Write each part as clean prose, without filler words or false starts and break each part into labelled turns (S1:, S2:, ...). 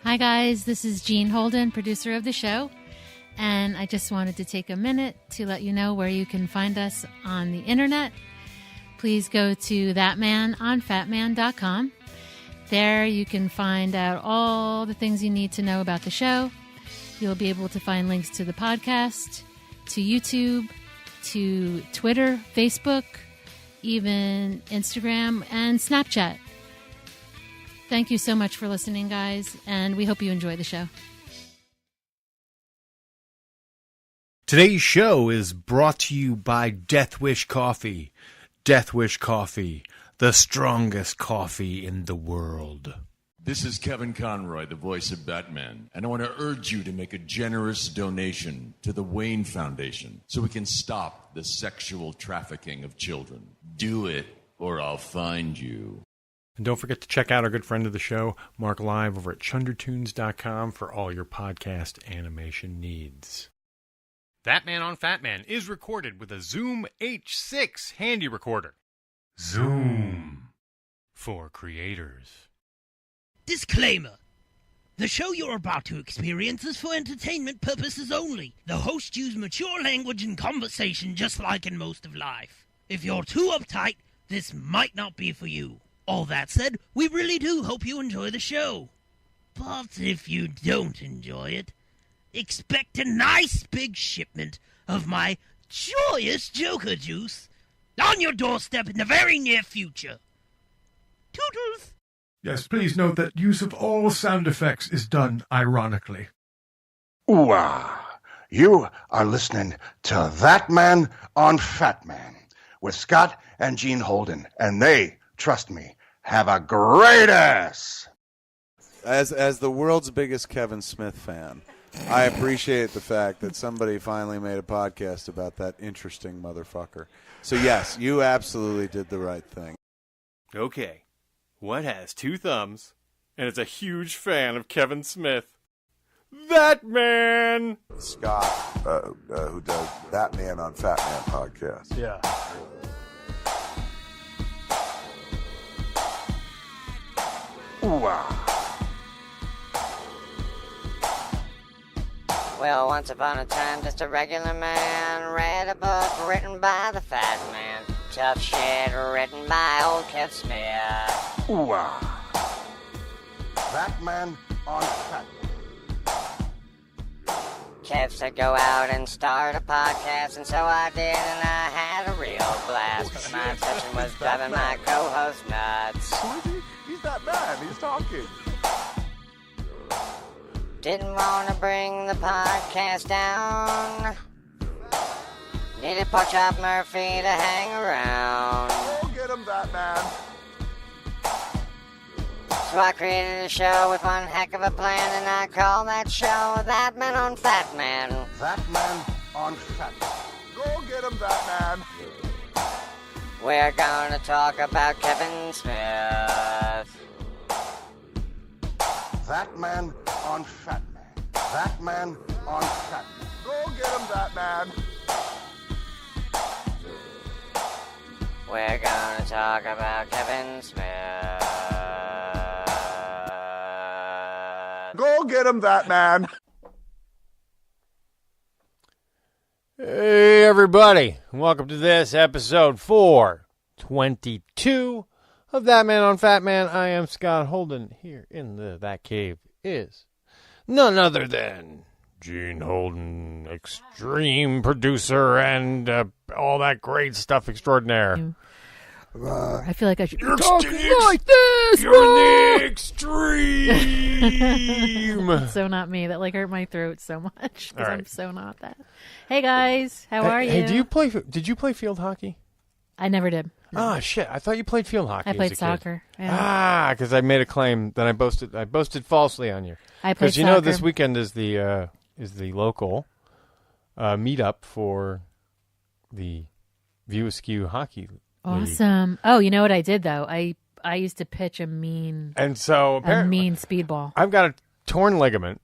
S1: Hi guys, this is Jean Holden, producer of the show, and I just wanted to take a minute to let you know where you can find us on the internet. Please go to ThatMan on Fatman.com. There you can find out all the things you need to know about the show. You'll be able to find links to the podcast, to YouTube, to Twitter, Facebook, even Instagram and Snapchat. Thank you so much for listening, guys, and we hope you enjoy the show.
S2: Today's show is brought to you by Death Wish Coffee. Death Wish Coffee, the strongest coffee in the world.
S3: This is Kevin Conroy, the voice of Batman, and I want to urge you to make a generous donation to the Wayne Foundation so we can stop the sexual trafficking of children. Do it, or I'll find you.
S2: And don't forget to check out our good friend of the show, Mark Live, over at chundertunes.com for all your podcast animation needs. ThatMan on Fatman is recorded with a Zoom H6 handy recorder. Zoom for creators.
S4: Disclaimer. The show you're about to experience is for entertainment purposes only. The hosts use mature language and conversation just like in most of life. If you're too uptight, this might not be for you. All that said, we really do hope you enjoy the show. But if you don't enjoy it, expect a nice big shipment of my joyous Joker juice on your doorstep in the very near future. Toodles!
S5: Yes, please note that use of all sound effects is done ironically.
S6: Ooh-ah. You are listening to ThatMan on Fatman with Scott and Jean Holden, and they, trust me, have a great ass.
S7: As the world's biggest Kevin Smith fan, I appreciate the fact that somebody finally made a podcast about that interesting motherfucker. So yes, you absolutely did the right thing.
S2: Okay, what has two thumbs and is a huge fan of Kevin Smith? ThatMan!
S7: Scott, who does ThatMan on Fatman podcast.
S2: Yeah.
S6: Ooh-ah.
S8: Well, once upon a time, just a regular man read a book written by the Fat Man. Tough shit written by old Kev Smith.
S6: Ooh-ah. ThatMan on Fatman.
S8: Kev said go out and start a podcast, and so I did, and I had a real blast. But my obsession was driving my co-host nuts.
S7: Who is he? He's that man. He's talking.
S8: Didn't want to bring the podcast down. Needed Pork Chop Murphy to hang around.
S7: Go get him, that man.
S8: So I created a show with one heck of a plan, and I call that show ThatMan on Fatman.
S6: ThatMan on Fatman.
S7: Go get him, that man.
S8: We're gonna talk about Kevin Smith.
S6: ThatMan on Fatman. ThatMan on Fatman.
S7: Go get him, that man.
S8: We're gonna talk about Kevin Smith.
S7: Go get him, that man.
S2: Hey, everybody. Welcome to this episode 422 of ThatMan on Fatman. I am Scott Holden. Here in That Cave is none other than Gene Holden, extreme producer and all that great stuff extraordinaire.
S1: I feel like I should
S2: You're
S1: talk
S2: extreme.
S1: like this.
S2: You're the extreme.
S1: That's so not me. That hurt my throat so much because
S2: All right.
S1: I'm so not that. Hey guys, how are you?
S2: Hey, did you play field hockey?
S1: I never did.
S2: Ah, shit! I thought you played field hockey.
S1: I played
S2: as a kid.
S1: soccer. Yeah.
S2: Because I made a claim that I boasted falsely on you.
S1: I played
S2: Because you know
S1: soccer.
S2: this weekend is the local meetup for the View Askew Hockey League.
S1: Awesome. Oh, you know what I did though? I used to pitch a mean
S2: And so apparently
S1: speedball.
S2: I've got a torn ligament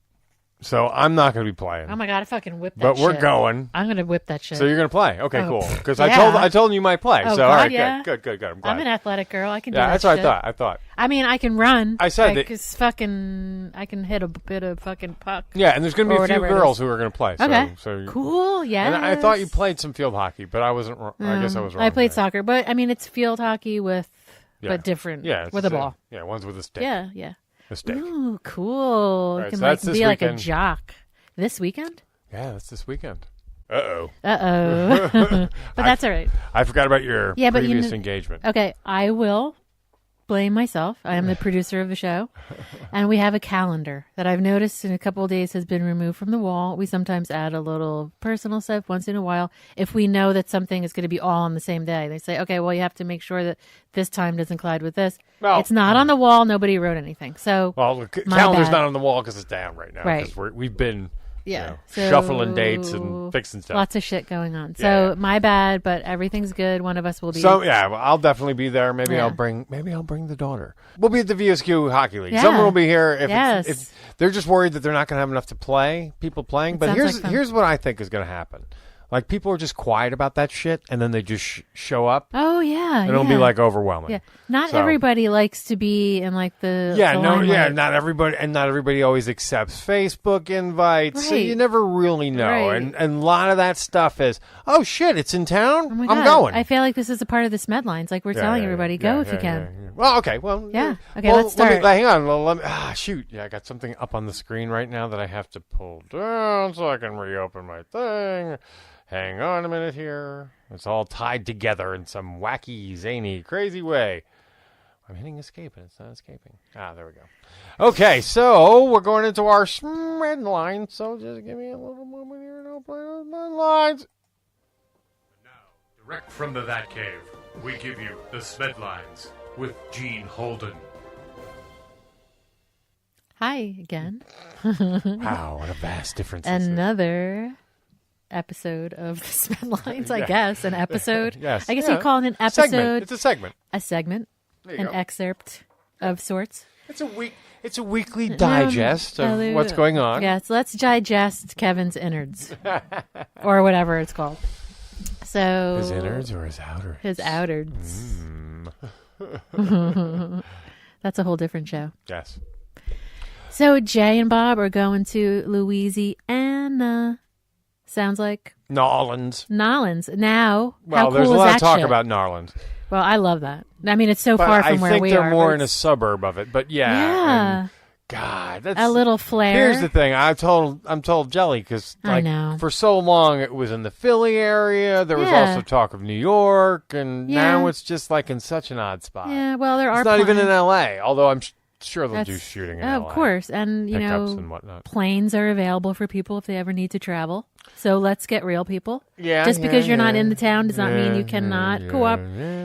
S2: So I'm not going to be playing.
S1: Oh my God, I fucking whipped that
S2: But
S1: shit.
S2: we're going.
S1: I'm going to whip that shit.
S2: So you're going to play. Okay,
S1: Oh,
S2: cool. Because
S1: yeah.
S2: I told you might play.
S1: Oh,
S2: so
S1: God,
S2: all right,
S1: yeah.
S2: good. I'm glad.
S1: I'm an athletic girl. I can do that.
S2: Yeah, that's what
S1: shit.
S2: I thought.
S1: I mean, I can run.
S2: I said that.
S1: Cause fucking, I can hit a bit of fucking puck.
S2: Yeah, and there's going to be
S1: or
S2: a few
S1: whatever it
S2: girls
S1: is.
S2: who are going to play.
S1: Okay.
S2: So
S1: Cool. Yeah.
S2: And I thought you played some field hockey, but I wasn't. I guess I was wrong.
S1: I played
S2: there.
S1: soccer, but I mean, it's field hockey but different.
S2: Yeah,
S1: with a ball.
S2: Yeah, one's with a stick.
S1: Yeah.
S2: A stick.
S1: Ooh, cool.
S2: Right,
S1: you can
S2: so that's this
S1: be like a
S2: weekend.
S1: jock. This weekend?
S2: Yeah, that's this weekend. Uh-oh.
S1: But that's all right.
S2: I forgot about your previous
S1: you
S2: engagement.
S1: Okay, I will blame myself. I am the producer of the show. And we have a calendar that I've noticed in a couple of days has been removed from the wall. We sometimes add a little personal stuff once in a while. If we know that something is going to be all on the same day, they say, okay, well, you have to make sure that this time doesn't collide with this.
S2: Well,
S1: it's not on the wall. Nobody wrote anything. So,
S2: well, the
S1: my
S2: calendar's
S1: bad.
S2: not on the wall because it's down right now.
S1: Right.
S2: Because we've been
S1: so
S2: shuffling dates and fixing stuff.
S1: Lots of shit going on.
S2: Yeah.
S1: So my bad, but everything's good. One of us will be.
S2: So well, I'll definitely be there. Maybe
S1: Yeah.
S2: I'll bring the daughter. We'll be at the VSQ Hockey League.
S1: Yeah.
S2: Someone will be here.
S1: Yes.
S2: If they're just worried that they're not going to have enough to play, people playing. But
S1: sounds like fun.
S2: here's what I think is going to happen. Like people are just quiet about that shit, and then they just show up,
S1: Oh yeah,
S2: and it'll be like overwhelming.
S1: yeah. Not
S2: So-
S1: everybody likes to be in like the limelight.
S2: not everybody always accepts Facebook invites, so
S1: Right.
S2: you never really know.
S1: Right.
S2: And a lot of that stuff is, oh shit, it's in town.
S1: Oh my
S2: I'm
S1: God.
S2: going.
S1: I feel like this is a part of the SMed lines. Like we're telling everybody, go if you can.
S2: Yeah. Well, okay. Well,
S1: Yeah. Okay,
S2: well,
S1: let's start.
S2: hang on. Well, let me. Shoot. Yeah, I got something up on the screen right now that I have to pull down so I can reopen my thing. Hang on a minute here. It's all tied together in some wacky, zany, crazy way. I'm hitting escape and it's not escaping. There we go. Okay, so we're going into our SMed line. So just give me a little moment here and I'll play those SMed lines.
S9: Now, direct from the That Cave, we give you the SMed lines with Gene Holden.
S1: Hi again.
S2: Wow, what a vast difference. this is.
S1: Another episode of the SMed lines, I guess. An episode.
S2: Yes.
S1: I guess
S2: Yeah.
S1: we call it an episode.
S2: Segment. It's a segment.
S1: A segment.
S2: There you
S1: An
S2: go.
S1: excerpt of sorts.
S2: It's a weekly digest of what's going on.
S1: Yeah, so let's digest Kevin's innards. Or whatever it's called. So
S2: His innards or his outer?
S1: His outards. That's a whole different show.
S2: Yes.
S1: So Jay and Bob are going to Louisiana. Sounds like
S2: Nolans.
S1: Nolans. Now,
S2: Well,
S1: how cool
S2: there's a
S1: is
S2: lot
S1: that
S2: of talk
S1: shit?
S2: about Nolans.
S1: Well, I love that. I mean, it's so
S2: But
S1: far from
S2: I
S1: where
S2: think
S1: we
S2: they're
S1: are.
S2: more
S1: but
S2: in a
S1: it's
S2: suburb of it. But
S1: Yeah.
S2: and God, that's
S1: a little flair.
S2: Here's the thing. I'm told Jelly because
S1: I know.
S2: for so long it was in the Philly area. There was
S1: Yeah.
S2: also talk of New York, and
S1: Yeah.
S2: now it's just like in such an odd spot.
S1: Yeah, well, there are
S2: It's not even in
S1: planes.
S2: L.A. Although I'm sure they'll do
S1: That's-
S2: shooting in
S1: Of
S2: L.A.
S1: course. And, you
S2: Pickups
S1: know,
S2: and whatnot.
S1: planes are available for people if they ever need to travel. So let's get real, people.
S2: Yeah,
S1: Just because
S2: yeah,
S1: you're not
S2: yeah.
S1: in the town does not mean
S2: Yeah,
S1: you cannot
S2: yeah,
S1: co-op.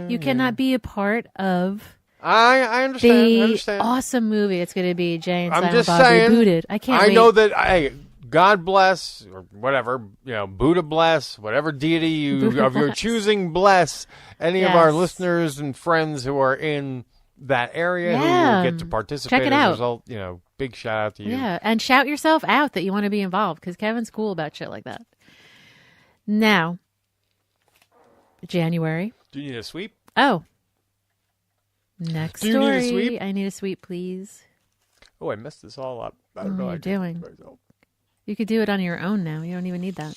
S1: You cannot be a part of
S2: I understand. I
S1: the
S2: understand.
S1: awesome movie it's going to be Jay and
S2: I'm
S1: Silent
S2: just
S1: Bob
S2: saying.
S1: rebooted. I can't
S2: I
S1: wait.
S2: know that. God bless or whatever, Buddha bless, whatever deity you
S1: Buddha
S2: of your
S1: bless.
S2: choosing bless any of our
S1: Yes.
S2: listeners and friends who are in that area who
S1: Yeah.
S2: will get to participate
S1: Check it
S2: as
S1: out.
S2: a result. Big shout out to you.
S1: Yeah, and shout yourself out that you want to be involved because Kevin's cool about shit like that. Now, January.
S2: Do you need a sweep?
S1: Oh. Next
S2: Do you need a
S1: story.
S2: sweep?
S1: I need a sweep, please.
S2: Oh, I messed this all up. I
S1: What
S2: don't know.
S1: are
S2: I
S1: you
S2: did it
S1: doing?
S2: myself.
S1: You could do it on your own now. You don't even need that.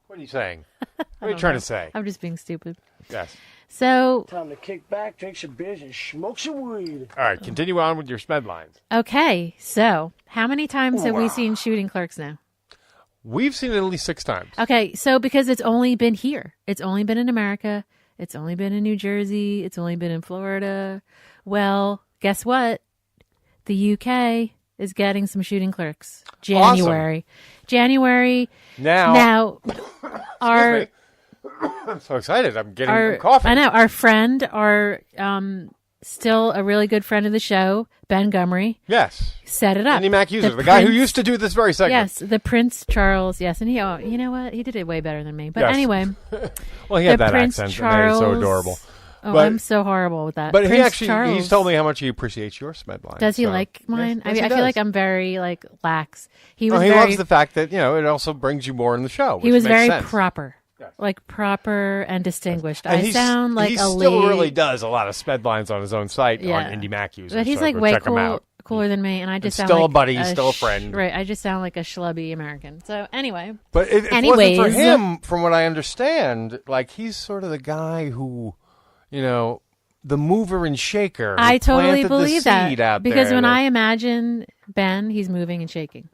S2: What are you saying? What are you
S1: don't
S2: trying
S1: know.
S2: to say?
S1: I'm just being stupid.
S2: Yes.
S1: So,
S10: Time to kick back, drink some beers, and smoke some weed.
S2: All right, continue on with your SMed lines.
S1: okay. So, how many times have we seen Shooting Clerks now?
S2: We've seen it at least 6 times.
S1: Okay, so because it's only been here. It's only been in America. It's only been in New Jersey. It's only been in Florida. Well, guess what? The UK is getting some Shooting Clerks. January. January.
S2: Now
S1: our
S2: me. I'm so excited. I'm getting
S1: our
S2: I'm coughing.
S1: I know our friend, our still a really good friend of the show, Ben Gumry,
S2: Yes.
S1: set it up.
S2: Andy Mack user, the guy who
S1: Prince-
S2: used to do this very segment.
S1: Yes, the Prince Charles. Yes, and you know what? He did it way better than me. But
S2: Yes.
S1: anyway,
S2: Well, he had
S1: the
S2: that
S1: Prince
S2: accent and made it so
S1: Charles,
S2: adorable.
S1: Oh, I'm so horrible with that.
S2: But
S1: He's
S2: told me how much he appreciates your Smedline.
S1: Does he like mine?
S2: Yes,
S1: I feel like I'm very lax. He
S2: loves the fact that it also brings you more in the show.
S1: He was very
S2: sense.
S1: proper. Yes. Like proper and distinguished.
S2: And
S1: I sound like
S2: he
S1: a
S2: still really does a lot of Smedlines on his own site on Indie Mac users.
S1: But he's
S2: so
S1: way
S2: check him out.
S1: cooler than me, and I just sound
S2: still
S1: like
S2: a buddy, still a friend.
S1: Right, I just sound like a schlubby American. So anyway,
S2: but if it wasn't for him, from what I understand, like he's sort of the guy who, the mover and shaker.
S1: I totally believe that because when I
S2: I
S1: imagine Ben, he's moving and shaking.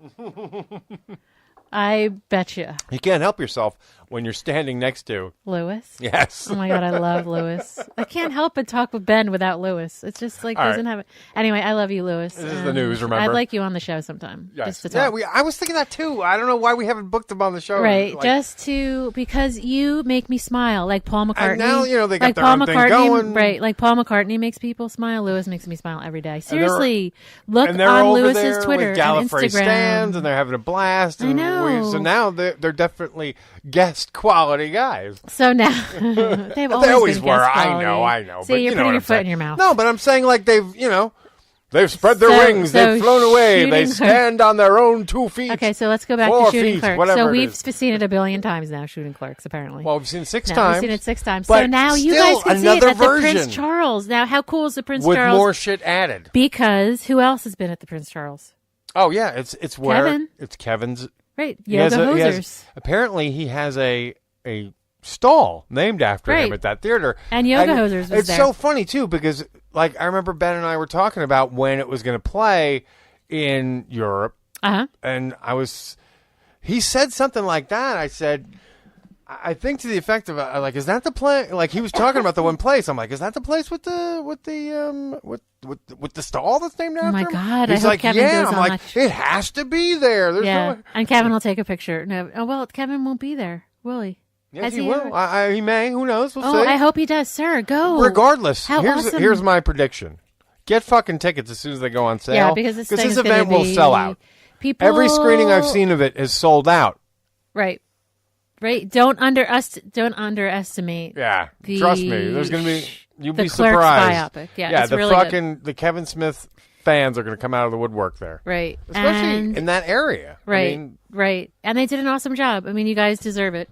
S1: I bet you.
S2: You can't help yourself when you're standing next to
S1: Lewis.
S2: Yes.
S1: Oh my God, I love Lewis. I can't help but talk with Ben without Lewis. It's just doesn't have it. Anyway, I love you, Lewis.
S2: This is the news, remember?
S1: I'd like you on the show sometime.
S2: Yes.
S1: Just to talk.
S2: Yeah, I was thinking that too. I don't know why we haven't booked him on the show.
S1: Right, because you make me smile, like Paul McCartney.
S2: And now, they got
S1: like
S2: their
S1: Paul
S2: own thing
S1: McCartney,
S2: going.
S1: Right, like Paul McCartney makes people smile. Lewis makes me smile every day. Seriously, look
S2: and they're
S1: on
S2: over
S1: Lewis's
S2: there
S1: Twitter
S2: with
S1: and
S2: Gallifrey
S1: Instagram.
S2: stands, and they're having a blast.
S1: I know.
S2: So now they're definitely guest quality guys.
S1: So now they
S2: always
S1: been
S2: were.
S1: guest
S2: I
S1: quality.
S2: know.
S1: See,
S2: but
S1: you're
S2: you know
S1: putting your
S2: what I'm
S1: foot
S2: saying.
S1: in your mouth.
S2: No, but I'm saying like they've spread their wings. They've flown away. They stand on their own 2 feet.
S1: Okay, so let's go back
S2: 4
S1: to Shooting
S2: feet,
S1: Clerks.
S2: whatever
S1: So
S2: it
S1: we've
S2: is.
S1: seen it a billion times now, Shooting Clerks, apparently.
S2: Well, we've seen it 6
S1: No,
S2: times.
S1: We've seen it 6 times.
S2: But
S1: So now you
S2: still
S1: guys can see it
S2: another
S1: at the
S2: version.
S1: Prince Charles. Now, how cool is the Prince
S2: with
S1: Charles?
S2: more shit added.
S1: Because who else has been at the Prince Charles?
S2: Oh yeah, it's where
S1: Kevin.
S2: It's Kevin's.
S1: Right, Yoga Hosers.
S2: Apparently, he has a stall named after him
S1: Right.
S2: at that theater.
S1: And Yoga Hosers was
S2: It's
S1: there.
S2: so funny too because I remember Ben and I were talking about when it was going to play in Europe, and he said something like that. I said, I think to the effect of is that the place? Like he was talking about the one place. I'm like, is that the place with the stall that's named after him?
S1: Oh my God!
S2: He's
S1: I
S2: like,
S1: hope Kevin
S2: yeah.
S1: goes
S2: I'm
S1: on
S2: like,
S1: that
S2: it has to be there. There's
S1: yeah,
S2: no.
S1: and Kevin will take a picture. No, well, Kevin won't be there, will he?
S2: Yes, he will. He may. Who knows? We'll see.
S1: I hope he does, sir. Go.
S2: Regardless,
S1: How awesome.
S2: here's my prediction: get fucking tickets as soon as they go on sale.
S1: Yeah, because this
S2: event will sell out. Every screening I've seen of it is sold out.
S1: Right. Don't underestimate.
S2: Yeah, trust me. There's going to be. You'll be
S1: Clerks
S2: surprised.
S1: Biopic. Yeah, it's
S2: the
S1: really
S2: fucking the Kevin Smith fans are going to come out of the woodwork there.
S1: Right,
S2: especially in that area.
S1: Right, right, and they did an awesome job. I mean, you guys deserve it.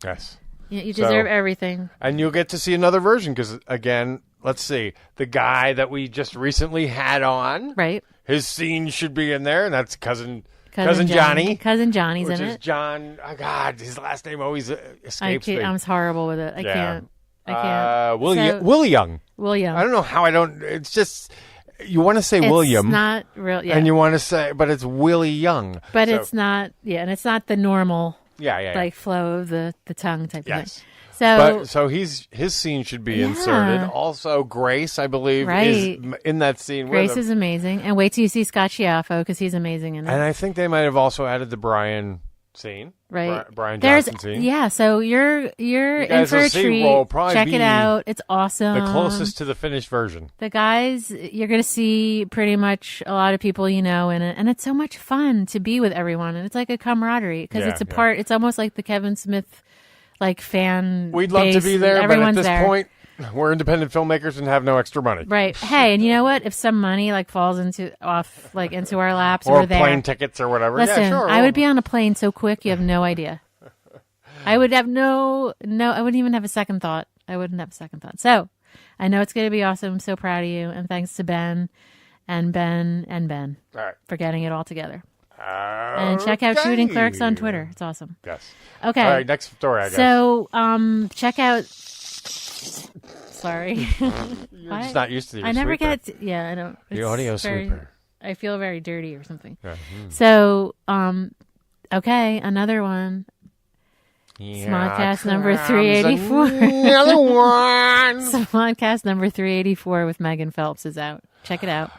S2: Yes,
S1: you deserve everything.
S2: And you'll get to see another version because, again, let's see, the guy that we just recently had on.
S1: Right.
S2: His scene should be in there, and that's cousin
S1: Johnny. Cousin Johnny's
S2: which
S1: in
S2: is
S1: it.
S2: John. Oh God, his last name always escapes me.
S1: I'm horrible with it. I can't.
S2: Willie Young.
S1: William.
S2: I don't know how I don't. It's just you want to say William.
S1: It's not real. Yeah.
S2: And you want to say, but it's Willie Young.
S1: But it's not. Yeah, and it's not the normal.
S2: Yeah.
S1: Like flow of the tongue type of thing.
S2: So his scene should be inserted. Also, Grace, I believe, is in that scene.
S1: Grace is amazing, and wait till you see Scott Schiaffo because he's amazing in it.
S2: And I think they might have also added the Brian scene,
S1: right?
S2: Brian Johnson scene.
S1: Yeah, so you're in for a treat. Check it out; it's awesome.
S2: The closest to the finished version.
S1: The guys, you're going to see pretty much a lot of people you know in it, and it's so much fun to be with everyone, and it's like a camaraderie because it's a part. It's almost like the Kevin Smith. Like fan
S2: We'd love
S1: base,
S2: to be there, but at this
S1: there.
S2: point, we're independent filmmakers and have no extra money.
S1: Right. Hey, and you know what? If some money falls into our laps,
S2: or
S1: we're there.
S2: plane tickets or whatever.
S1: Listen,
S2: yeah, sure.
S1: I would be on a plane so quick you have no idea. I would have no. I wouldn't even have a second thought. So, I know it's going to be awesome. I'm so proud of you, and thanks to Ben
S2: All right.
S1: for getting it all together. And check out Shooting Clerks on Twitter. It's awesome.
S2: Yes.
S1: Okay.
S2: All right, next story, I guess.
S1: So, check out... Sorry.
S2: You're just not used to your
S1: I never
S2: sweeper.
S1: get... Yeah, I don't...
S2: The audio sweeper.
S1: I feel very dirty or something.
S2: Yeah.
S1: So, okay, another one. SModcast number 384.
S2: Another one.
S1: SModcast number 384 with Megan Phelps is out. Check it out.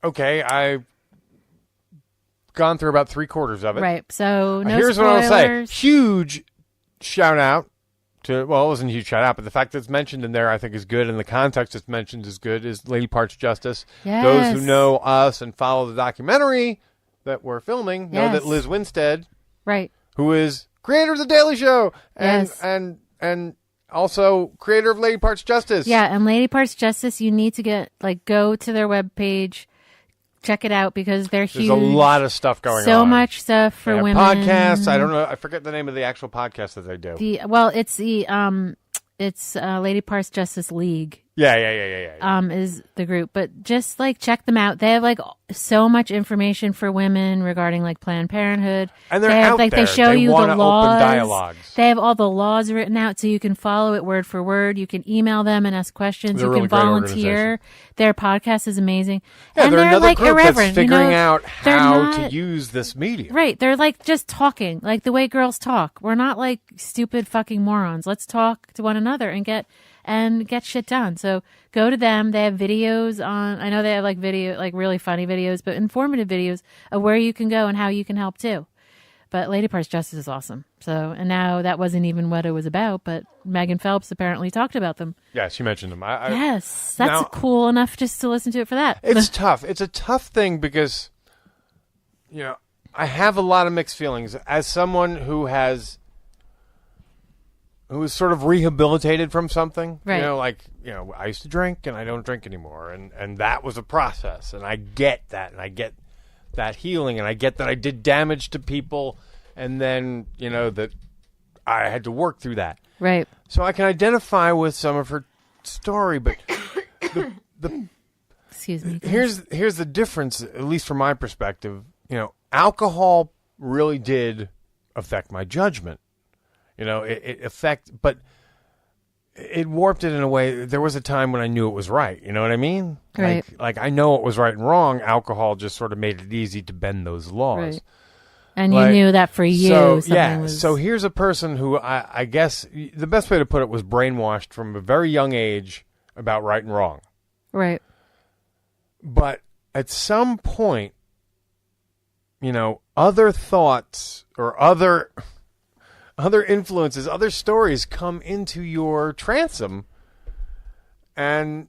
S2: Okay, I've gone through about 3/4 of it.
S1: Right. So no
S2: Here's
S1: spoilers.
S2: what I'll say. Huge shout out to, well, it wasn't a huge shout out, but the fact that it's mentioned in there I think is good, and the context it's mentioned is good, is Lady Parts Justice.
S1: Yes.
S2: Those who know us and follow the documentary that we're filming know that Liz Winstead,
S1: right,
S2: who is creator of The Daily Show, and
S1: Yes.
S2: and also creator of Lady Parts Justice.
S1: Yeah, and Lady Parts Justice, you need to go to their webpage, check it out because they're huge.
S2: There's a lot of stuff going on.
S1: So much stuff for women.
S2: Podcasts. I don't know. I forget the name of the actual podcast that they do.
S1: It's Lady Parts Justice League.
S2: Yeah.
S1: Is the group, but just check them out. They have so much information for women regarding Planned Parenthood,
S2: and they're out there.
S1: They show you the laws.
S2: Open dialogues.
S1: They have all the laws written out, so you can follow it word for word. You can email them and ask questions.
S2: They're
S1: you
S2: really
S1: can volunteer. Their podcast is amazing.
S2: Yeah,
S1: and
S2: they're another group
S1: irreverent.
S2: that's figuring out how to use this media.
S1: Right? They're just talking, the way girls talk. We're not stupid fucking morons. Let's talk to one another and get shit done. So go to them. They have videos on. I know they have really funny videos, but informative videos of where you can go and how you can help too. But Lady Parts Justice is awesome. So, and now that wasn't even what it was about, but Megan Phelps apparently talked about them.
S2: Yeah, she mentioned them.
S1: Yes, that's cool enough just to listen to it for that.
S2: It's tough. It's a tough thing because, I have a lot of mixed feelings as someone who is sort of rehabilitated from something.
S1: Right.
S2: I used to drink and I don't drink anymore. And that was a process. And I get that. And I get that healing. And I get that I did damage to people. And then, that I had to work through that.
S1: Right.
S2: So I can identify with some of her story. But the
S1: excuse me.
S2: Here's the difference, at least from my perspective. Alcohol really did affect my judgment. But it warped it in a way. There was a time when I knew it was right. You know what I mean?
S1: Right.
S2: I know it was right and wrong. Alcohol just sort of made it easy to bend those laws.
S1: Right. And you knew that for you.
S2: So here's a person who I guess the best way to put it was brainwashed from a very young age about right and wrong.
S1: Right.
S2: But at some point, other thoughts or other influences, other stories come into your transom, and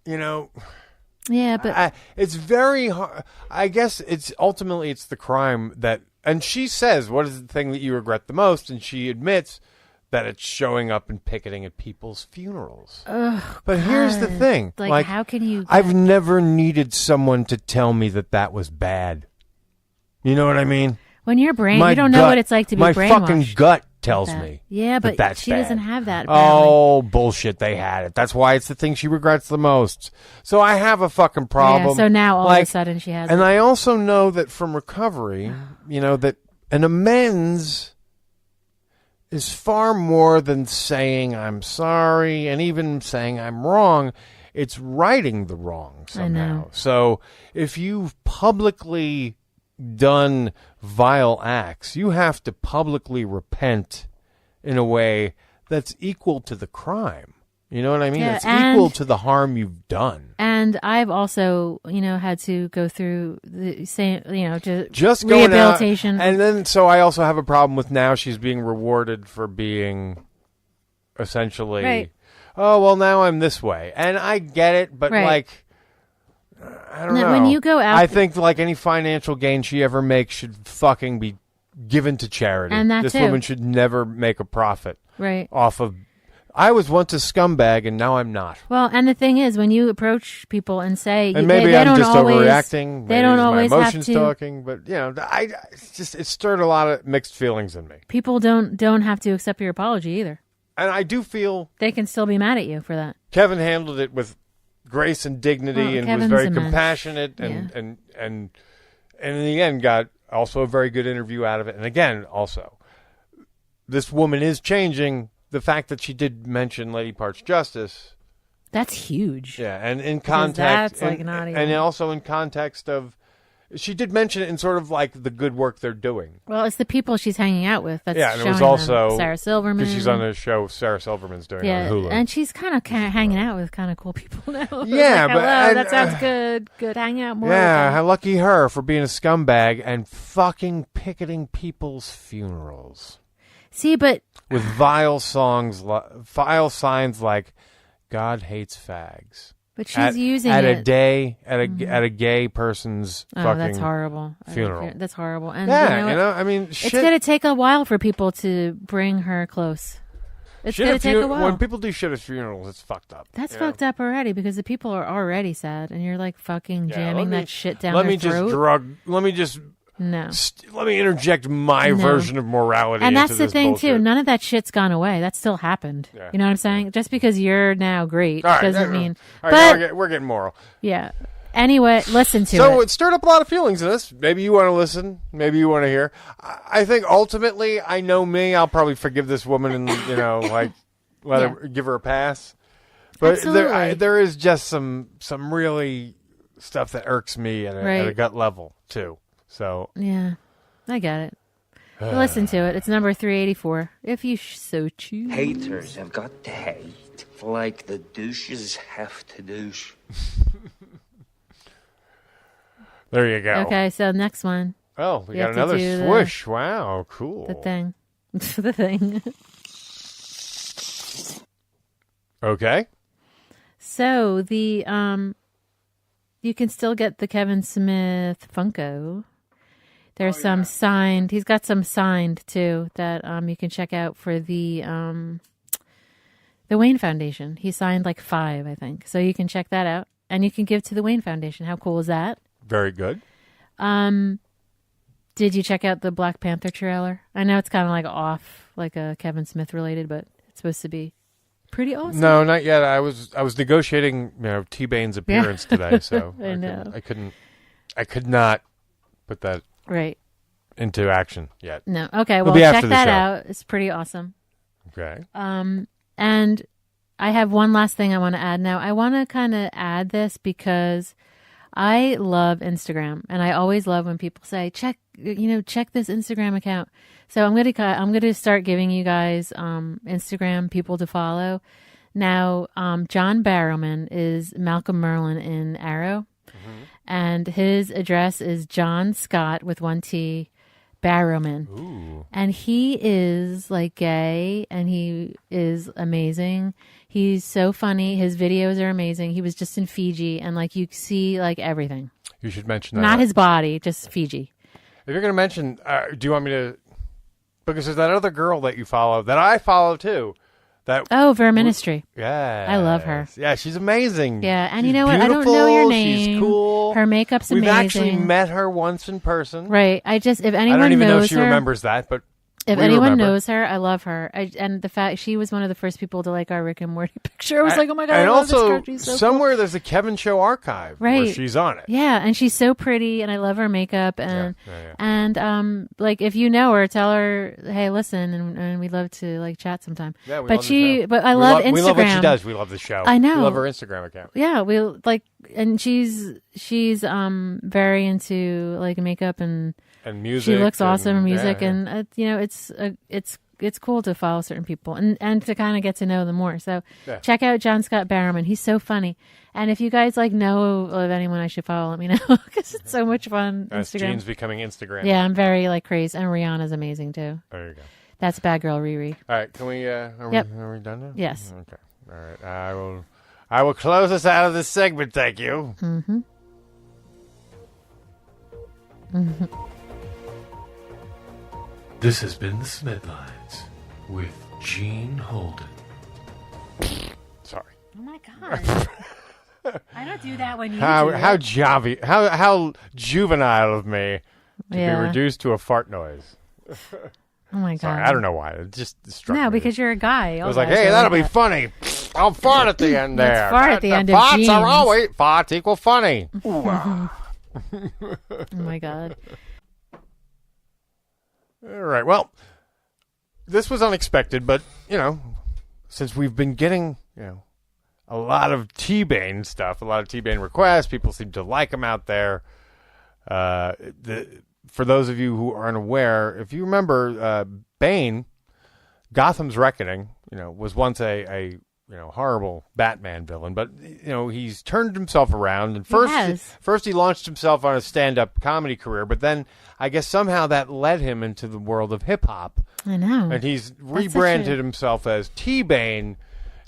S1: yeah, but
S2: it's very hard. I guess it's the crime that, and she says, what is the thing that you regret the most? And she admits that it's showing up and picketing at people's funerals.
S1: Ugh,
S2: but here's the thing,
S1: how can you?
S2: I've never needed someone to tell me that was bad. You know what I mean?
S1: When you're you don't know what it's like to be brainwashed.
S2: My fucking gut tells me.
S1: Yeah, but
S2: that's
S1: she
S2: bad.
S1: doesn't have that. Apparently.
S2: Oh, bullshit. They had it. That's why it's the thing she regrets the most. So I have a fucking problem.
S1: Yeah, so now all of a sudden she has
S2: and
S1: it.
S2: I also know that from recovery, that an amends is far more than saying I'm sorry and even saying I'm wrong. It's righting the wrong somehow.
S1: I know.
S2: So if you've publicly done vile acts, you have to publicly repent in a way that's equal to the crime. You know what I mean?
S1: Yeah,
S2: it's equal to the harm you've done.
S1: And I've also, had to go through the same,
S2: just
S1: rehabilitation.
S2: And then, so I also have a problem with now she's being rewarded for being essentially,
S1: right.
S2: Oh, well, now I'm this way. And I get it, but
S1: right.
S2: I don't know.
S1: When you go out,
S2: I think any financial gain she ever makes should fucking be given to charity.
S1: And that
S2: this
S1: too.
S2: woman should never make a profit
S1: right.
S2: off of. I was once a scumbag, and now I'm not.
S1: Well, and the thing is, when you approach people and say,
S2: and maybe
S1: they
S2: I'm
S1: don't
S2: just
S1: always,
S2: overreacting.
S1: They don't always
S2: my emotions
S1: have to.
S2: Talking, but it stirred a lot of mixed feelings in me.
S1: People don't have to accept your apology either.
S2: And I do feel
S1: they can still be mad at you for that.
S2: Kevin handled it with grace and dignity, and
S1: Kevin's
S2: was very
S1: a man.
S2: compassionate, and in the end got also a very good interview out of it. And again, also, this woman is changing. The fact that she did mention Lady Parts Justice,
S1: that's huge.
S2: Yeah, and in context,
S1: that's not even.
S2: And also in context of, she did mention it in sort of the good work they're doing.
S1: Well, it's the people she's hanging out with. That's
S2: and it was
S1: showing
S2: also
S1: them. Sarah Silverman,
S2: because she's on a show Sarah Silverman's doing on Hulu,
S1: and she's kind of hanging out with kind of cool people now.
S2: Yeah, but
S1: that sounds good. Good, hang out more.
S2: Yeah, how lucky her for being a scumbag and fucking picketing people's funerals.
S1: See, but
S2: with vile signs like "God hates fags."
S1: But she's using
S2: at
S1: it
S2: at a gay person's fucking
S1: that's horrible.
S2: Funeral.
S1: That's horrible. And
S2: I mean,
S1: it's going to take a while for people to bring her close. It's going to take a while.
S2: When people do shit at funerals, it's fucked up.
S1: That's fucked up already because the people are already sad, and you're like fucking jamming that shit down their throat.
S2: Let me interject my version of morality.
S1: And that's the thing
S2: bullshit.
S1: too. None of that shit's gone away. That still happened. Yeah. You know what I'm saying? Just because you're now great doesn't mean.
S2: All right, but we're getting moral.
S1: Yeah. Anyway, listen to it.
S2: So it stirred up a lot of feelings in this. Maybe you want to listen. Maybe you want to hear. I think ultimately, I know me. I'll probably forgive this woman and let her give her a pass. But there is just some really stuff that irks me at a gut level too. So
S1: yeah, I get it. Listen to it. It's number 384. If you so choose.
S11: Haters have got to hate, like the douches have to douche.
S2: There you go.
S1: Okay, so next one.
S2: Oh, we got another swoosh. Wow, cool.
S1: The thing. The thing.
S2: Okay.
S1: So the you can still get the Kevin Smith Funko. There's some signed. He's got some signed too that you can check out for the Wayne Foundation. He signed like 5, I think. So you can check that out, and you can give to the Wayne Foundation. How cool is that?
S2: Very good.
S1: Did you check out the Black Panther trailer? I know it's kind of like off, like a Kevin Smith related, but it's supposed to be pretty awesome.
S2: No, not yet. I was negotiating, T-Bane's appearance today, so I could not put that into action yet.
S1: No. Okay, well, check that out. It's pretty awesome.
S2: Okay.
S1: And I have one last thing I want to add now. I want to kind of add this because I love Instagram, and I always love when people say, check this Instagram account. So I'm going to start giving you guys Instagram people to follow. Now, John Barrowman is Malcolm Merlin in Arrow, and his address is John Scott with 1 T Barrowman.
S2: Ooh.
S1: And he is like gay, and he is amazing. He's so funny. His videos are amazing. He was just in Fiji, and like you see like everything.
S2: You should mention that.
S1: Not his body, just Fiji.
S2: If you're going to mention, do you want me to? Because there's that other girl that you follow that I follow too.
S1: Ver Ministry.
S2: Yeah,
S1: I love her.
S2: Yeah, she's amazing.
S1: Yeah, and
S2: she's
S1: you know what? I don't know your name.
S2: She's cool.
S1: Her makeup's amazing.
S2: We've actually met her once in person.
S1: Right. If anyone
S2: I don't even
S1: knows
S2: know if she remembers that, but
S1: if anyone knows her, I love her. And the fact she was one of the first people to like our Rick and Morty picture. I was like, oh my god!
S2: And
S1: I love
S2: also,
S1: this girl. She's so
S2: somewhere
S1: cool.
S2: there's a Kevin Show archive where she's on it.
S1: Yeah, and she's so pretty, and I love her makeup. And like if you know her, tell her, hey, listen, and we'd love to like chat sometime.
S2: Yeah, we
S1: love
S2: the show.
S1: But I love Instagram.
S2: We love what she does. We love the show.
S1: I know.
S2: We love her Instagram account.
S1: Yeah, we like, and she's very into like makeup and
S2: music.
S1: She looks awesome in music,
S2: yeah.
S1: and it's cool to follow certain people and to kind of get to know them more. So check out John Scott Barrowman. He's so funny. And if you guys like know of anyone I should follow, let me know because it's so much fun. Instagram.
S2: Jean's becoming Instagram.
S1: Yeah, I'm very like crazy, and Rihanna's amazing too.
S2: There you go.
S1: That's Bad Girl Riri.
S2: All right, can we? Are we done now?
S1: Yes.
S2: Okay. All right. I will close us out of this segment. Thank you.
S1: Mm-hmm. Mm-hmm.
S9: This has been the Smedlines with Gene Holden.
S1: Sorry. Oh my god. I don't do that when you do
S2: how juvenile of me to be reduced to a fart noise.
S1: Oh my god.
S2: Sorry, I don't know why. It just struck me.
S1: No, because you're a guy.
S2: I was like, hey, that'll be funny. I'll fart at the end there.
S1: Fart at the end of
S2: farts
S1: jeans.
S2: are always farts equal funny.
S1: Oh my god.
S2: All right. Well, this was unexpected, but since we've been getting a lot of T-Bane stuff, a lot of T-Bane requests, people seem to like him out there. For those of you who aren't aware, if you remember, Bane, Gotham's Reckoning, was once a horrible Batman villain, but he's turned himself around, and first he launched himself on a stand-up comedy career, but then I guess somehow that led him into the world of hip-hop.
S1: I know.
S2: And he's rebranded himself as T-Bane,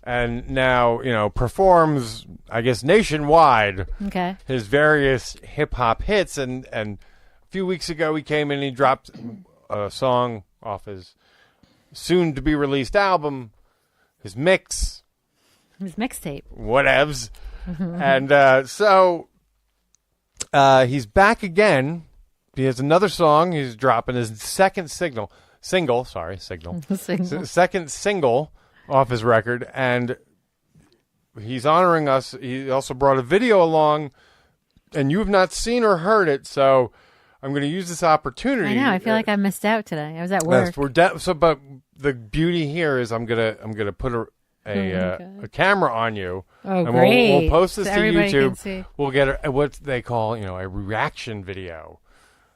S2: and now performs, I guess, nationwide.
S1: Okay.
S2: His various hip-hop hits, and a few weeks ago he came in and he dropped a song off his soon-to-be-released album his mix.
S1: His mixtape.
S2: Whatevs. And so he's back again. He has another song. He's dropping his second single. Second single off his record. And he's honoring us. He also brought a video along. And you have not seen or heard it, so I'm going to use this opportunity.
S1: I know. I feel like I missed out today. I was at work.
S2: Yes, but the beauty here is I'm gonna put a camera on you.
S1: Oh,
S2: and
S1: great!
S2: We'll post this
S1: so
S2: to
S1: everybody
S2: YouTube.
S1: Can see.
S2: We'll get what they call a reaction video.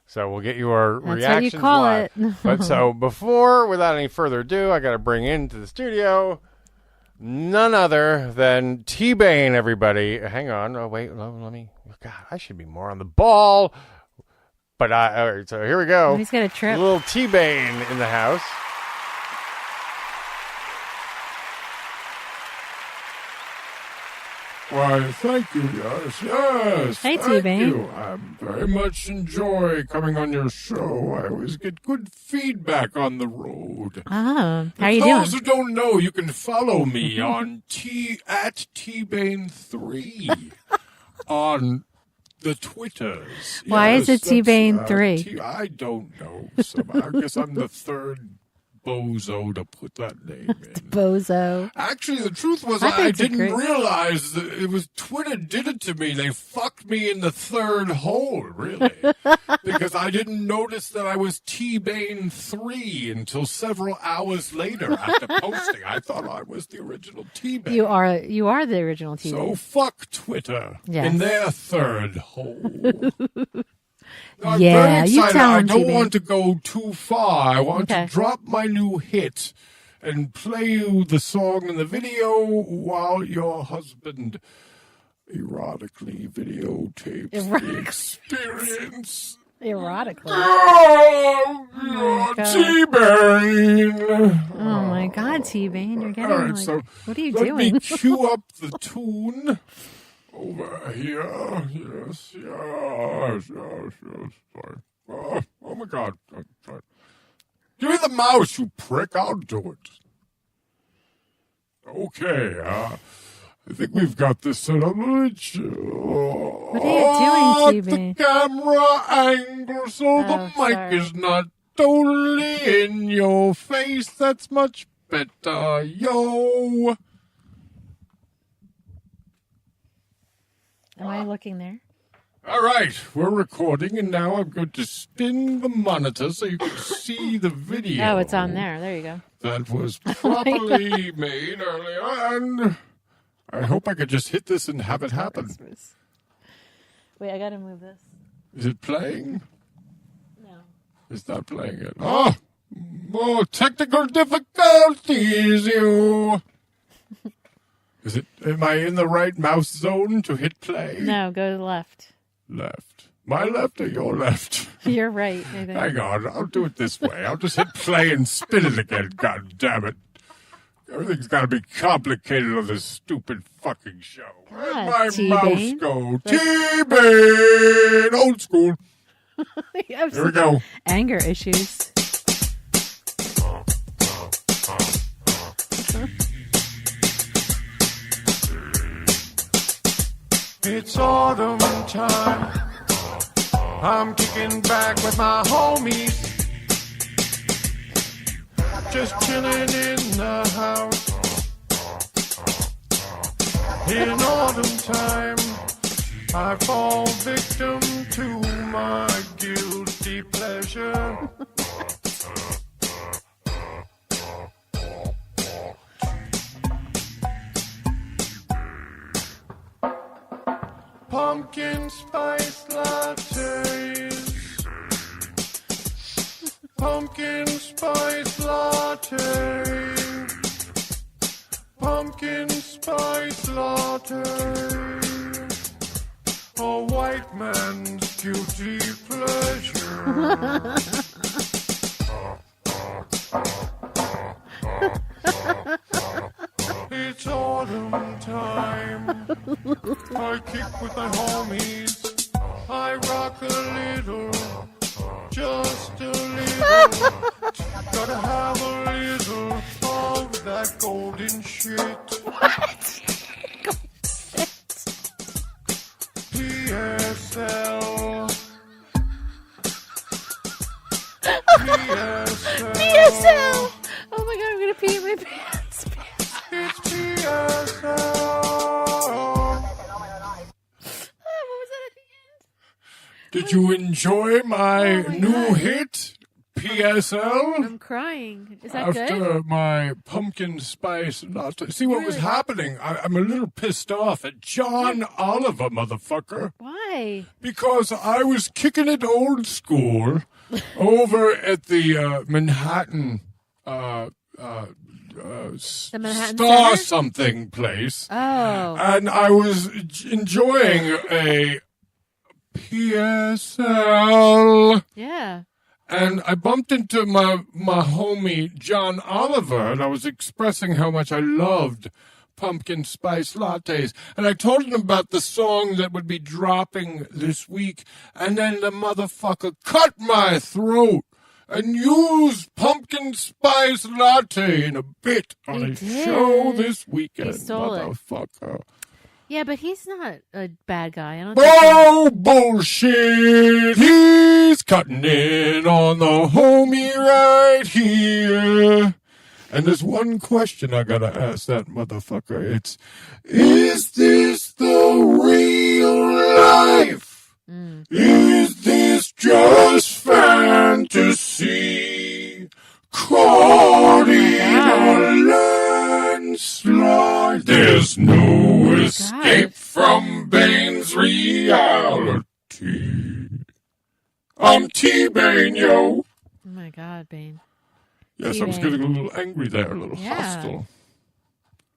S2: So we'll get your
S1: That's
S2: reactions
S1: what you call
S2: live.
S1: it.
S2: But so before, without any further ado, I got to bring into the studio none other than T-Bane. Everybody, hang on. Oh wait, let me. God, I should be more on the ball. But all right, so here we go.
S1: He's got a trip.
S2: A little T-Bane in the house.
S5: Why, thank you, yes.
S1: Hey,
S5: thank
S1: T-Bane.
S5: you. I very much enjoy coming on your show. I always get good feedback on the road.
S1: Oh, how you
S5: For
S1: doing?
S5: those who don't know, you can follow me on at T-Bane3 on the Twitters.
S1: Why is it T-Bane 3?
S5: I don't know. I guess I'm the third bozo to put that name in.
S1: Bozo.
S5: Actually, the truth was I didn't realize that it was Twitter did it to me. They fucked me in the third hole, really. Because I didn't notice that I was T-Bane 3 until several hours later after posting. I thought I was the original T-Bane.
S1: You are the original T-Bane.
S5: So fuck Twitter
S1: Yes.
S5: in their third hole. I'm
S1: Yeah,
S5: very
S1: you
S5: excited.
S1: tell
S5: I
S1: him,
S5: don't
S1: T-Bane.
S5: want to go too far. I want
S1: Okay.
S5: to drop my new hit and play you the song and the video while your husband erotically videotapes the experience.
S1: Erotically.
S5: Oh,
S1: my God.
S5: T-Bane.
S1: Oh my God, T-Bane, you're getting
S5: All right,
S1: like,
S5: so
S1: what are you
S5: let
S1: doing?
S5: me cue up the tune over here. Yes. Sorry. Oh my God. Sorry. Give me the mouse, you prick. I'll do it. Okay. I think we've got this set up. What
S1: are you doing, T-Bane?
S5: The camera angle so the mic
S1: sorry.
S5: is not totally in your face. That's much better, yo.
S1: Am I looking there?
S5: All right, we're recording, and now I'm going to spin the monitor so you can see the video.
S1: Oh, it's on there. There you go.
S5: That was properly made earlier, and I hope I could just hit this and have it happen.
S1: Wait, I gotta move this.
S5: Is it playing?
S1: No.
S5: It's not playing it. Oh, more technical difficulties, you. Is it? Am I in the right mouse zone to hit play?
S1: No, go to the left.
S5: Left. My left or your left?
S1: You're right. I think.
S5: Hang on, I'll do it this way. I'll just hit play and spin it again. God damn it. Everything's got to be complicated on this stupid fucking show. Where'd my mouse go? T-Bane! Old school. Here we go.
S1: Anger issues.
S5: It's autumn time. I'm kicking back with my homies. Just chilling in the house. In autumn time, I fall victim to my guilty pleasure. Pumpkin spice lattes. Pumpkin spice latte. Pumpkin spice latte. A white man's guilty pleasure. It's autumn time. I kick with my homies. I rock a little, just a little. Gotta have a little of that golden shit.
S1: What?
S5: PSL.
S1: PSL. Oh my god, I'm gonna pee in my pants.
S5: It's PSL.
S1: What was that at the end?
S5: Did you enjoy my new
S1: God.
S5: hit, PSL?
S1: I'm crying. Is that
S5: After
S1: good?
S5: my pumpkin spice latte. See what was happening? I'm a little pissed off at John Oliver, motherfucker.
S1: Why?
S5: Because I was kicking it old school over at the Manhattan,
S1: The Manhattan
S5: Star
S1: Center?
S5: something place.
S1: Oh.
S5: And I was enjoying a PSL.
S1: Yeah.
S5: And I bumped into my homie, John Oliver, and I was expressing how much I loved pumpkin spice lattes. And I told him about the song that would be dropping this week, and then the motherfucker cut my throat and used pumpkin spice latte in a bit on a show this weekend,
S1: He stole it.
S5: motherfucker.
S1: Yeah, but he's not a bad guy. I don't
S5: Oh, bullshit! He's cutting in on the homie right here. And there's one question I gotta ask that motherfucker. It's, is this the real life? Is this just fantasy? Caught in a landslide. There's no escape from Bane's reality. I'm T-Bane, yo.
S1: Oh my god, Bane.
S5: Yes, I was
S1: T-Bane.
S5: getting a little angry there, a little hostile.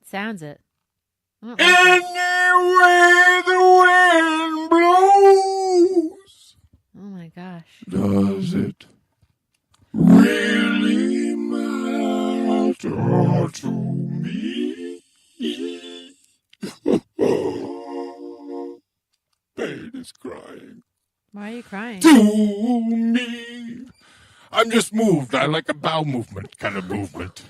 S1: Sounds it. I don't
S5: Anyway the wind blows,
S1: Oh my gosh.
S5: does it really matter to me? Bane is crying.
S1: Why are you crying?
S5: To me. I'm just moved. I like a bowel movement kind of movement.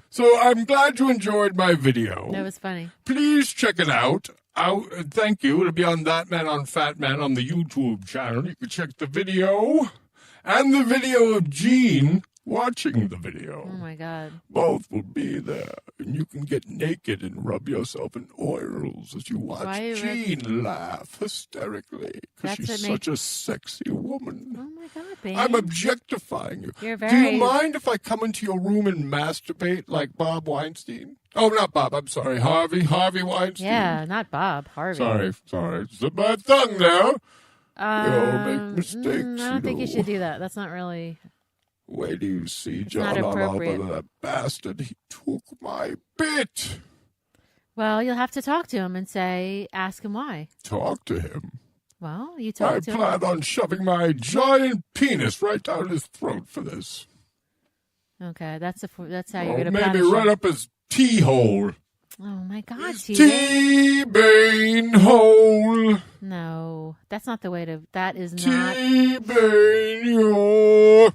S5: So I'm glad you enjoyed my video.
S1: That was funny.
S5: Please check it out. Thank you. It'll be on ThatMan on Fatman on the YouTube channel. You can check the video and the video of Gene watching the video.
S1: Oh my god.
S5: Both will be there, and you can get naked and rub yourself in oils as you watch
S1: Why you
S5: Jean laugh hysterically because
S1: That's
S5: she's
S1: what
S5: such a sexy woman.
S1: Oh my god, Bane.
S5: I'm objectifying you.
S1: You're
S5: Do
S1: very-
S5: you mind if I come into your room and masturbate like Bob Weinstein? Oh, not Bob. I'm sorry. Harvey Weinstein.
S1: Yeah, not Bob. Harvey.
S5: Sorry. Slip my tongue there. You all make mistakes.
S1: I don't think you should do that. That's not really...
S5: Wait till you see
S1: not
S5: John Oliver,
S1: appropriate.
S5: that bastard. He took my bit.
S1: Well, you'll have to talk to him and ask him why.
S5: Talk to him.
S1: Well, you
S5: I
S1: talk to him.
S5: plan on shoving my giant penis right down his throat for this.
S1: Okay, that's how you're
S5: Or
S1: going to
S5: maybe
S1: punish
S5: right
S1: him.
S5: up his T-hole.
S1: Oh my god, T-Bane.
S5: T-Bane hole.
S1: No, that's not the way to... That is not...
S5: T-Bane, yo.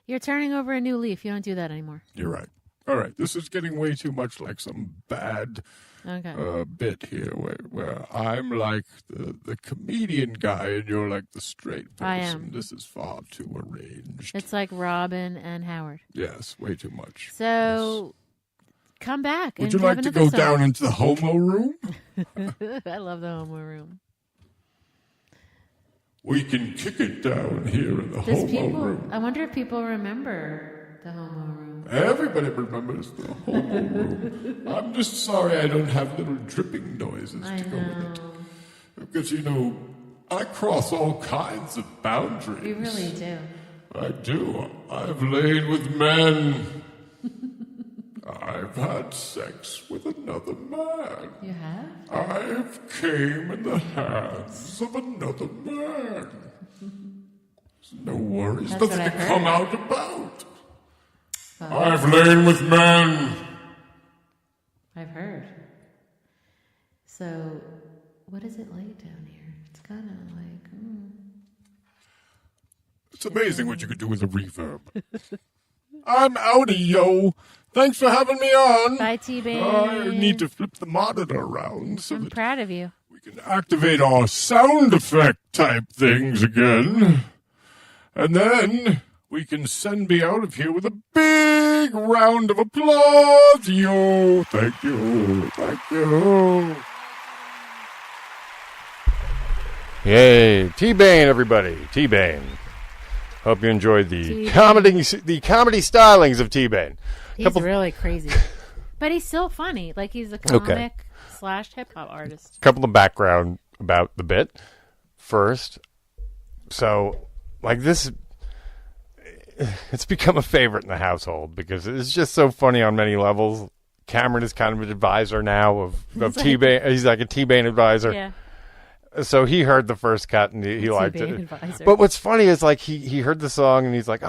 S1: You're turning over a new leaf. You don't do that anymore.
S5: You're right. All right, this is getting way too much like some bad bit here where I'm like the comedian guy and you're like the straight person.
S1: I am.
S5: This is far too arranged.
S1: It's like Robin and Howard.
S5: Yes, way too much.
S1: So, come back.
S5: Would
S1: and
S5: you
S1: have
S5: like to
S1: another
S5: go
S1: song.
S5: down into the homo room?
S1: I love the homo room.
S5: We can kick it down here in the
S1: Does
S5: homo
S1: people?
S5: room.
S1: I wonder if people remember the homo room.
S5: Everybody remembers the homo room. I'm just sorry I don't have little dripping noises to go with it. Because, I cross all kinds of boundaries.
S1: You really do.
S5: I do. I've laid with men. I've had sex with another man.
S1: You have?
S5: I've came in the hands of another man. There's no worries,
S1: That's
S5: nothing
S1: what
S5: to
S1: I
S5: come
S1: heard.
S5: out about. I've lain with men.
S1: I've heard. So, what is it like down here? It's kind of like...
S5: It's amazing what you can do with a reverb. I'm outie, yo. Thanks for having me on.
S1: Bye, T-Bane.
S5: I need to flip the monitor around so
S1: I'm
S5: that
S1: proud of you.
S5: we can activate our sound effect type things again. And then we can send me out of here with a big round of applause. Yo, thank you. Thank you.
S2: Yay, T-Bane, everybody. T-Bane. Hope you enjoyed the comedy stylings of T-Bane.
S1: He's really crazy. But he's still funny. Like, he's a comic / hip-hop artist.
S2: Couple of background about the bit. First, so, like, this, it's become a favorite in the household because it's just so funny on many levels. Cameron is kind of an advisor now of T-Bane. He's like a T-Bane advisor.
S1: Yeah.
S2: So he heard the first cut and he liked it.
S1: Advisor.
S2: But what's funny is, like, he heard the song and he's like,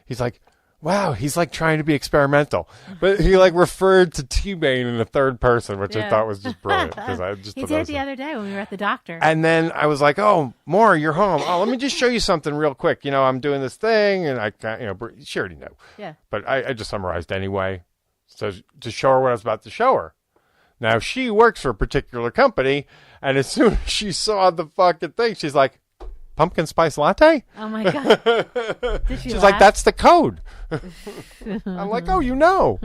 S2: he's like, wow, he's like trying to be experimental. But he like referred to T-Bane in the third person, which I thought was just brilliant.
S1: He did the other day when we were at the doctor.
S2: And then I was like, oh, Maura, you're home. Oh, let me just show you something real quick. You know, I'm doing this thing and I can't, she already knew.
S1: Yeah.
S2: But I just summarized anyway. So to show her what I was about to show her. Now, she works for a particular company, and as soon as she saw the fucking thing, she's like, pumpkin spice latte?
S1: Oh, my God. Did she
S2: She's
S1: laugh?
S2: like, that's the code. I'm like, oh, you know.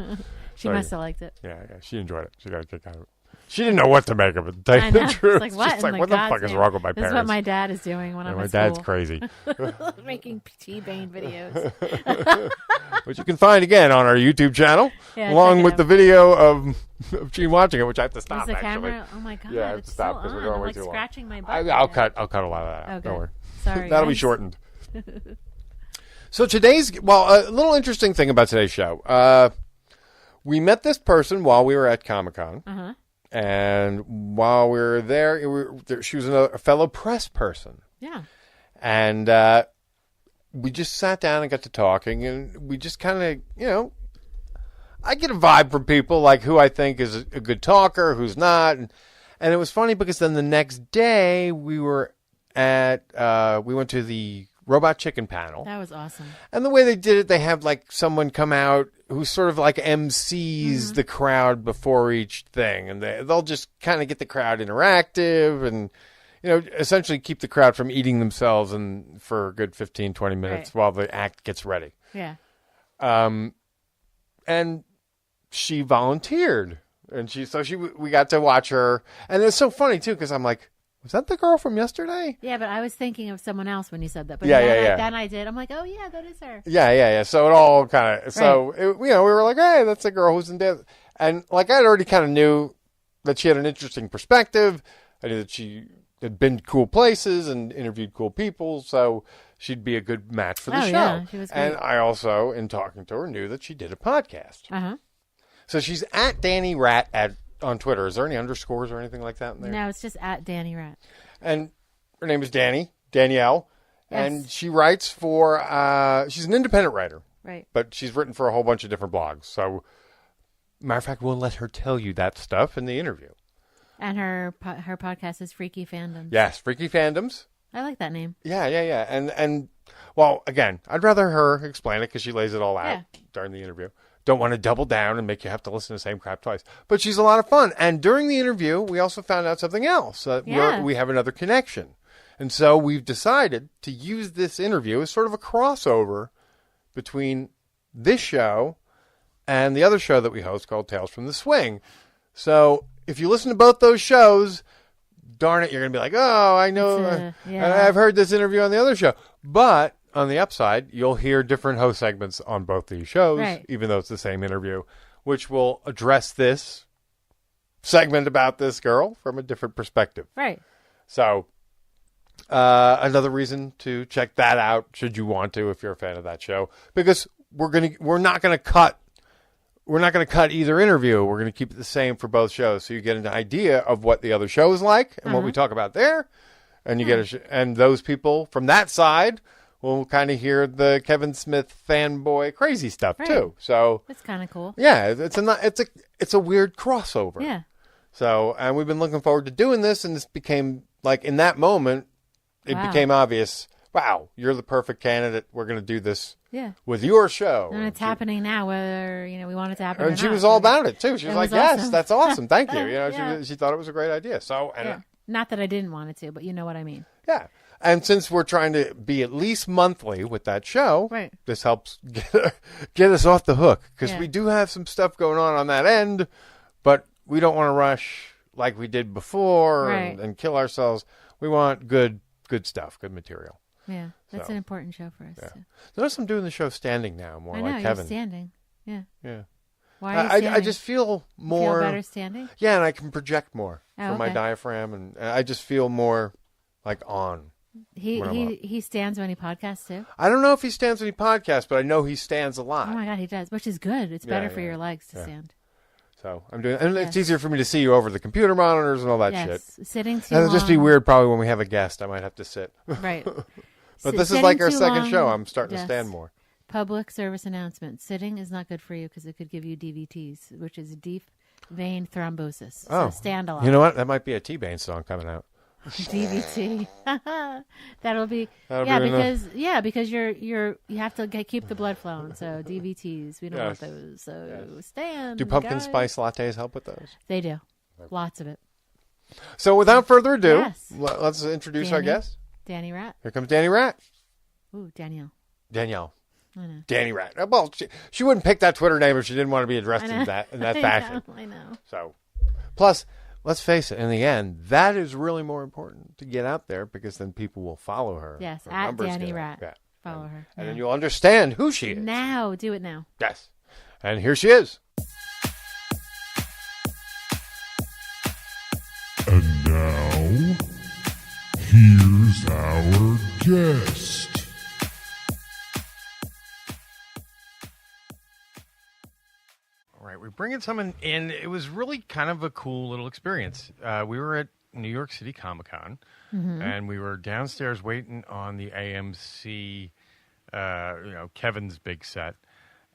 S1: She must have liked it.
S2: Yeah, she enjoyed it. She got a kick out of it. She didn't know what to make of it, to tell you the truth.
S1: It's like, what?
S2: She's like, what the fuck is wrong with my
S1: This
S2: parents?
S1: is what my dad is doing when I'm
S2: my
S1: at
S2: dad's
S1: school.
S2: crazy.
S1: Making T-Bane videos.
S2: Which you can find again on our YouTube channel, along with the video of Gene watching it, which I have to stop,
S1: the
S2: actually.
S1: Camera? Oh, my God.
S2: Yeah, I have to stop because we're going way too long.
S1: Scratching my butt.
S2: I'll cut a lot of that out.
S1: Okay.
S2: Don't worry.
S1: Sorry,
S2: That'll be shortened. So a little interesting thing about today's show. We met this person while we were at Comic-Con.
S1: Uh-huh.
S2: And while we were there, she was a fellow press person.
S1: Yeah.
S2: And we just sat down and got to talking, and we just kind of, I get a vibe from people, like who I think is a good talker, who's not. And it was funny because then the next day we were we went to the Robot Chicken panel.
S1: That was awesome.
S2: And the way they did it, they have like someone come out who sort of like MCs the crowd before each thing. And they'll just kind of get the crowd interactive and, essentially keep the crowd from eating themselves and for a good 15, 20 minutes while the act gets ready.
S1: Yeah.
S2: And she volunteered. And we got to watch her. And it's so funny, too, because I'm like, was that the girl from yesterday?
S1: Yeah, but I was thinking of someone else when you said that. But then I did. I'm like, oh, yeah, that is her.
S2: Yeah. So it all kind of... we were like, hey, that's the girl who's in dance. And, like, I already kind of knew that she had an interesting perspective. I knew that she had been to cool places and interviewed cool people. So she'd be a good match for the show.
S1: Yeah, she was great.
S2: And I also, in talking to her, knew that she did a podcast.
S1: Uh-huh.
S2: So she's at Dani Rat on Twitter. Is there any underscores or anything like that in there?
S1: No, it's just at Dani Rat.
S2: And her name is Danielle.
S1: Yes.
S2: And she writes for, she's an independent writer.
S1: Right.
S2: But she's written for a whole bunch of different blogs. So, matter of fact, we'll let her tell you that stuff in the interview.
S1: And her podcast is Freaky Fandoms.
S2: Yes, Freaky Fandoms.
S1: I like that name.
S2: Yeah. And well, again, I'd rather her explain it because she lays it all out during the interview. Don't want to double down and make you have to listen to the same crap twice. But she's a lot of fun. And during the interview, we also found out something else. We have another connection. And so we've decided to use this interview as sort of a crossover between this show and the other show that we host called Tales from the Swing. So if you listen to both those shows, darn it, you're going to be like, oh, I know. I've heard this interview on the other show. But on the upside, you'll hear different host segments on both these shows, even though it's the same interview, which will address this segment about this girl from a different perspective.
S1: Right.
S2: So another reason to check that out, should you want to, if you're a fan of that show, because we're not going to cut either interview. We're going to keep it the same for both shows, so you get an idea of what the other show is like and what we talk about there, and you get and those people from that side will kind of hear the Kevin Smith fanboy crazy stuff too. So
S1: it's kind of cool.
S2: Yeah, it's a weird crossover.
S1: Yeah.
S2: So, and we've been looking forward to doing this, and this became like in that moment, it became obvious wow, you're the perfect candidate. We're going to do this with your show.
S1: And it's happening now, whether we want it to happen or
S2: and she
S1: not.
S2: was all about it, too. She was like,
S1: awesome.
S2: yes, that's awesome. Thank you. She thought it was a great idea. So,
S1: Not that I didn't want it to, but you know what I mean.
S2: Yeah. And since we're trying to be at least monthly with that show, this helps get us off the hook. Because we do have some stuff going on that end, but we don't want to rush like we did before and kill ourselves. We want good stuff, good material.
S1: Yeah, that's an important show for us.
S2: Yeah. Notice I'm doing the show standing now, more like Kevin.
S1: You're standing. Yeah.
S2: Yeah.
S1: Why are you standing?
S2: I just feel more...
S1: Feel better standing?
S2: Yeah, and I can project more from my diaphragm, and I just feel more like on.
S1: He stands when he podcasts too?
S2: I don't know if he stands when he podcasts, but I know he stands a lot.
S1: Oh my God, he does, which is good. It's better for your legs to stand.
S2: So I'm doing, and it's easier for me to see you over the computer monitors and all that shit.
S1: Sitting too
S2: and
S1: long.
S2: It'll just be weird probably when we have a guest. I might have to sit.
S1: Right.
S2: But this is like our second show. I'm starting to stand more.
S1: Public service announcement. Sitting is not good for you because it could give you DVTs, which is deep vein thrombosis. So stand a lot.
S2: You know what? That might be a T-Bane song coming out.
S1: DVT. That'll be because you have to keep the blood flowing. So DVTs, we don't want those. So stand.
S2: Do pumpkin spice lattes help with those?
S1: They do. Lots of it.
S2: So without further ado, let's introduce our guest.
S1: Dani Rat.
S2: Here comes Dani Rat.
S1: Ooh, Danielle. I know.
S2: Dani Rat. Well, she wouldn't pick that Twitter name if she didn't want to be addressed in that fashion.
S1: I know.
S2: So, plus, let's face it, in the end, that is really more important to get out there because then people will follow her.
S1: Yes, at Dani Rat. Yeah. Follow her.
S2: And then you'll understand who she is.
S1: Now. Do it now.
S2: Yes. And here she is.
S5: And now, here's our guest.
S2: All right, we're bringing someone in. It was really kind of a cool little experience. We were at New York City ComicCon, and we were downstairs waiting on the AMC, Kevin's big set,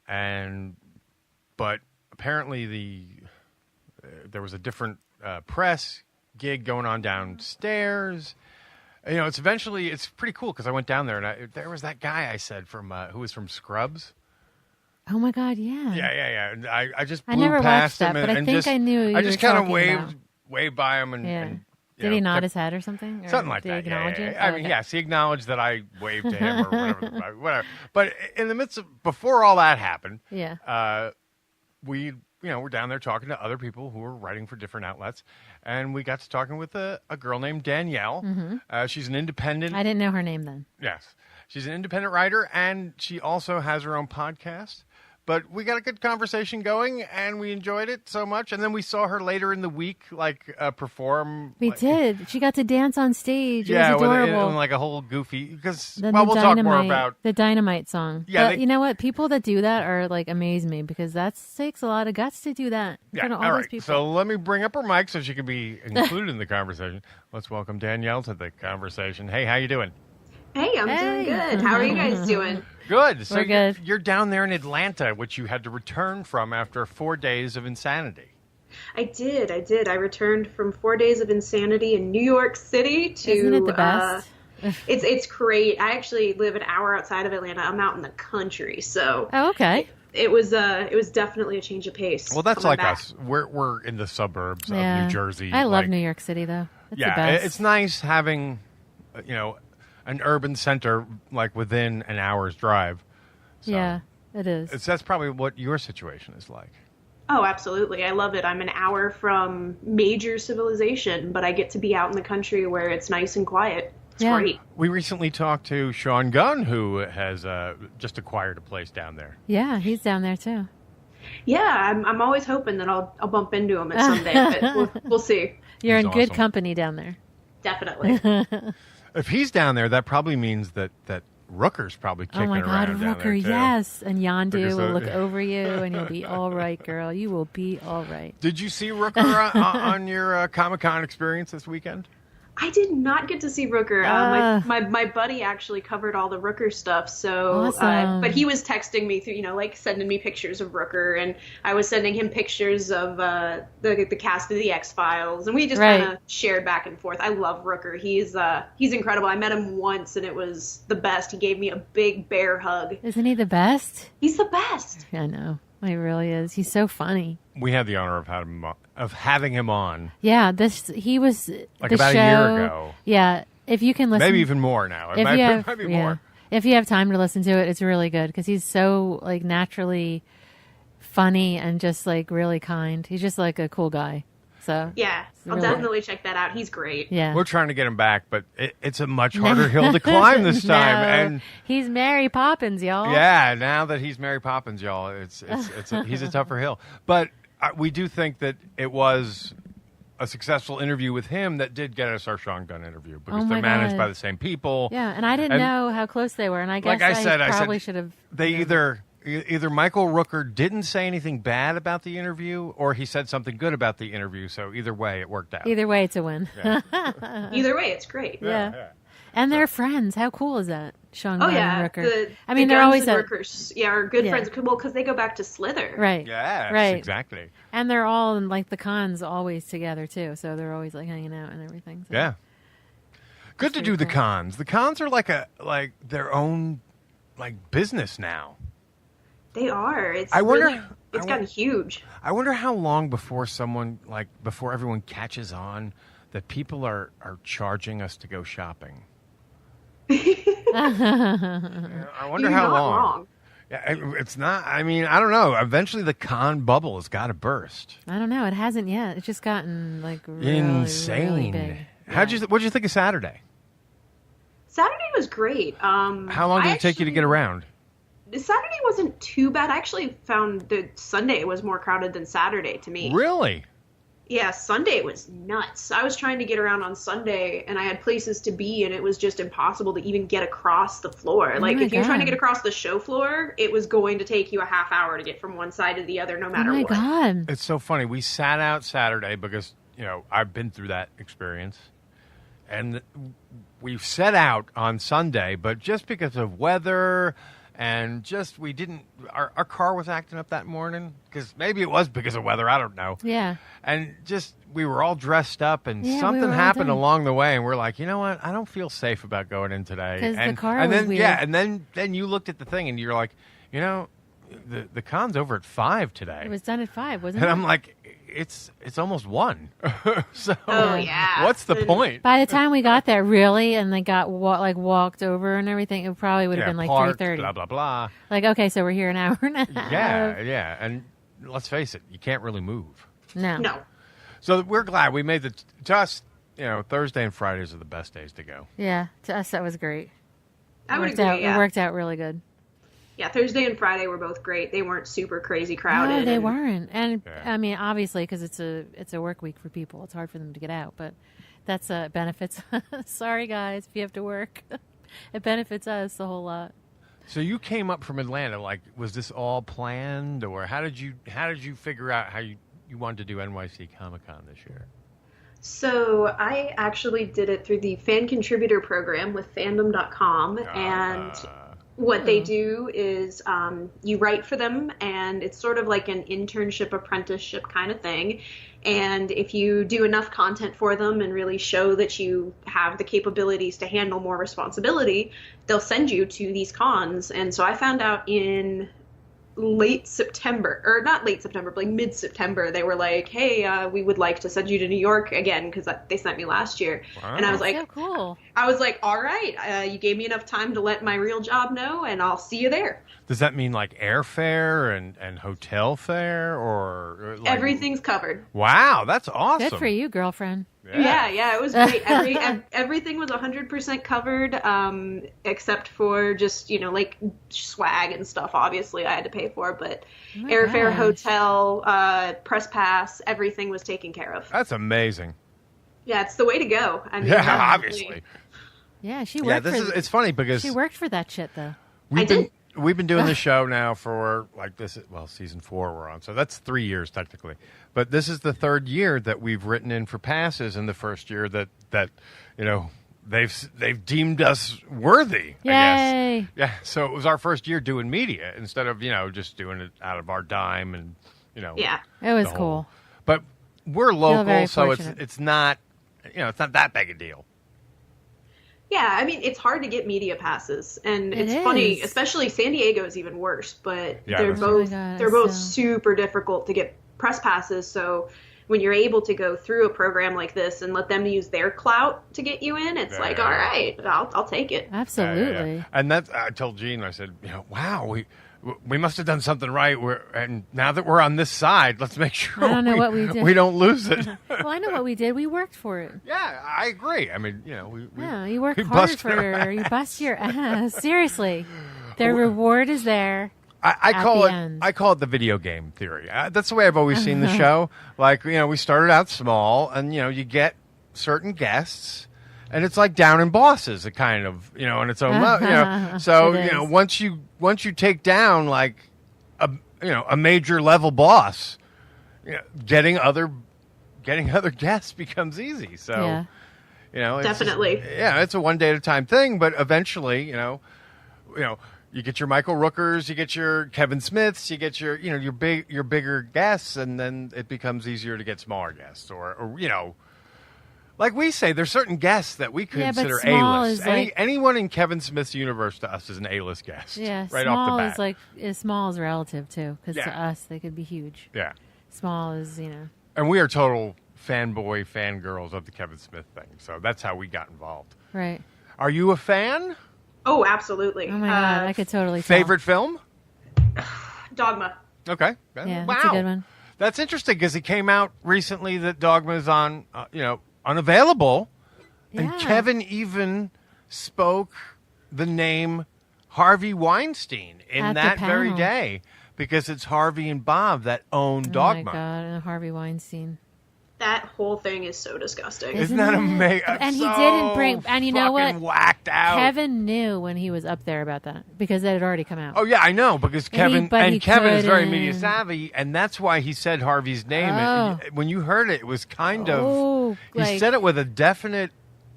S2: but apparently there was a different press gig going on downstairs. It's pretty cool because I went down there and there was that guy I said who was from Scrubs.
S1: Oh my God! Yeah.
S2: Yeah. I just blew
S1: never
S2: past
S1: watched
S2: him
S1: that, but I
S2: and
S1: think
S2: just
S1: I knew.
S2: I just kind of waved by him and
S1: did he nod his head or something? Or
S2: something like
S1: did
S2: that.
S1: He acknowledge it?
S2: I mean, yes, he acknowledged that I waved to him or whatever. But in the midst of before all that happened, we're down there talking to other people who were writing for different outlets, and we got to talking with a girl named Danielle. She's an independent.
S1: I didn't know her name then.
S2: Yes, she's an independent writer, and she also has her own podcast. But we got a good conversation going, and we enjoyed it so much. And then we saw her later in the week, perform.
S1: We did. She got to dance on stage. It was adorable.
S2: With like a whole goofy. Because
S1: we'll
S2: talk more about
S1: the Dynamite song.
S2: Yeah,
S1: but you know what? People that do that are amaze me because that takes a lot of guts to do that.
S2: Yeah. All right. People. So let me bring up her mic so she can be included in the conversation. Let's welcome Danielle to the conversation. Hey, how you doing?
S12: Hey, I'm doing good. How are you guys doing?
S2: Good. So
S1: we're good.
S2: You're down there in Atlanta, which you had to return from after 4 days of insanity.
S12: I did. I returned from 4 days of insanity in New York City to.
S1: Isn't it the best?
S12: It's great. I actually live an hour outside of Atlanta. I'm out in the country, so.
S1: Oh, okay.
S12: It was definitely a change of pace.
S2: Well, that's like us. We're in the suburbs of New Jersey.
S1: I love New York City, though. It's the best.
S2: It's nice having, an urban center within an hour's drive. So
S1: yeah, it is.
S2: That's probably what your situation is like.
S12: Oh, absolutely. I love it. I'm an hour from major civilization, but I get to be out in the country where it's nice and quiet. It's great.
S2: We recently talked to Sean Gunn, who has just acquired a place down there.
S1: Yeah, he's down there too.
S12: Yeah, I'm always hoping that I'll bump into him at some day, but we'll see.
S1: You're in good company down there.
S12: Definitely.
S2: If he's down there, that probably means that Rooker's probably kicking around.
S1: Oh my God, Rooker, yes. And Yondu will look over you and you'll be all right, girl. You will be all right.
S2: Did you see Rooker on your Comic-Con experience this weekend?
S12: I did not get to see Rooker. My buddy actually covered all the Rooker stuff. So,
S1: awesome.
S12: But he was texting me through, like sending me pictures of Rooker, and I was sending him pictures of the cast of the X-Files, and we just kind of shared back and forth. I love Rooker. He's incredible. I met him once, and it was the best. He gave me a big bear hug.
S1: Isn't he the best?
S12: He's the best.
S1: I know. He really is. He's so funny.
S2: We had the honor of having him on.
S1: Yeah, he was
S2: like about a year ago.
S1: Yeah, if you can listen,
S2: maybe even more now. It might be more.
S1: If you have time to listen to it, it's really good because he's so like naturally funny and just like really kind. He's just like a cool guy. So
S12: yeah, I'll definitely check that out. He's great.
S1: Yeah,
S2: we're trying to get him back, but it's a much harder hill to climb this time. And
S1: he's Mary Poppins, y'all.
S2: Yeah, now that he's Mary Poppins, y'all, he's a tougher hill. But we do think that it was a successful interview with him that did get us our Sean Gunn interview because they're managed by the same people.
S1: Yeah, and I didn't know how close they were, and I guess I probably should have.
S2: They either Michael Rooker didn't say anything bad about the interview, or he said something good about the interview. So either way, it worked out.
S1: Either way, it's a win.
S12: Yeah. Either way, it's great.
S1: Yeah. And they're friends. How cool is that, Sean Gunn and Rooker?
S12: They're always Rookers. Yeah, are good friends. Well, because they go back to Slither.
S1: Right.
S2: Yeah.
S1: Right.
S2: Exactly.
S1: And they're all in like the cons always together too. So they're always like hanging out and everything. So.
S2: Yeah. Good to do the cons. The cons are like their own business now.
S12: They are. It's gotten huge.
S2: I wonder how long before before everyone catches on that people are charging us to go shopping. I wonder how long.
S12: Wrong.
S2: Yeah, it's not. I mean, I don't know. Eventually, the con bubble has got to burst.
S1: I don't know. It hasn't yet. It's just gotten really,
S2: insane.
S1: Really big.
S2: What'd you think of Saturday?
S12: Saturday was great.
S2: How long did it take you to get around?
S12: Saturday wasn't too bad. I actually found that Sunday was more crowded than Saturday to me.
S2: Really?
S12: Yeah, Sunday was nuts. I was trying to get around on Sunday, and I had places to be, and it was just impossible to even get across the floor. If you're trying to get across the show floor, it was going to take you a half hour to get from one side to the other, no matter what.
S1: Oh, my God.
S2: It's so funny. We sat out Saturday because, I've been through that experience. And we set out on Sunday, but just because of weather... And our car was acting up that morning because maybe it was because of weather. I don't know.
S1: Yeah.
S2: And we were all dressed up and something happened along the way. And we're like, you know what? I don't feel safe about going in today.
S1: Because the car was weird.
S2: Yeah. And then you looked at the thing and you're like, the con's over at 5 today.
S1: It was done at 5, wasn't it?
S2: And I'm like, it's almost 1. So
S12: yeah.
S2: What's the point?
S1: By the time we got there, really, and they got walked over and everything, it probably would have been like 3:30.
S2: Blah blah blah.
S1: Like, okay, so we're here an hour and a half.
S2: Yeah. And let's face it, you can't really move.
S12: No.
S2: So we're glad we made to us, Thursday and Fridays are the best days to go.
S1: Yeah, to us that was great.
S12: I would agree.
S1: It worked out really good.
S12: Yeah, Thursday and Friday were both great. They weren't super crazy crowded.
S1: No, they weren't. And I mean, obviously, because it's a work week for people, it's hard for them to get out. But that's benefits. Sorry, guys, if you have to work, it benefits us a whole lot.
S2: So you came up from Atlanta. Was this all planned, or how did you figure out how you wanted to do NYC ComicCon this year?
S12: So I actually did it through the fan contributor program with fandom.com, and what they do is you write for them, and it's sort of like an internship, apprenticeship kind of thing. And if you do enough content for them and really show that you have the capabilities to handle more responsibility, they'll send you to these cons. And so I found out in late September, or not late September, but like mid-September, they were like, hey, we would like to send you to New York again, because they sent me last year.
S2: Wow.
S12: And I was
S1: That's
S12: like,
S1: so cool.
S12: I was like, all right, you gave me enough time to let my real job know, and I'll see you there.
S2: Does that mean like airfare and hotel fare, or
S12: everything's covered?
S2: Wow, that's awesome.
S1: Good for you, girlfriend.
S12: Yeah, it was great. Everything was 100% covered, except for just, like swag and stuff, obviously I had to pay for, but airfare, hotel, press pass, everything was taken care of.
S2: That's amazing.
S12: Yeah, it's the way to go. I mean,
S2: obviously.
S1: Yeah, she worked
S2: it's funny because
S1: she worked for that shit, though.
S12: I did.
S2: we've been doing this show now for season 4 we're on, so that's 3 years technically. But this is the 3rd year that we've written in for passes, and the first year that they've deemed us worthy.
S1: Yay.
S2: I guess. Yeah. So it was our first year doing media instead of just doing it out of our dime and
S12: Yeah,
S1: it was cool.
S2: But we're local, so
S1: fortunate.
S2: it's not it's not that big a deal.
S12: Yeah, I mean, it's hard to get media passes, and it's funny, especially San Diego is even worse, but they're both super difficult to get press passes, so when you're able to go through a program like this and let them use their clout to get you in, it's all right, I'll take it.
S1: Absolutely.
S2: Yeah. And that's, I told Gene, I said, wow, we must have done something right. And now that we're on this side, let's make sure
S1: I don't know what we did.
S2: We don't lose it.
S1: Well, I know what we did. We worked for it.
S2: Yeah, I agree. I mean,
S1: you work hard you bust your ass. Seriously. The reward is there.
S2: I call it the video game theory. That's the way I've always seen the show. Like, we started out small, and you get certain guests, and it's like down in bosses, it kind of, in its own level. So once you take down like a major level boss, getting other guests becomes easy. So it's
S12: definitely
S2: it's a one day at a time thing, but eventually you get your Michael Rookers, you get your Kevin Smiths, you get your your bigger guests, and then it becomes easier to get smaller guests, or like we say, there's certain guests that we consider A-list. Anyone in Kevin Smith's universe to us is an A-list guest.
S1: Yeah,
S2: right
S1: small
S2: off the bat.
S1: Small is relative too, because to us they could be huge.
S2: Yeah,
S1: small is
S2: And we are total fangirls of the Kevin Smith thing, so that's how we got involved.
S1: Right.
S2: Are you a fan?
S12: Oh, absolutely.
S1: Oh my God, I could totally
S2: favorite film?
S12: Dogma.
S2: Okay.
S1: Yeah,
S2: wow.
S1: That's a good one.
S2: That's interesting because it came out recently that Dogma is on, unavailable, and Kevin even spoke the name Harvey Weinstein in that very day because it's Harvey and Bob that own Dogma.
S1: Oh my God, and Harvey Weinstein.
S12: That whole thing is so disgusting.
S2: Isn't that amazing?
S1: And he didn't bring. And you know what?
S2: Whacked out.
S1: Kevin knew when he was up there about that because it had already come out.
S2: Oh yeah, I know because Kevin Kevin is very media savvy, and that's why he said Harvey's name.
S1: Oh.
S2: And when you heard it, it was kind of he said it with a definite.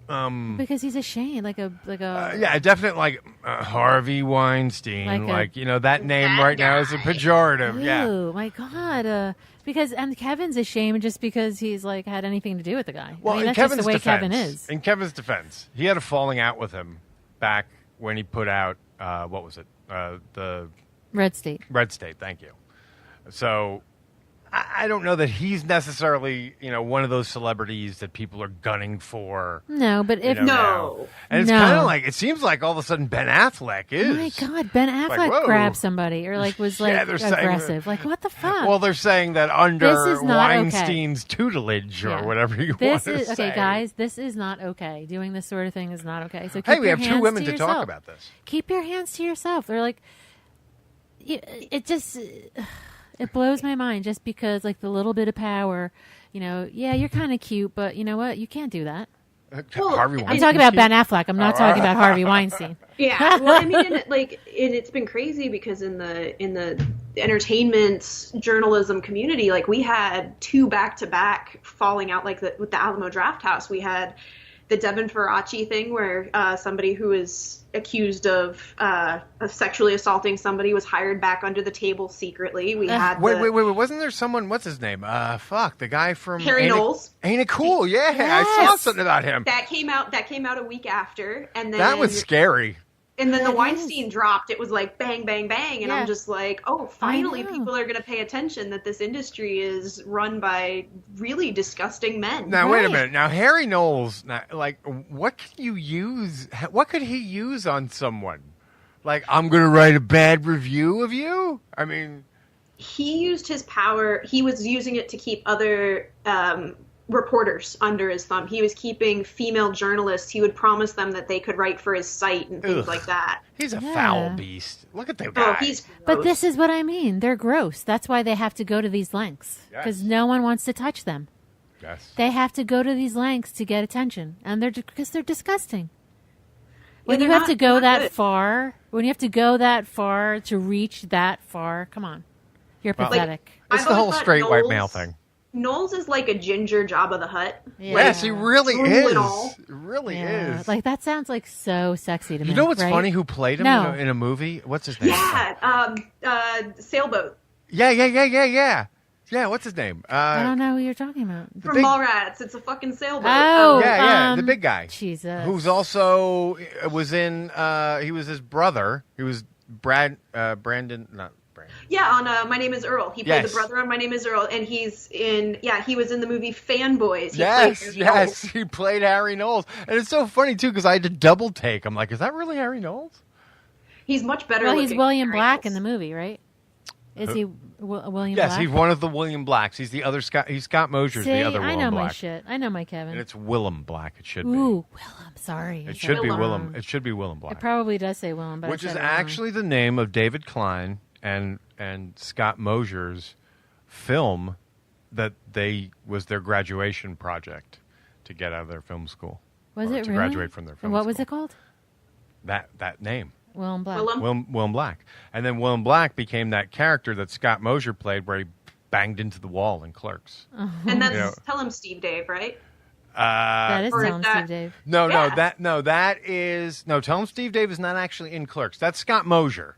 S1: Because he's ashamed, like a
S2: definite Harvey Weinstein, that name right now is a pejorative.
S1: Ew, my God. And Kevin's ashamed just because he's had anything to do with the guy.
S2: Well,
S1: that's
S2: Kevin's
S1: just the way
S2: defense,
S1: Kevin is.
S2: In Kevin's defense, he had a falling out with him back when he put out what was it? The
S1: Red State.
S2: Red State. Thank you. So I don't know that he's necessarily, one of those celebrities that people are gunning for.
S1: No, but if
S12: no,
S2: and it's kind of it seems like all of a sudden Ben Affleck is.
S1: Oh my God, Ben Affleck grabbed somebody or was aggressive. What the fuck?
S2: Well, they're saying that under Weinstein's tutelage or whatever you want to say.
S1: Okay, guys, this is not okay. Doing this sort of thing is not okay. So
S2: we have 2 women to talk about this.
S1: Keep your hands to yourself. They're it just. It blows my mind just because, the little bit of power, you're kind of cute, but you know what? You can't do that.
S2: Harvey
S1: I'm talking about Ben Affleck. I'm not talking about Harvey Weinstein.
S12: Yeah, well, I mean, it's been crazy because in the entertainment journalism community, we had 2 back-to-back falling out, with the Alamo Drafthouse. We had the Devin Faraci thing where somebody who was accused of sexually assaulting somebody was hired back under the table secretly. We had
S2: wait, wasn't there someone? What's his name? The guy from
S12: Harry Knowles.
S2: Ain't it cool? Yeah, yes. I saw something about him.
S12: That came out a week after, and then
S2: that was scary.
S12: And then the Weinstein dropped. It was bang, bang, bang. And I'm just finally people are going to pay attention that this industry is run by really disgusting men.
S2: Now, wait a minute. Now, Harry Knowles, what can you use? What could he use on someone? I'm going to write a bad review of you? I mean.
S12: He used his power. He was using it to keep other reporters under his thumb. He was keeping female journalists. He would promise them that they could write for his site and things like that.
S2: He's a foul beast. Look at that guy.
S1: But this is what I mean. They're gross. That's why they have to go to these lengths because no one wants to touch them.
S2: Yes.
S1: They have to go to these lengths to get attention, and because they're disgusting. When
S12: they're
S1: you have
S12: not-
S1: to go
S12: not
S1: that
S12: good.
S1: far, when you have to go that far to reach that far, come on. You're pathetic.
S2: It's
S12: I've
S2: the
S12: always
S2: whole
S12: thought
S2: straight white
S12: Knowles-
S2: male thing.
S12: Knowles is like a ginger Jabba the Hutt.
S1: Yeah.
S2: Yes, he really
S12: Through
S2: is.
S12: it all.
S2: It really
S1: Yeah,
S2: is.
S1: like that sounds like so sexy to me.
S2: You know what's
S1: right?
S2: funny? Who played him
S1: No.
S2: in a movie? What's his name?
S12: Yeah, Sailboat
S2: Yeah. Yeah, what's his name?
S1: I don't know who you're talking about.
S12: from
S2: big-
S12: Mallrats. It's a fucking sailboat.
S1: Oh,
S2: yeah, the big guy.
S1: Jesus.
S2: Who's also was in. He was his brother. He was Brandon. Not Brandon.
S12: Yeah, on My Name Is Earl. He played
S2: Yes.
S12: the brother on My Name Is Earl, and he's in. Yeah, he was in the movie Fanboys. He
S2: Yes,
S12: played
S2: yes,
S12: Knowles.
S2: he played Harry Knowles, and it's so funny too because I had to double take. I'm like, is that really Harry Knowles?
S12: He's much better.
S1: Well, he's
S12: looking
S1: William
S12: than
S1: Black
S12: Knowles.
S1: in the movie, right? Is he William
S2: Yes,
S1: Black?
S2: he's one of the William Blacks. He's the other Scott. He's Scott Mosier's
S1: See,
S2: the other
S1: I
S2: Willem
S1: know
S2: Black.
S1: my shit. I know my Kevin.
S2: And it's Willem Black. It should be.
S1: Ooh, Willem. Sorry.
S2: It should be
S1: Willem.
S2: Willem. It should be Willem
S1: It
S2: Black.
S1: probably does say Willem, but I
S2: Which is
S1: said it wrong.
S2: actually the name of David Klein and Scott Mosier's film that was their graduation project to get out of their film school.
S1: Was
S2: or
S1: it
S2: to
S1: really?
S2: graduate from their film
S1: And what
S2: school.
S1: was it called?
S2: That name.
S1: Willem Black.
S2: Willem Black. And then Willem Black became that character that Scott Mosier played where he banged into the wall in Clerks.
S12: And that's
S2: You know,
S12: Tell Him Steve Dave, right?
S1: That is
S12: Or
S1: Tell Him
S12: that-
S1: Steve Dave.
S2: No,
S12: Yeah.
S2: Tell Him Steve Dave is not actually in Clerks. That's Scott Mosier.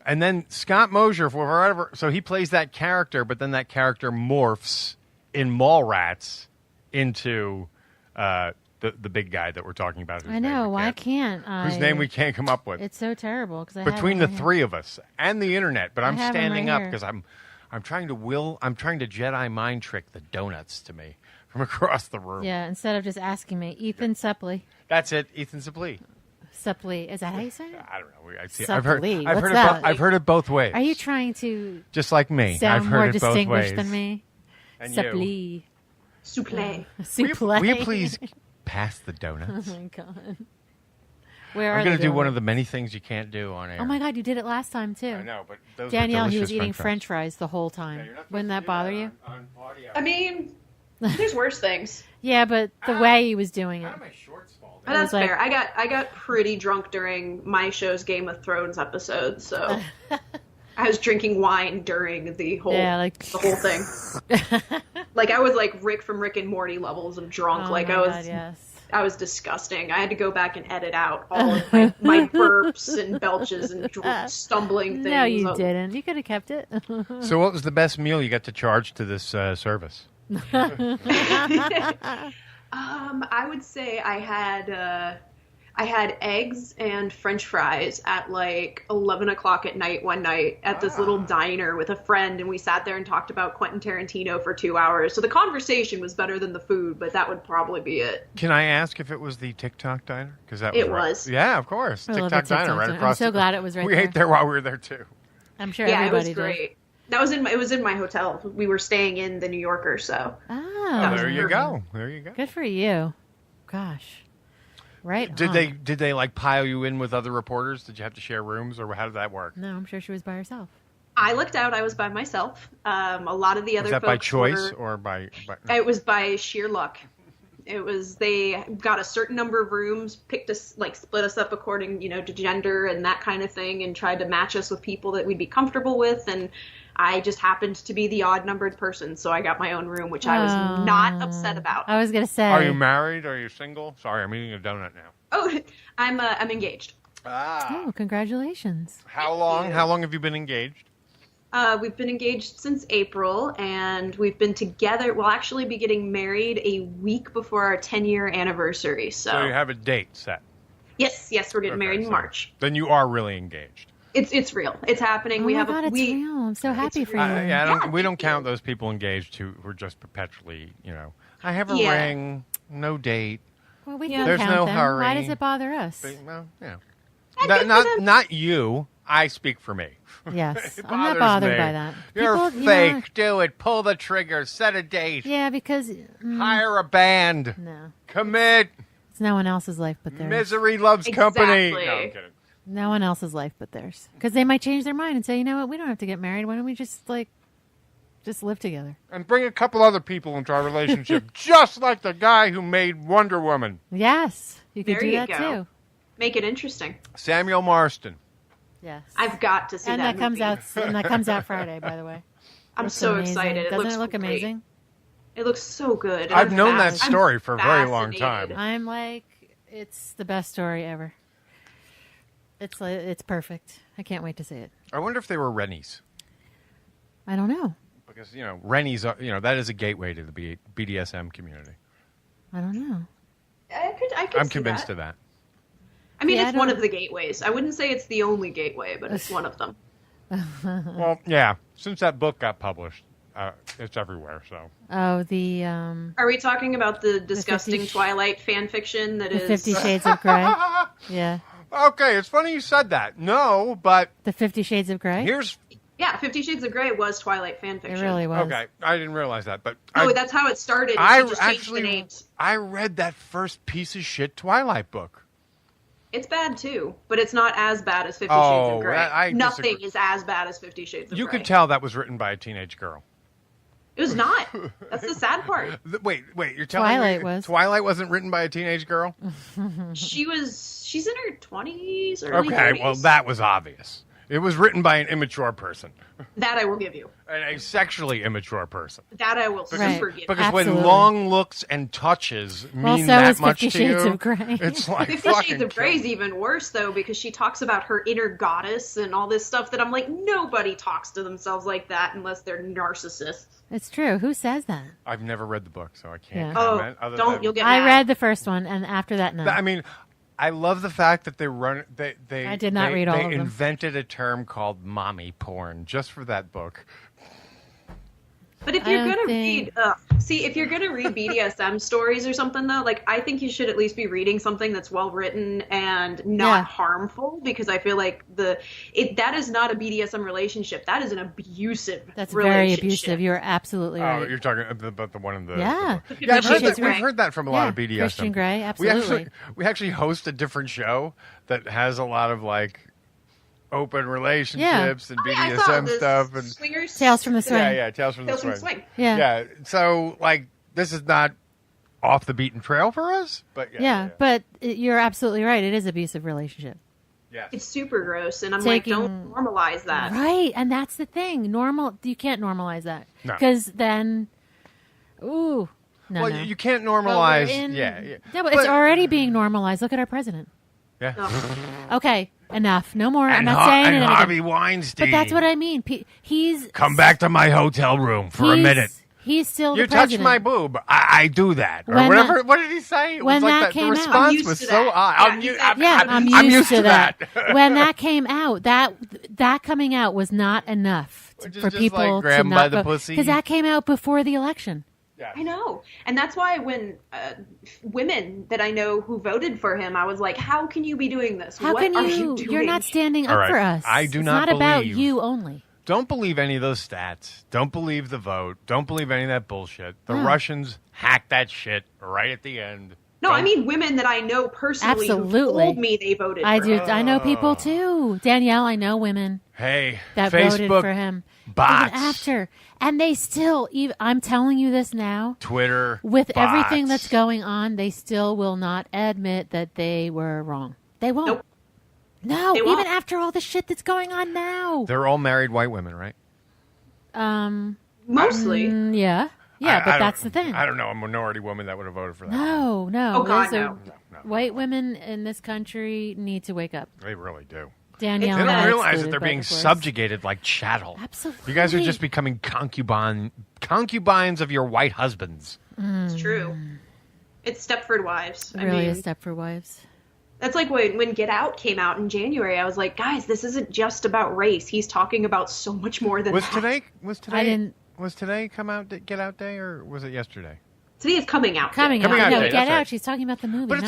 S2: And then Scott Mosier, for whatever, so he plays that character, but then that character morphs in Mallrats into the big guy that we're talking about.
S1: I know. Why can't I?
S2: Whose name we can't come up with.
S1: It's so terrible because
S2: Between the three of us and the internet, but I'm
S1: have 'em
S2: standing
S1: right
S2: up
S1: here.
S2: because I'm trying to Jedi mind trick the donuts to me from across the room.
S1: Yeah, instead of just asking me, Ethan Suppley.
S2: That's it, Ethan Suppley.
S1: Suppley, is that how you say it?
S2: I don't know.
S1: Suppley.
S2: I've
S1: What's
S2: heard
S1: that?
S2: I've heard it both ways.
S1: Are you trying to
S2: Just like me.
S1: sound
S2: I've heard
S1: more
S2: it both
S1: distinguished
S2: ways.
S1: than me?
S2: And you.
S1: Suppley.
S12: Souffle.
S1: Souffle.
S2: Will you please pass the
S1: Oh
S2: donuts?
S1: my god. Where are
S2: I'm going
S1: the
S2: to do one of
S1: donuts?
S2: the many things you can't do on air.
S1: Oh my god, you did it last time too.
S2: I know, but those
S1: Danielle,
S2: were
S1: he was
S2: delicious
S1: eating
S2: French
S1: French fries the whole time. Wouldn't that bother you?
S12: I mean, there's worse things.
S1: Yeah, but the way he was doing it.
S12: But that's
S1: was like-
S12: fair. I got pretty drunk during my show's Game of Thrones episode, so I was drinking wine during the whole the whole thing. Like I was like Rick from Rick and Morty levels of drunk.
S1: Oh
S12: like
S1: my
S12: I was
S1: God, yes.
S12: I was disgusting. I had to go back and edit out all of my burps and belches and stumbling things.
S1: No, you didn't. You could have kept it.
S2: So what was the best meal you got to charge to this service?
S12: I would say I had eggs and French fries at like 11 o'clock at night one night at this little diner with a friend, and we sat there and talked about Quentin Tarantino for 2 hours. So the conversation was better than the food, but that would probably be it.
S2: Can I ask if it was the TikTok diner? Because that was
S12: It
S2: right.
S12: was.
S2: Yeah, of course.
S1: I love
S2: TikTok
S1: the
S2: diner
S1: TikTok
S2: right
S1: diner.
S2: across.
S1: I'm so glad it was right
S2: We ate there while we were there too.
S1: I'm sure
S12: Yeah, it was
S1: everybody did.
S12: great. That was it was in my hotel. We were staying in the New Yorker, so.
S1: Oh,
S2: there you go. There you go.
S1: Good for you. Gosh. Right.
S2: Did
S1: on.
S2: they like pile you in with other reporters? Did you have to share rooms, or how did that work?
S1: No, I'm sure she was by herself.
S12: I looked out. I was by myself. A lot of the other
S2: Was that
S12: folks
S2: by choice
S12: were,
S2: or by?
S12: It was by sheer luck. It was they got a certain number of rooms, split us up according, to gender and that kind of thing, and tried to match us with people that we'd be comfortable with. And I just happened to be the odd numbered person, so I got my own room, which I was not upset about.
S1: I was gonna say.
S2: Are you married? Are you single? Sorry, I'm eating a donut now.
S12: Oh, I'm engaged.
S1: Oh, congratulations.
S2: How long? How long have you been engaged?
S12: We've been engaged since April, and we've been together. We'll actually be getting married a week before our 10-year anniversary.
S2: So you have a date set.
S12: Yes, we're getting married in March.
S2: Then you are really engaged.
S12: It's real. It's happening.
S1: Oh
S12: we
S1: my
S12: have
S1: God, it's real. I'm so happy for you.
S2: We don't count those people engaged who are just perpetually, I have a
S12: Yeah.
S2: ring, no date.
S1: Well, we can
S2: There's
S1: count
S2: no
S1: them.
S2: hurry.
S1: Why does it bother us?
S2: Well, not you. I speak for me.
S1: Yes,
S2: It
S1: I'm not
S2: bothers
S1: bothered
S2: me.
S1: by that.
S2: You're
S1: People,
S2: fake. Do it. Pull the trigger. Set a date.
S1: Yeah, because
S2: Hire a band.
S1: No,
S2: Commit.
S1: it's no one else's life but theirs.
S2: Misery loves company.
S12: Exactly.
S2: No, I'm kidding.
S1: No one else's life but theirs. Because they might change their mind and say, you know what, we don't have to get married. Why don't we just live together?
S2: And bring a couple other people into our relationship, just like the guy who made Wonder Woman.
S1: Yes, you could
S12: There
S1: do
S12: you
S1: that
S12: go.
S1: too.
S12: make it interesting.
S2: Samuel Marston.
S1: Yes.
S12: I've got to see
S1: and
S12: that
S1: comes
S12: movie.
S1: out. And that comes out Friday, by the way.
S12: I'm
S1: Looks
S12: so
S1: amazing.
S12: excited.
S1: Doesn't
S12: looks
S1: it look
S12: great.
S1: amazing?
S12: It looks so good.
S2: I've known that story for a very long time.
S1: I'm like, it's the best story ever. It's perfect. I can't wait to see it.
S2: I wonder if they were Rennies.
S1: I don't know.
S2: Because, Rennies are, that is a gateway to the BDSM community.
S1: I don't know.
S12: I'm
S2: convinced of that.
S12: I mean, it's one of the gateways. I wouldn't say it's the only gateway, but it's one of them.
S2: Well, yeah. Since that book got published, it's everywhere. So.
S1: Oh, the.
S12: Are we talking about the disgusting Twilight fan fiction that is
S1: 50 Shades of Grey? Yeah.
S2: Okay, it's funny you said that. No, but
S1: the 50 Shades of Grey.
S12: Yeah, 50 Shades of Grey was Twilight fan fiction.
S1: It really was.
S2: Okay, I didn't realize that, but
S12: that's how it started. She just changed the names.
S2: I read that first piece of shit Twilight book.
S12: It's bad too, but it's not as bad as 50 Shades of Grey. Nothing is as bad as 50 Shades of Grey.
S2: You could tell that was written by a teenage girl.
S12: It was not. That's the sad part.
S2: Wait, you're telling me Twilight wasn't written by a teenage girl?
S12: She's in her 20s, early 30s.
S2: Okay, well, that was obvious. It was written by an immature person.
S12: That I will give you.
S2: A sexually immature person.
S12: That I will forgive you.
S2: Because when long looks and touches mean that much to you,
S1: 50 Shades of Grey.
S2: It's like
S12: 50 Shades of Grey is even worse, though, because she talks about her inner goddess and all this stuff that I'm like, nobody talks to themselves like that unless they're narcissists.
S1: It's true. Who says that?
S2: I've never read the book, so I can't
S12: comment. You'll get
S1: I
S12: mad.
S1: read the first one, and after that, no.
S2: I mean, I love the fact that
S1: I did not read all of them.
S2: They invented a term called mommy porn just for that book.
S12: But if you're gonna read, if you're gonna read BDSM stories or something, though, like I think you should at least be reading something that's well written and not harmful, because I feel like that is not a BDSM relationship. That is an abusive.
S1: That's
S12: relationship.
S1: very abusive. You're absolutely right.
S2: Oh, you're talking about the one in the
S1: yeah.
S2: The yeah, we've heard that from a lot of BDSM.
S1: Christian Grey, absolutely.
S2: We actually host a different show that has a lot of like open relationships and BDSM stuff and
S12: swingers.
S1: Tales from the Swing.
S2: Yeah, Tales from the Swing.
S1: Yeah.
S2: So like this is not off the beaten trail for us, but
S1: but you're absolutely right. It is an abusive relationship.
S2: Yeah.
S12: It's super gross, and I'm like, don't normalize that.
S1: Right, and that's the thing. You can't normalize that because then, you
S2: can't normalize.
S1: But it's already being normalized. Look at our president.
S2: Yeah.
S1: Okay, enough. No more. I'm
S2: And
S1: not saying it.
S2: And Harvey Weinstein.
S1: But that's what I mean. He's
S2: come back to my hotel room for a minute.
S1: He's still
S2: you
S1: the president.
S2: touched my boob. I do that. Or whatever. What did he say? It was like that. The response was so odd. I'm used to that.
S1: When that came out, that coming out was not enough for people to not vote. Because that came out before the election.
S2: Yeah.
S12: I know. And that's why when women that I know who voted for him, I was like, how can you be doing this?
S1: What are you doing? You're not standing up for us.
S2: I do
S1: it's
S2: not
S1: believe. It's not about you only.
S2: Don't believe any of those stats. Don't believe the vote. Don't believe any of that bullshit. The Russians hacked that shit right at the end.
S12: No, I mean women that I know personally who told me they voted for him.
S1: I know people too. Danielle, I know women
S2: that
S1: voted for him.
S2: Bots.
S1: Even after. And they still, I'm telling you this now.
S2: Twitter.
S1: With
S2: bots.
S1: everything that's going on, they still will not admit that they were wrong. They won't.
S12: Nope.
S1: No, even after all the shit that's going on now.
S2: They're all married white women, right?
S12: Mostly.
S1: Yeah. Yeah, but that's the thing.
S2: I don't know a minority woman that would have voted for that.
S1: No.
S12: Oh, God, no.
S1: White women in this country need to wake up.
S2: They really do.
S1: Danielle,
S2: they don't realize that they're being subjugated like chattel.
S1: Absolutely.
S2: You guys are just becoming concubines of your white husbands.
S12: It's true. It's Stepford Wives.
S1: Really is Stepford Wives.
S12: That's like when Get Out came out in January. I was like, guys, this isn't just about race. He's talking about so much more than that.
S2: Was today come out Get Out Day, or was it yesterday?
S12: Today is coming out.
S1: Coming out.
S2: No,
S1: Get Out. Right. She's talking about the movie.
S2: But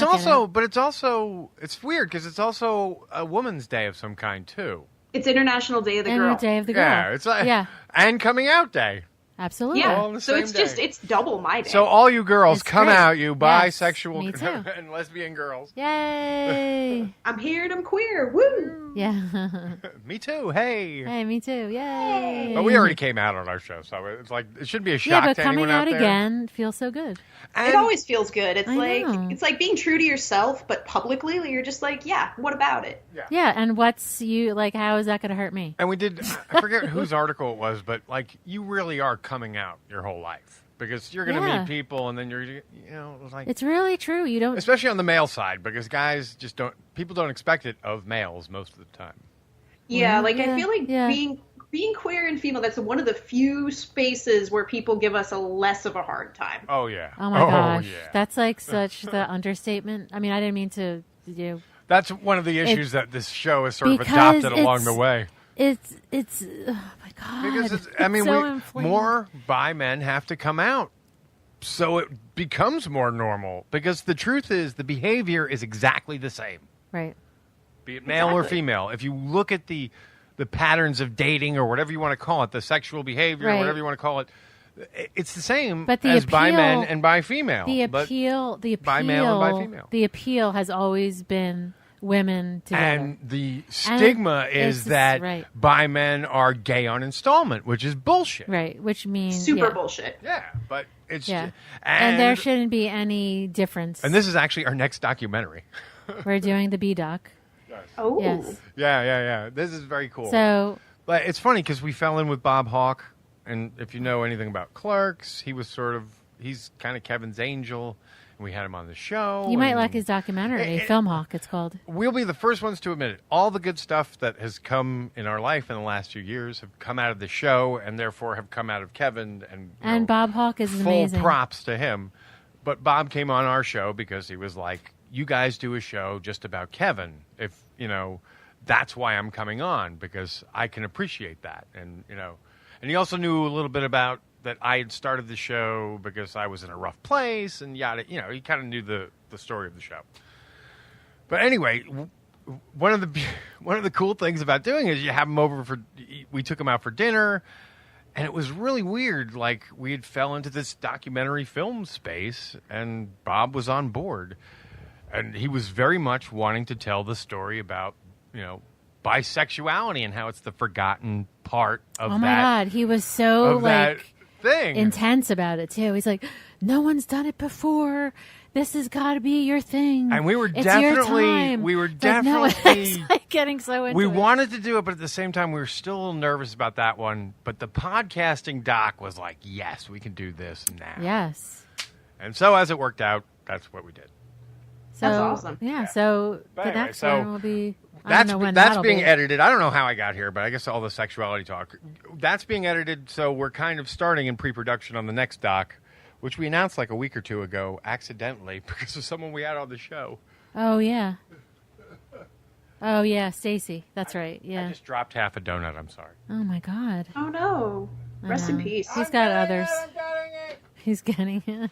S2: it's weird because it's also a Woman's Day of some kind too.
S12: It's International Day of the Girl.
S1: Day of the Girl.
S2: Yeah, it's like and Coming Out Day.
S1: Absolutely.
S12: Yeah.
S2: All on the
S12: so
S2: same day.
S12: It's double my day.
S2: So all you girls, come
S1: great.
S2: out, you
S1: Yes,
S2: bisexual
S1: me too.
S2: and lesbian girls.
S1: Yay!
S12: I'm here and I'm queer. Woo!
S1: Yeah.
S2: Me too. Hey.
S1: Hey, me too. Yay.
S2: But we already came out on our show, so it's like it shouldn't be a shock
S1: Yeah, but
S2: to
S1: coming
S2: anyone
S1: out
S2: there.
S1: again feels so good.
S12: It always feels good. It's
S1: know.
S12: it's like being true to yourself, but publicly, you're just like, yeah, what about it?
S1: Yeah, and what's you like? How is that going to hurt me?
S2: And we did. I forget whose article it was, but like you really are coming out your whole life because you're going to meet people, and then you're like
S1: It's really true. You don't,
S2: especially on the male side, because guys just don't. People don't expect it of males most of the time.
S12: Yeah, I feel like being queer and female, that's one of the few spaces where people give us a less of a hard time.
S2: Oh, yeah.
S1: Oh, my gosh. Yeah. That's like such the understatement. I mean, I didn't mean to do.
S2: That's one of the issues that this show has sort of adopted along the way.
S1: It's oh, my God.
S2: Because, more bi men have to come out. So it becomes more normal. Because the truth is, the behavior is exactly the same.
S1: Right.
S2: Be it male or female. If you look at the patterns of dating or whatever you want to call it, the sexual behavior or whatever you want to call it, it's the same as bi men and bi female.
S1: The appeal,
S2: bi male and bi female.
S1: The appeal has always been women together.
S2: And the stigma is that bi men are gay on installment, which is bullshit.
S1: Right, which means
S12: super bullshit.
S2: Yeah, but it's
S1: and there shouldn't be any difference.
S2: And this is actually our next documentary.
S1: We're doing the B-Doc.
S12: Oh.
S1: Yes.
S2: Yeah. This is very cool.
S1: So,
S2: but it's funny because we fell in with Bob Hawke, and if you know anything about Clerks, he's kind of Kevin's angel, and we had him on the show.
S1: You might like his documentary, Film Hawk, it's called.
S2: We'll be the first ones to admit it. All the good stuff that has come in our life in the last few years have come out of the show, and therefore have come out of Kevin. And
S1: Bob Hawke is amazing.
S2: Full props to him. But Bob came on our show because he was like, you guys do a show just about Kevin. If, that's why I'm coming on, because I can appreciate that. And he also knew a little bit about that I had started the show because I was in a rough place and yada, he kind of knew the story of the show. But anyway, one of the cool things about doing it is you have him over we took him out for dinner, and it was really weird. Like, we had fell into this documentary film space, and Bob was on board. And he was very much wanting to tell the story about, bisexuality and how it's the forgotten part of that.
S1: Oh, my God. He was so,
S2: that thing.
S1: intense about it, too. He's like, no one's done it before. This has got to be your thing.
S2: And we were
S1: it's
S2: definitely
S1: like getting so into it.
S2: We wanted to do it, but at the same time, we were still a little nervous about that one. But the podcasting doc was like, yes, we can do this now.
S1: Yes.
S2: And so as it worked out, that's what we did.
S1: So, that's awesome. Yeah, so the next one will be...
S2: That's being edited. I don't know how I got here, but I guess all the sexuality talk. That's being edited, so we're kind of starting in pre-production on the next doc, which we announced like a week or two ago, accidentally, because of someone we had on the show.
S1: Oh, yeah. Oh, yeah, Stacy. That's right, yeah.
S2: I just dropped half a donut, I'm sorry.
S1: Oh, my God.
S12: Oh, no. Rest in peace.
S1: He's got others. He's getting it.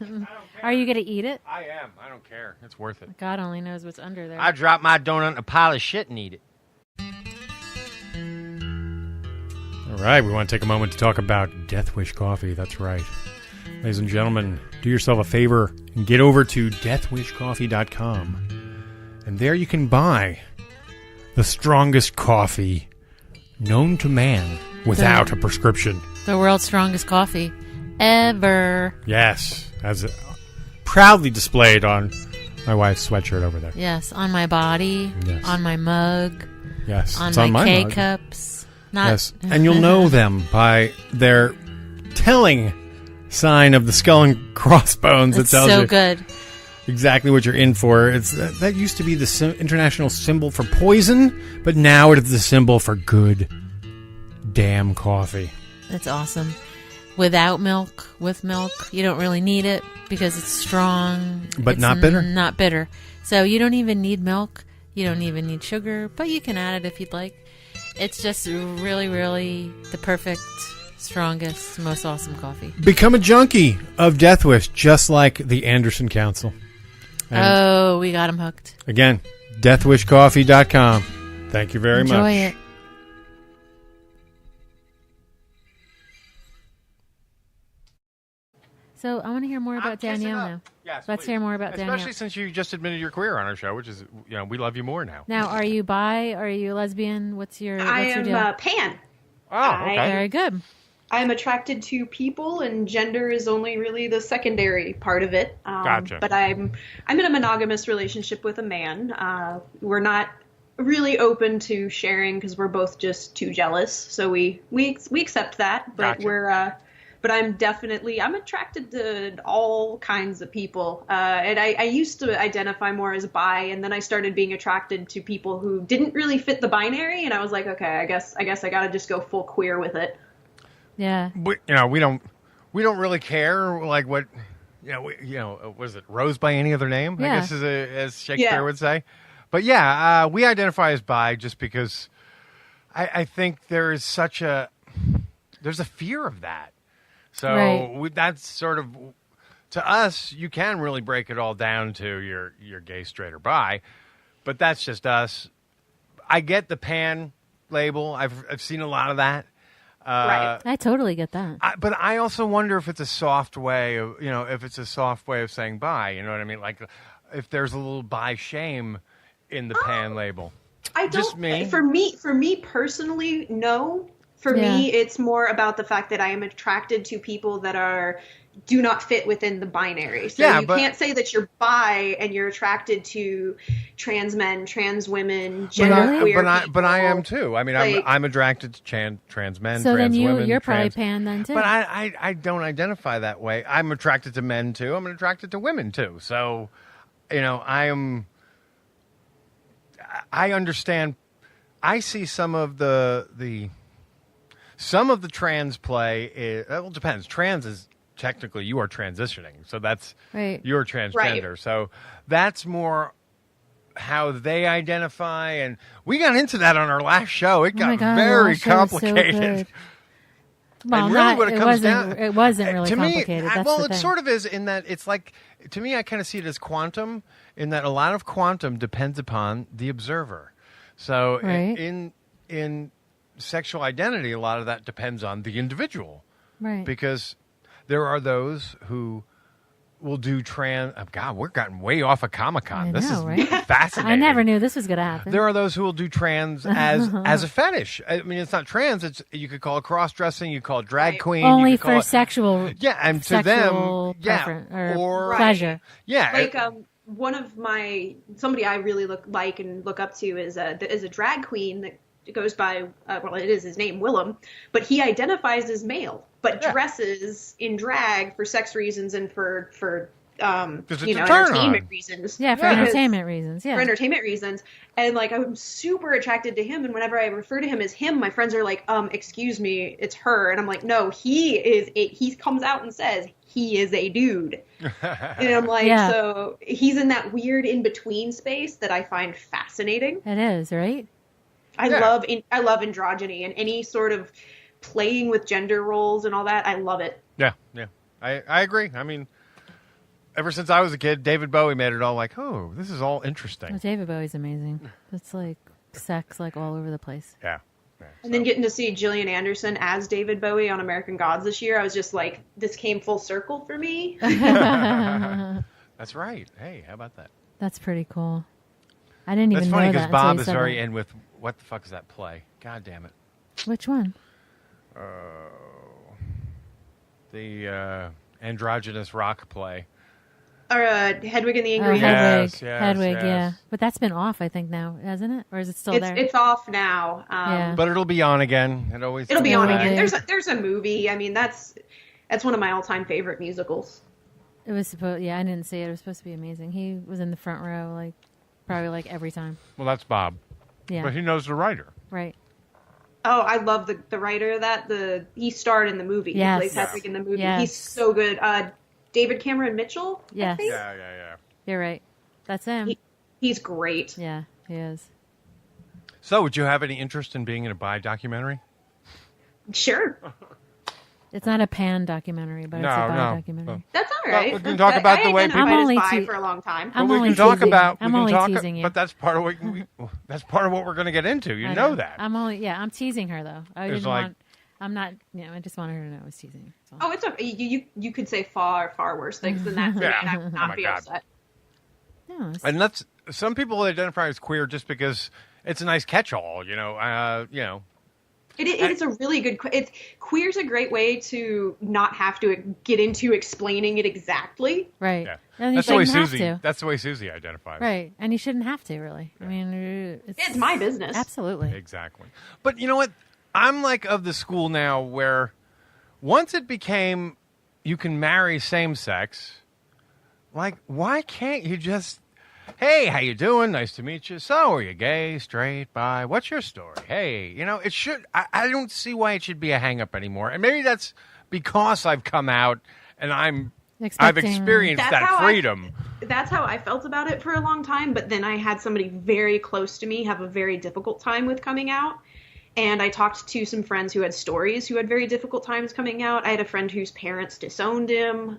S1: Are you going to eat it?
S2: I am. I don't care. It's worth it.
S1: God only knows what's under there.
S2: I dropped my donut in a pile of shit and eat it.
S9: All right, we want to take a moment to talk about Death Wish Coffee. That's right. Ladies and gentlemen, do yourself a favor and get over to deathwishcoffee.com. And there you can buy the strongest coffee known to man without a prescription.
S1: The world's strongest coffee ever.
S9: Yes, as proudly displayed on my wife's sweatshirt over there.
S1: Yes, on my body, on my mug, on my K-cups.
S9: Yes, and you'll know them by their telling sign of the skull and crossbones that tells you
S1: good.
S9: Exactly what you're in for. That used to be the international symbol for poison, but now it is the symbol for good damn coffee.
S1: It's awesome. Without milk, with milk, you don't really need it because it's strong.
S9: But not bitter?
S1: Not bitter. So you don't even need milk. You don't even need sugar, but you can add it if you'd like. It's just really, really the perfect, strongest, most awesome coffee.
S9: Become a junkie of Death Wish, just like the Anderson Council.
S1: And we got him hooked.
S9: Again, deathwishcoffee.com. Thank you very much.
S1: Enjoy it. So I want to hear more about Danielle now.
S2: Yes,
S1: Let's
S2: please.
S1: hear more about Danielle.
S2: Especially since you just admitted your queer on our show, which is, we love you more now.
S1: Now, are you bi? Are you lesbian? What's your deal?
S12: I am pan.
S2: Oh, okay.
S1: Very good.
S12: I'm attracted to people, and gender is only really the secondary part of it.
S2: Gotcha.
S12: But I'm in a monogamous relationship with a man. We're not really open to sharing because we're both just too jealous. So we accept that. But
S2: Gotcha.
S12: But I'm attracted to all kinds of people. And I used to identify more as bi, and then I started being attracted to people who didn't really fit the binary. And I was like, okay, I guess I got to just go full queer with it.
S1: Yeah.
S2: We don't really care like what, was it Rose by any other name?
S1: Yeah.
S2: I guess as Shakespeare would say. But yeah, we identify as bi just because I think there's a fear of that. So that's sort of, to us, you can really break it all down to you're gay, straight, or bi, but that's just us. I get the pan label. I've seen a lot of that.
S12: Right.
S1: I totally get that.
S2: But I also wonder if it's a soft way of, saying bi, you know what I mean? Like if there's a little bi shame in the pan label.
S12: I don't,
S2: just me.
S12: For me personally, no. For me, it's more about the fact that I am attracted to people that do not fit within the binary. So you can't say that you're bi and you're attracted to trans men, trans women, genderqueer people.
S2: But I am too. I mean, I'm attracted to trans men,
S1: so
S2: trans women. So
S1: then you're probably pan then too.
S2: But I don't identify that way. I'm attracted to men too. I'm attracted to women too. So, I understand. I see some of the trans play. It depends. Trans is technically you are transitioning, so that's you're transgender.
S12: Right.
S2: So that's more how they identify, and we got into that on our last show. It got very complicated.
S1: Well,
S2: and really, what it comes down,
S1: it wasn't really
S2: to
S1: complicated.
S2: Me,
S1: that's
S2: well,
S1: the
S2: it
S1: thing.
S2: sort of is in that it's like, to me, I kind of see it as quantum, in that a lot of quantum depends upon the observer. So in sexual identity, a lot of that depends on the individual.
S1: Right.
S2: Because there are those who will do trans... Oh, God, we're gotten way off of ComicCon. This is fascinating.
S1: I never knew this was going to happen.
S2: There are those who will do trans as a fetish. I mean, it's not trans. You could call it cross-dressing. You call it drag queen.
S1: Only for sexual...
S2: Yeah, and to them...
S1: or pleasure.
S2: Yeah.
S12: Like, somebody I really look up to is a drag queen that goes by, it is his name, Willem, but he identifies as male, but dresses in drag for sex reasons and for entertainment reasons.
S1: Yeah, for entertainment reasons. Yeah,
S12: for entertainment reasons. And like, I'm super attracted to him, and whenever I refer to him as him, my friends are like, excuse me, it's her. And I'm like, no, he comes out and says he is a dude. And I'm like, so he's in that weird in-between space that I find fascinating.
S1: It is, right?
S12: I love androgyny and any sort of playing with gender roles and all that. I love it.
S2: Yeah. I agree. I mean, ever since I was a kid, David Bowie made it all like, oh, this is all interesting.
S1: Well, David Bowie's amazing. It's like sex like all over the place.
S2: Yeah.
S12: And then getting to see Gillian Anderson as David Bowie on American Gods this year, I was just like, this came full circle for me.
S2: That's right. Hey, how about that?
S1: That's pretty cool. I didn't even know that.
S2: That's funny because Bob is very in with, what the fuck is that play? God damn it.
S1: Which one?
S2: The androgynous rock play.
S12: Or Hedwig and the Angry
S1: Hedwig.
S2: Yes,
S1: Hedwig, yeah. But that's been off, I think, now, hasn't it? Or is it still there?
S12: It's off now.
S2: But it'll be on again. It'll
S12: be on again. There's a movie. I mean, that's one of my all-time favorite musicals.
S1: It was supposed. Yeah, I didn't see it. It was supposed to be amazing. He was in the front row, probably every time.
S2: Well, that's Bob.
S1: Yeah,
S2: but he knows the writer.
S1: Right.
S12: Oh, I love the writer of that. He starred in the movie.
S1: Yes.
S12: He plays Hedwig in the movie.
S1: Yes.
S12: He's so good. David Cameron Mitchell.
S1: Yes.
S2: Yeah.
S1: You're right. That's him.
S12: He's great.
S1: Yeah, he is.
S2: So, would you have any interest in being in a bi documentary?
S12: Sure.
S1: It's not a pan documentary, but it's a bi documentary.
S12: That's all right.
S2: We can talk about the way people.
S12: I'm only bi for a long time.
S1: I'm only teasing you.
S2: But that's part of what we're going to get into. You know that.
S1: I'm teasing her though. I I'm not. I just wanted her to know I was teasing. So.
S12: Oh, it's okay. You could say far worse things than that.
S2: Yeah.
S12: And I would not be upset.
S1: No,
S2: And that's some people identify as queer just because it's a nice catch-all.
S12: It's a really good. Queer's a great way to not have to get into explaining it exactly.
S1: Right.
S2: Yeah.
S1: And
S2: That's the way Susie. That's the way Susie identifies.
S1: Right, and you shouldn't have to really. I mean,
S12: it's my business.
S1: Absolutely.
S2: Exactly. But you know what? I'm like of the school now where once it became you can marry same sex, like why can't you just hey, how you doing? Nice to meet you. So, are you gay, straight, bi? What's your story? Hey, it should. I don't see why it should be a hang-up anymore. And maybe that's because I've come out and I've experienced that freedom.
S12: That's how I felt about it for a long time. But then I had somebody very close to me have a very difficult time with coming out. And I talked to some friends who had stories who had very difficult times coming out. I had a friend whose parents disowned him.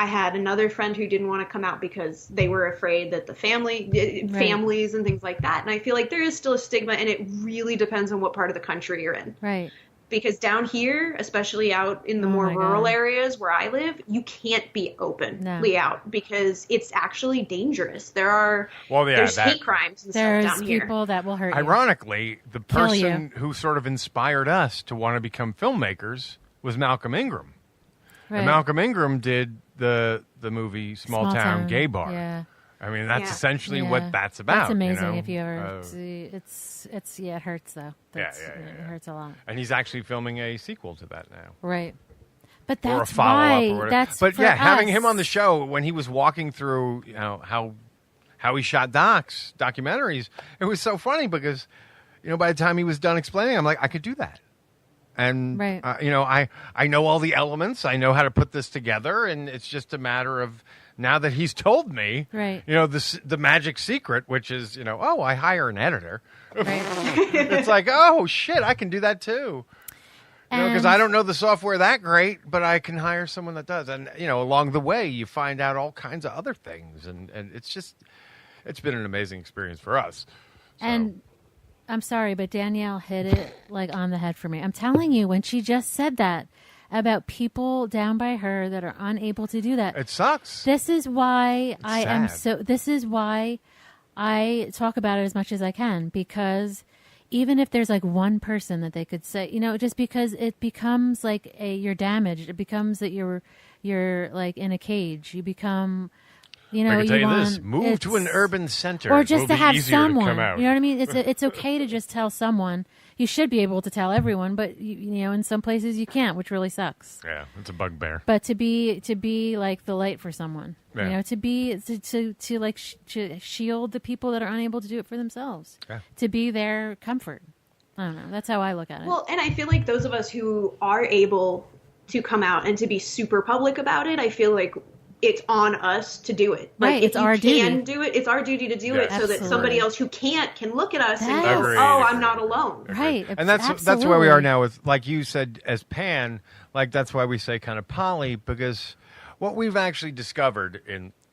S12: I had another friend who didn't want to come out because they were afraid that the families and things like that. And I feel like there is still a stigma, and it really depends on what part of the country you're in.
S1: Right.
S12: Because down here, especially out in the more rural areas where I live, you can't be openly out because it's actually dangerous. There's hate crimes and stuff down here.
S1: There's people that will hurt you.
S2: Ironically, the person who sort of inspired us to want to become filmmakers was Malcolm Ingram.
S1: Right.
S2: And Malcolm Ingram did the movie Small Town Gay Bar.
S1: Yeah.
S2: I mean, that's essentially what that's about.
S1: That's amazing if you ever see. It hurts though. It hurts a lot.
S2: And he's actually filming a sequel to that now.
S1: Right. But that's
S2: or a follow-up or whatever.
S1: That's
S2: but
S1: for
S2: yeah,
S1: us.
S2: having him on the show when he was walking through, how he shot documentaries, it was so funny because, by the time he was done explaining, I'm like, I could do that. And, I know all the elements. I know how to put this together. And it's just a matter of now that he's told me, the magic secret, which is, I hire an editor.
S1: Right.
S2: It's like, oh, shit, I can do that too. Because I don't know the software that great, but I can hire someone that does. And, along the way, you find out all kinds of other things. And it's been an amazing experience for us. So.
S1: And I'm sorry, but Danielle hit it like on the head for me. I'm telling you, when she just said that about people down by her that are unable to do that.
S2: It sucks.
S1: This is why this is why I talk about it as much as I can, because even if there's like one person that they could say, just because it becomes like you're damaged, it becomes that you're like in a cage. You become,
S2: I can tell you this: move to an urban center,
S1: or just to have someone.
S2: To come out.
S1: You know what I mean? It's okay to just tell someone. You should be able to tell everyone, but in some places you can't, which really sucks.
S2: Yeah, it's a bugbear.
S1: But to be like the light for someone, to shield the people that are unable to do it for themselves, to be their comfort. I don't know. That's how I look at it.
S12: Well, and I feel like those of us who are able to come out and to be super public about it, I feel like it's on us to do it. Like,
S1: right,
S12: if
S1: it's our duty.
S12: Can do it, it's our duty to do it, so that somebody else who can't can look at us and go,
S2: Agreed.
S12: I'm not alone.
S1: Right.
S2: And that's where we are now with, like you said, as pan, like that's why we say kind of poly, because what we've actually discovered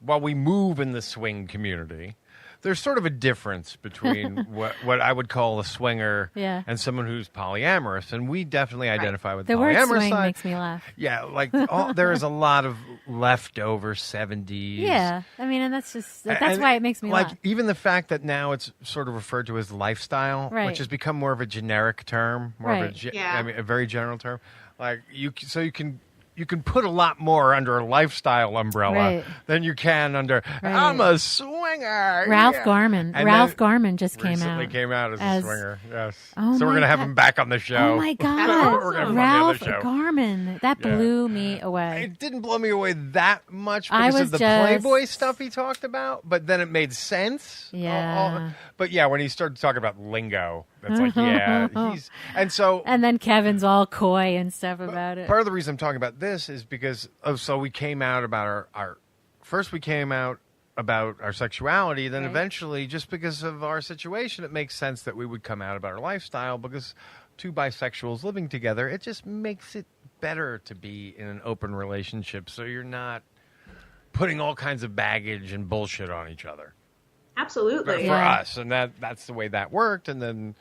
S2: while we move in the swing community, there's sort of a difference between what I would call a swinger and someone who's polyamorous, and we definitely identify with the polyamorous
S1: word swing
S2: side.
S1: Makes me laugh.
S2: Yeah, like there is a lot of leftover 70s.
S1: Yeah, I mean, and that's why it makes me laugh.
S2: Like even the fact that now it's sort of referred to as lifestyle, which has become more of a generic term, a very general term. Like you can put a lot more under a lifestyle umbrella than you can under I'm a swinger.
S1: Ralph Garman just came out.
S2: Recently came out as a swinger. Yes.
S1: Oh,
S2: so we're gonna have him back on the show.
S1: Oh my God, Ralph Garman! That blew me away.
S2: It didn't blow me away that much because of the Playboy stuff he talked about, but then it made sense.
S1: Yeah.
S2: But yeah, when he started talking about lingo, it's like and
S1: then Kevin's all coy and stuff about it.
S2: Part of the reason I'm talking about this is because we came out about we came out about our sexuality, then eventually, just because of our situation, it makes sense that we would come out about our lifestyle, because two bisexuals living together, it just makes it better to be in an open relationship, so you're not putting all kinds of baggage and bullshit on each other.
S12: Absolutely.
S2: For us, and that's the way that worked, and then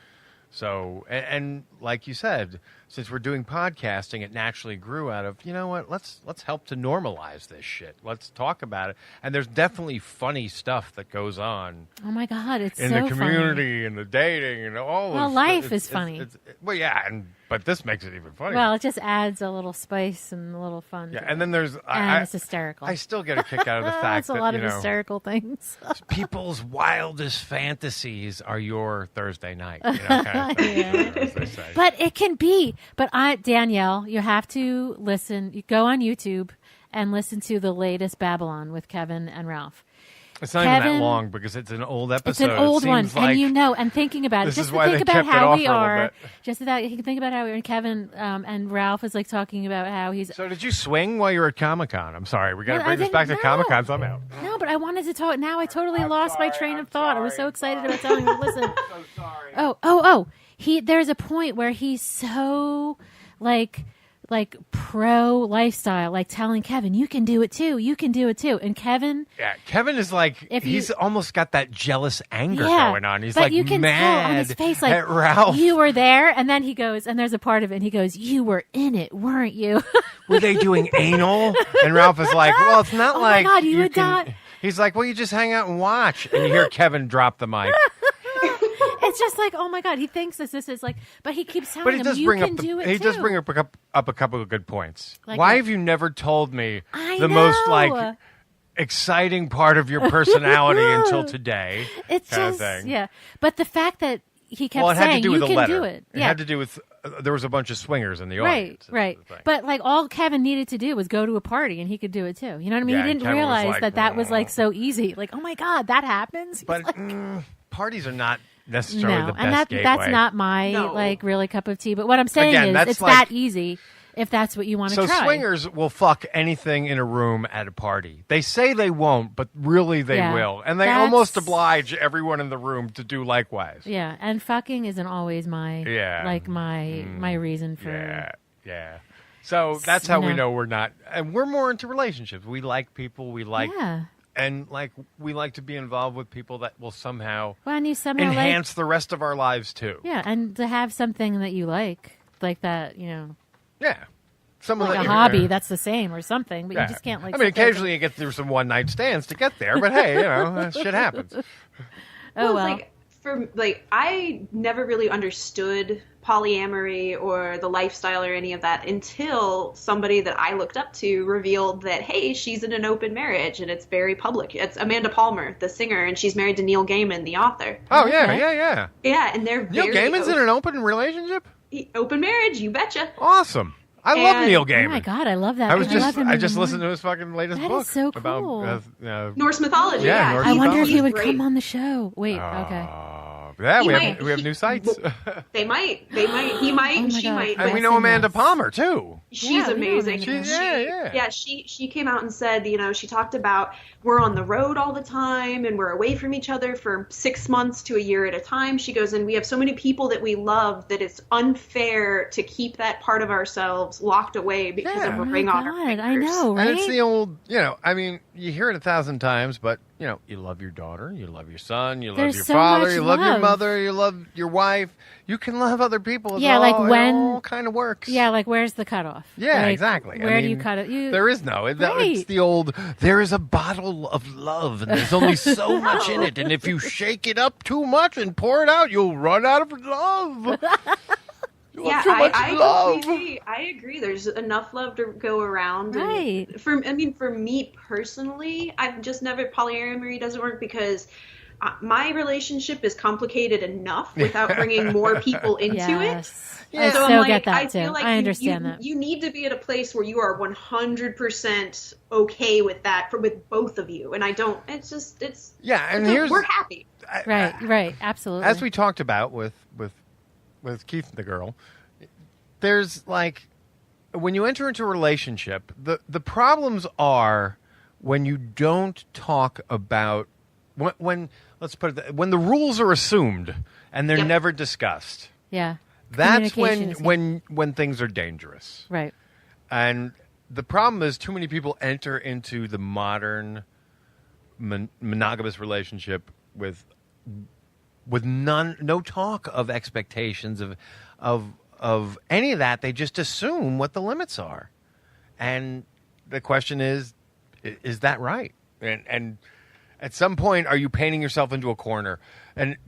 S2: So, and like you said, since we're doing podcasting, it naturally grew out of, you know what, let's help to normalize this shit. Let's talk about it. And there's definitely funny stuff that goes on.
S1: Oh my God, it's
S2: in
S1: so
S2: the community
S1: funny.
S2: and the dating and all.
S1: Well, life is funny.
S2: Well, yeah, but this makes it even funnier.
S1: Well, it just adds a little spice and a little fun.
S2: Yeah,
S1: to
S2: and
S1: it.
S2: then there's
S1: it's hysterical.
S2: I still get a kick out of the fact
S1: That's a
S2: that
S1: lot of hysterical things.
S2: people's wildest fantasies are your Thursday night. You know, kind of thing, as they say.
S1: But it can be. But Danielle, you have to listen. You go on YouTube and listen to the latest Babylon with Kevin and Ralph.
S2: It's not even that long because it's an old episode.
S1: It's an old one,
S2: like
S1: and thinking about it,
S2: this
S1: just
S2: is
S1: to
S2: why
S1: think
S2: they
S1: about
S2: kept it
S1: how
S2: off
S1: we
S2: for a little
S1: are.
S2: bit.
S1: Just that you can think about how we are. And Kevin and Ralph is like talking about how he's.
S2: So did you swing while you were at ComicCon? I'm sorry, we got to bring this back to ComicCon somehow.
S1: No, but I wanted to talk. Now I totally lost my train of thought. I was so excited about telling you. Listen.
S2: So sorry.
S1: Oh. There's a point where he's so like pro lifestyle, like telling Kevin, you can do it too. And Kevin,
S2: Kevin is like, he's almost got that jealous anger going on. He's
S1: but
S2: like
S1: you can
S2: mad
S1: tell on his face, like,
S2: at Ralph.
S1: You were there, and then he goes, and there's a part of it, and he goes, you were in it, weren't you?
S2: Were they doing anal? And Ralph is like, well, it's not like
S1: my God, you would
S2: can.
S1: not.
S2: He's like, well, you just hang out and watch. And you hear Kevin drop the mic.
S1: It's just like, oh my God, he thinks this is like, but he keeps telling
S2: But he
S1: him,
S2: does
S1: you
S2: bring
S1: can
S2: up
S1: do it
S2: he
S1: too.
S2: does bring up a couple of good points.
S1: Like
S2: Why
S1: what?
S2: have you never told me
S1: I
S2: the
S1: know.
S2: most like exciting part of your personality until today?
S1: It's
S2: kind
S1: just,
S2: of thing.
S1: yeah. But the fact that he kept
S2: Well, it had
S1: saying,
S2: to do with
S1: you
S2: the
S1: can
S2: letter.
S1: do it.
S2: It had to do with there was a bunch of swingers in the audience.
S1: Right. But like all Kevin needed to do was go to a party and he could do it too. You know what I mean?
S2: Yeah,
S1: he didn't
S2: Kevin was
S1: realize
S2: like,
S1: that was like so easy. Like, oh my God, that happens.
S2: But parties are not necessarily the best
S1: and that's
S2: gateway.
S1: not my like really cup of tea. But what I'm saying
S2: Again,
S1: is
S2: that's
S1: it's
S2: like-
S1: that easy if that's what you want to
S2: So
S1: try.
S2: swingers will fuck anything in a room at a party. They say they won't, but really they
S1: Yeah,
S2: will. And they
S1: that's-
S2: almost oblige everyone in the room to do likewise.
S1: Yeah, and fucking isn't always my my reason for
S2: Yeah. So that's how we
S1: know.
S2: know we're not. And we're more into relationships. We like people. We like.
S1: Yeah.
S2: And we like to be involved with people that will somehow,
S1: Well, and you somehow
S2: enhance the rest of our lives too.
S1: Yeah, and to have something that you like that, you know.
S2: Yeah. Someone
S1: Like
S2: that
S1: a
S2: you-
S1: hobby, that's the same or something, but
S2: Yeah.
S1: you just can't like.
S2: I mean,
S1: sit there
S2: occasionally you get through some one night stands to get there, but hey, shit happens.
S12: Well, I never really understood polyamory or the lifestyle or any of that until somebody that I looked up to revealed that, hey, she's in an open marriage and it's very public. It's Amanda Palmer, the singer, and she's married to Neil Gaiman, the author.
S2: Oh, yeah.
S12: Yeah, and they're
S2: Neil
S12: very
S2: Gaiman's in an open relationship?
S12: open marriage, you betcha.
S2: Awesome. I love
S12: And-
S2: Neil Gaiman.
S1: Oh my God, I love that.
S2: I
S1: love him
S2: I
S1: even
S2: just
S1: more.
S2: listened to his fucking latest
S1: That
S2: book.
S1: is so
S2: about,
S1: cool.
S12: Norse mythology.
S2: Yeah,
S12: Yeah,
S2: Norse
S1: I wonder if he
S12: he's
S1: would
S12: great.
S1: come on the show. Wait, okay.
S2: Yeah,
S12: He
S2: we
S12: might.
S2: have new sites.
S12: They might. He might.
S1: Oh my
S12: she
S1: God.
S12: might.
S2: And we know Amanda Palmer, too.
S12: She's
S1: Yeah, we know
S12: amazing.
S1: Amanda.
S12: She came out and said, she talked about we're on the road all the time and we're away from each other for 6 months to a year at a time. She goes, and we have so many people that we love that it's unfair to keep that part of ourselves locked away because of a ring on our fingers.
S1: I know, right?
S2: And it's the old, I mean, you hear it 1,000 times, but, you love your daughter, you love your son, you love
S1: There's
S2: your
S1: so
S2: father,
S1: much
S2: you love your
S1: love.
S2: mother, you love your wife. You can love other people.
S1: Yeah, like
S2: it
S1: when-
S2: all kind of works.
S1: Yeah, like where's the cutoff?
S2: Yeah,
S1: Like,
S2: exactly.
S1: Where do you cut it?
S2: There is no. It's
S1: Right.
S2: the old, there is a bottle of love, and there's only so much in it. And if you shake it up too much and pour it out, you'll run out of love.
S12: Yeah,
S2: too much love.
S12: I agree. There's enough love to go around. And
S1: Right.
S12: for me personally, I've just never, polyamory doesn't work because my relationship is complicated enough without bringing more people into it.
S1: I
S12: So
S1: so
S12: I'm like,
S1: get that
S12: I
S1: too.
S12: feel like
S1: I understand that.
S12: you need to be at a place where you are 100% okay with that with both of you. And I don't.
S2: Yeah, and
S12: we're happy.
S1: Right, absolutely.
S2: As we talked about with Keith and the girl, there's like, when you enter into a relationship, the problems are when you don't talk about when let's put it, when the rules are assumed and they're never discussed.
S1: Yeah.
S2: That's
S1: Communication is key.
S2: when things are dangerous.
S1: Right.
S2: And the problem is too many people enter into the modern monogamous relationship with with no talk of expectations of any of that. They just assume what the limits are, and the question is that right? And at some point, are you painting yourself into a corner?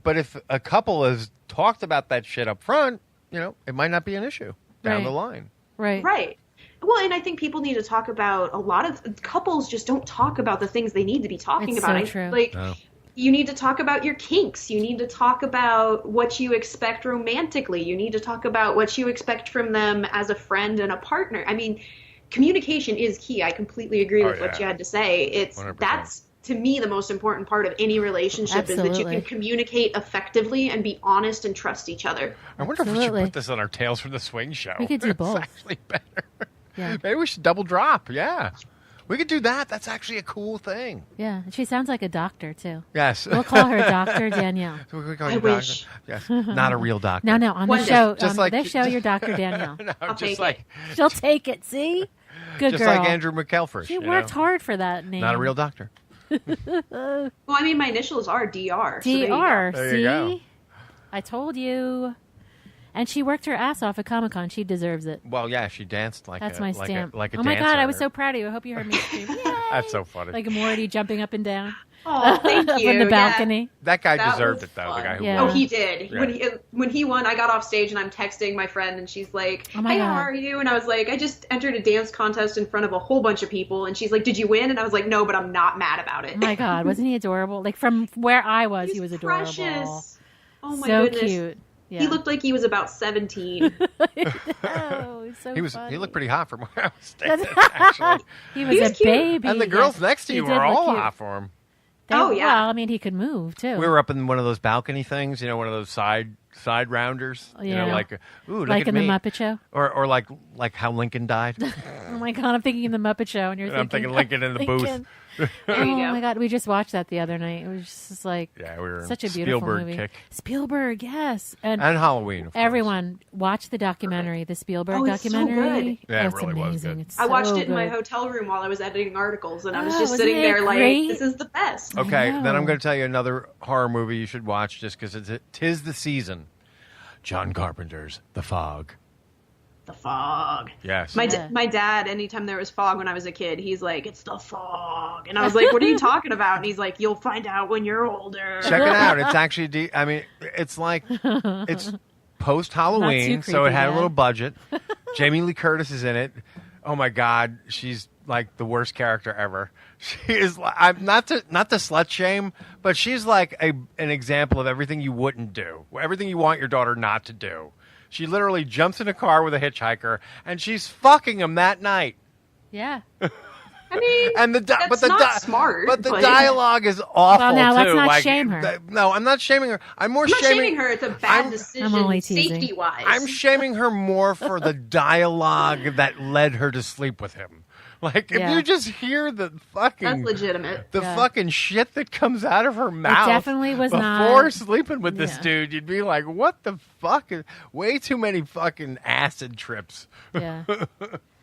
S2: But if a couple has talked about that shit up front, it might not be an issue down the line.
S12: Right. Well, and I think people need to talk about, a lot of couples just don't talk about the things they need to be talking
S1: It's
S12: about.
S1: so true.
S2: No.
S12: You need to talk about your kinks. You need to talk about what you expect romantically. You need to talk about what you expect from them as a friend and a partner. I mean, communication is key. I completely agree with what you had to say.
S2: 100%.
S12: That's, to me, the most important part of any relationship is that you can communicate effectively and be honest and trust each other.
S2: I wonder if we should put this on our Tales from the Swing show.
S1: We could do both.
S2: It's actually better.
S1: Yeah.
S2: Maybe we should double drop. Yeah. We could do that. That's actually a cool thing.
S1: Yeah, and she sounds like a doctor, too.
S2: Yes.
S1: We'll call her Dr. Danielle.
S2: So we call
S12: I
S2: you
S12: wish.
S2: Doctor. Yes. Not a real doctor.
S1: No, on the show.
S2: Just
S1: This show, you're Dr. Danielle.
S2: No,
S12: I'll
S2: just
S12: take
S2: like
S12: it.
S1: She'll take it, see? Good
S2: just
S1: girl.
S2: like Andrew McElfresh.
S1: She worked hard for that name.
S2: Not a real doctor.
S12: Well, I mean, my initials are DR. so there you go.
S1: DR,
S2: There
S1: see?
S2: you go.
S1: I told you. And she worked her ass off at Comic-Con. She deserves it.
S2: Well, yeah, she danced like
S1: That's
S2: a
S1: my
S2: like
S1: stamp.
S2: A, like a
S1: oh my
S2: dancer.
S1: God, I was so proud of you. I hope you heard me scream. Yay!
S2: That's so funny.
S1: Like Morty jumping up and down.
S12: Oh, thank you.
S1: From the
S12: Yeah.
S1: balcony.
S2: That guy
S12: That
S2: deserved
S12: was
S2: it, though.
S12: fun.
S2: The guy who
S1: Yeah.
S2: won.
S12: Oh, he did.
S2: Yeah.
S12: When he won, I got off stage and I'm texting my friend and she's like,
S1: Oh my
S12: hey,
S1: God.
S12: how are you? And I was like, I just entered a dance contest in front of a whole bunch of people. And she's like, did you win? And I was like, no, but I'm not mad about it.
S1: Oh my God, wasn't he adorable? Like from where I was, he was adorable.
S12: Precious. Oh my
S1: so
S12: goodness.
S1: cute. Yeah.
S12: He looked like he was about 17.
S1: Oh, he's so
S2: He
S1: funny.
S2: looked pretty hot from where I was standing, actually.
S1: He was
S12: He was
S1: a
S12: cute.
S1: baby.
S2: And the girls
S1: yes.
S2: next to
S1: He
S2: you
S1: did
S2: were
S1: look
S2: all
S1: cute.
S2: hot for him.
S12: Oh, yeah.
S1: Well, I mean, he could move too.
S2: We were up in one of those balcony things, one of those side rounders.
S1: Yeah.
S2: Like, ooh, look
S1: like
S2: at
S1: in
S2: me.
S1: the Muppet Show.
S2: Or like how Lincoln died.
S1: Oh my God, I'm thinking in the Muppet Show, and you're
S2: I'm thinking Lincoln in the booth.
S1: Lincoln.
S12: There
S1: Oh
S12: you go.
S1: my God, we just watched that the other night. It was just like
S2: Yeah, we were
S1: such a
S2: in
S1: beautiful
S2: Spielberg
S1: movie.
S2: kick.
S1: Spielberg, yes, and
S2: Halloween, of course.
S1: everyone watch the documentary, the Spielberg
S12: Oh, it's so
S1: documentary.
S12: good.
S2: Yeah, it
S1: it's
S2: really was
S1: amazing.
S2: good.
S1: It's
S12: I watched
S1: so
S12: it in my
S1: good.
S12: hotel room while I was editing articles, and I was
S1: Oh,
S12: just
S1: wasn't
S12: sitting
S1: it
S12: there like,
S1: great?
S12: this is the best.
S2: Okay, then I'm
S1: know.
S2: going to tell you another horror movie you should watch just because tis the season. John Carpenter's The Fog.
S12: The fog.
S2: Yes.
S12: My
S1: Yeah.
S12: my dad, anytime there was fog when I was a kid, he's like, it's the fog. And I was like, what are you talking about? And he's like, you'll find out when you're older.
S2: Check it out. It's actually, it's like, it's post Halloween,
S1: Not too
S2: so it
S1: creepy,
S2: had a
S1: Dad.
S2: little budget. Jamie Lee Curtis is in it. Oh my God, she's like the worst character ever. She is. I'm not to slut shame, but she's like an example of everything you wouldn't do, everything you want your daughter not to do. She literally jumps in a car with a hitchhiker, and she's fucking him that night.
S1: Yeah.
S12: I mean,
S2: And
S12: that's not smart.
S2: But the dialogue is awful
S1: Well, now, let's
S2: too.
S1: not
S2: Like,
S1: shame her.
S2: No, I'm not shaming her. I'm more
S12: I'm not
S2: shaming
S12: shaming her. It's a bad
S2: I'm
S12: decision
S1: only teasing.
S12: safety-wise.
S2: I'm shaming her more for the dialogue that led her to sleep with him. Like, if
S1: Yeah.
S2: you just hear the fucking
S12: That's legitimate.
S2: the
S1: Yeah.
S2: fucking shit that comes out of her mouth
S1: definitely was
S2: before
S1: not-
S2: sleeping with this
S1: Yeah.
S2: dude, you'd be like, what the fuck? Way too many fucking acid trips.
S1: Yeah.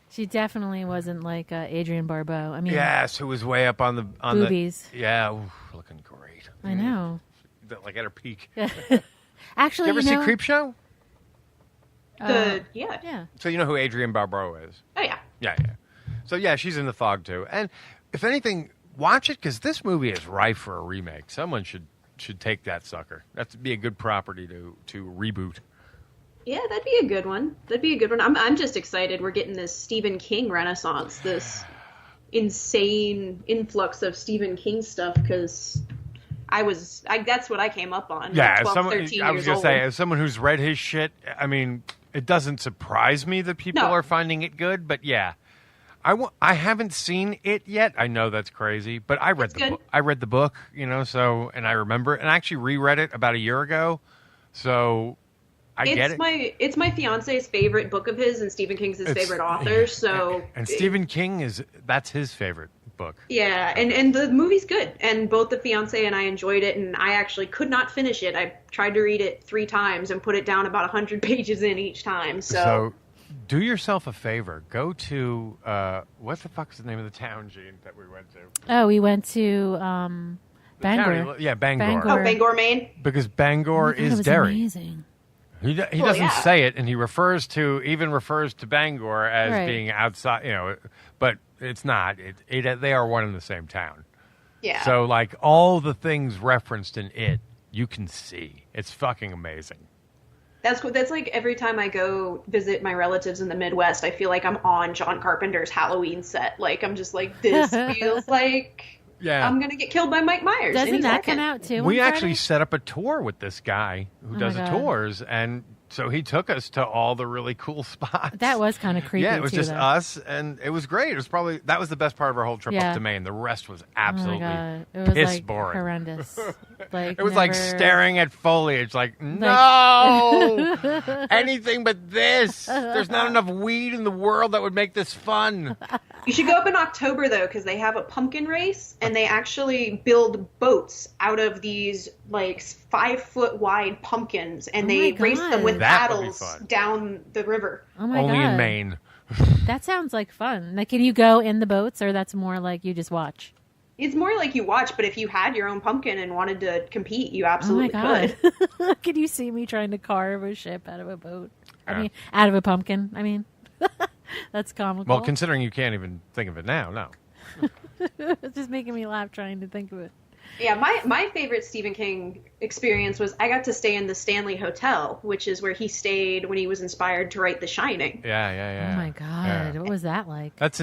S1: She definitely wasn't like Adrienne Barbeau. I mean,
S2: Yes, who was way up on the
S1: boobies.
S2: Yeah, ooh, looking great.
S1: I know.
S2: Like at her peak.
S1: Actually,
S2: You ever see Creepshow?
S12: Yeah.
S1: Yeah.
S2: So you know who Adrienne Barbeau is?
S12: Oh, yeah.
S2: Yeah. So yeah, she's in The Fog too. And if anything, watch it because this movie is ripe for a remake. Someone should take that sucker. That'd be a good property to reboot.
S12: Yeah, that'd be a good one. I'm just excited we're getting this Stephen King renaissance, this insane influx of Stephen King stuff, because that's what I came up on.
S2: Yeah,
S12: 12, 13
S2: I was
S12: years
S2: gonna
S12: old.
S2: say, as someone who's read his shit, I mean, it doesn't surprise me that people
S12: No.
S2: are finding it good. But yeah, I haven't seen it yet. I know that's crazy, but I read the book. I read the book, so and I remember it, and I actually reread it about a year ago. So I get it.
S12: It's my fiance's favorite book of his, and Stephen King's his favorite author. So
S2: and Stephen King that's his favorite book.
S12: Yeah, and the movie's good, and both the fiance and I enjoyed it, and I actually could not finish it. I tried to read it 3 times and put it down about 100 pages in each time. So
S2: do yourself a favor. Go to what the fuck is the name of the town, Gene, that we went to?
S1: Oh, we went to Bangor.
S2: Yeah, Bangor.
S1: Bangor.
S12: Oh, Bangor, Maine.
S2: Because Bangor
S1: That
S2: is
S1: was
S2: Derry.
S1: amazing.
S2: He doesn't say it, and he refers to Bangor as being outside. But it's not. They are one in the same town.
S12: Yeah.
S2: So like all the things referenced in it, you can see. It's fucking amazing.
S12: That's like every time I go visit my relatives in the Midwest, I feel like I'm on John Carpenter's Halloween set. Like, I'm just like, this feels like I'm going to get killed by Mike Myers.
S1: Doesn't that come out too?
S2: We actually set up a tour with this guy who does the tours, and so he took us to all the really cool spots.
S1: That was kind of creepy.
S2: Yeah, it was just
S1: though.
S2: us, and it was great. It was that was the best part of our whole trip up to Maine. The rest was absolutely
S1: it was
S2: piss
S1: like
S2: boring.
S1: Horrendous. Like
S2: it was like staring at foliage. Like no, anything but this. There's not enough weed in the world that would make this fun.
S12: You should go up in October, though, because they have a pumpkin race, and they actually build boats out of these, like, 5-foot wide pumpkins, and they race them with paddles down the river.
S1: Oh my
S2: Only
S1: God.
S2: in Maine.
S1: That sounds like fun. Like, can you go in the boats, or that's more like you just watch?
S12: It's more like you watch, but if you had your own pumpkin and wanted to compete, you absolutely could.
S1: Could you see me trying to carve a ship out of a boat? I mean, out of a pumpkin, I mean. That's comical.
S2: Well, considering you can't even think of it now, no.
S1: It's just making me laugh trying to think of it.
S12: Yeah, my favorite Stephen King experience was I got to stay in the Stanley Hotel, which is where he stayed when he was inspired to write The Shining.
S2: Yeah.
S1: Oh my God, What was that like?
S12: It's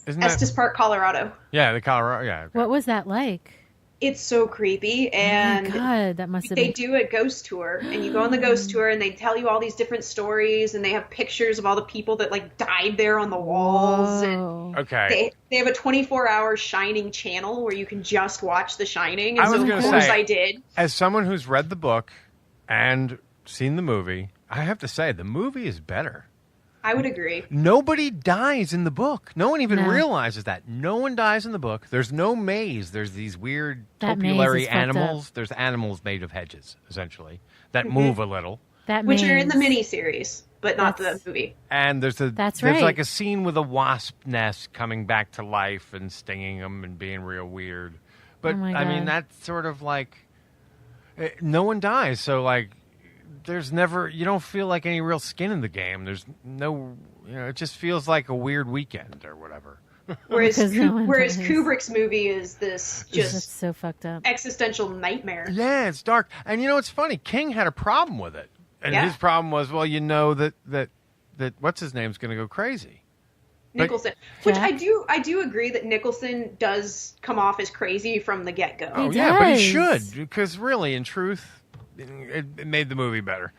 S12: Estes Park, Colorado.
S2: Yeah, the Colorado. Yeah.
S1: What was that like?
S12: It's so creepy, and
S1: oh my God, that must have
S12: they do a ghost tour, and you go on the ghost tour, and they tell you all these different stories, and they have pictures of all the people that like died there on the walls. And
S2: okay.
S12: They have a 24-hour Shining channel where you can just watch The Shining.
S2: I
S12: And
S2: was
S12: so,
S2: going
S12: of
S2: to
S12: course,
S2: say,
S12: I did.
S2: As someone who's read the book and seen the movie, I have to say the movie is better.
S12: I would agree.
S2: Nobody dies in the book. No one even realizes that. No one dies in the book. There's no maze. There's these weird topulary animals. There's animals made of hedges, essentially, that move a little.
S12: Which are in the miniseries, but not the movie.
S2: And there's
S1: That's
S2: like a scene with a wasp nest coming back to life and stinging them and being real weird. But, I mean, that's sort of like... No one dies, so, like... There's never, you don't feel like any real skin in the game. There's no, it just feels like a weird weekend or whatever.
S12: Whereas Kubrick's movie is this just
S1: so fucked up
S12: existential nightmare.
S2: Yeah, it's dark. And it's funny. King had a problem with it. And his problem was, well, that what's his name's going to go crazy.
S12: Nicholson, which I do agree that Nicholson does come off as crazy from the get-go.
S2: Oh, yeah, but he should, because really, in truth, it made the movie better.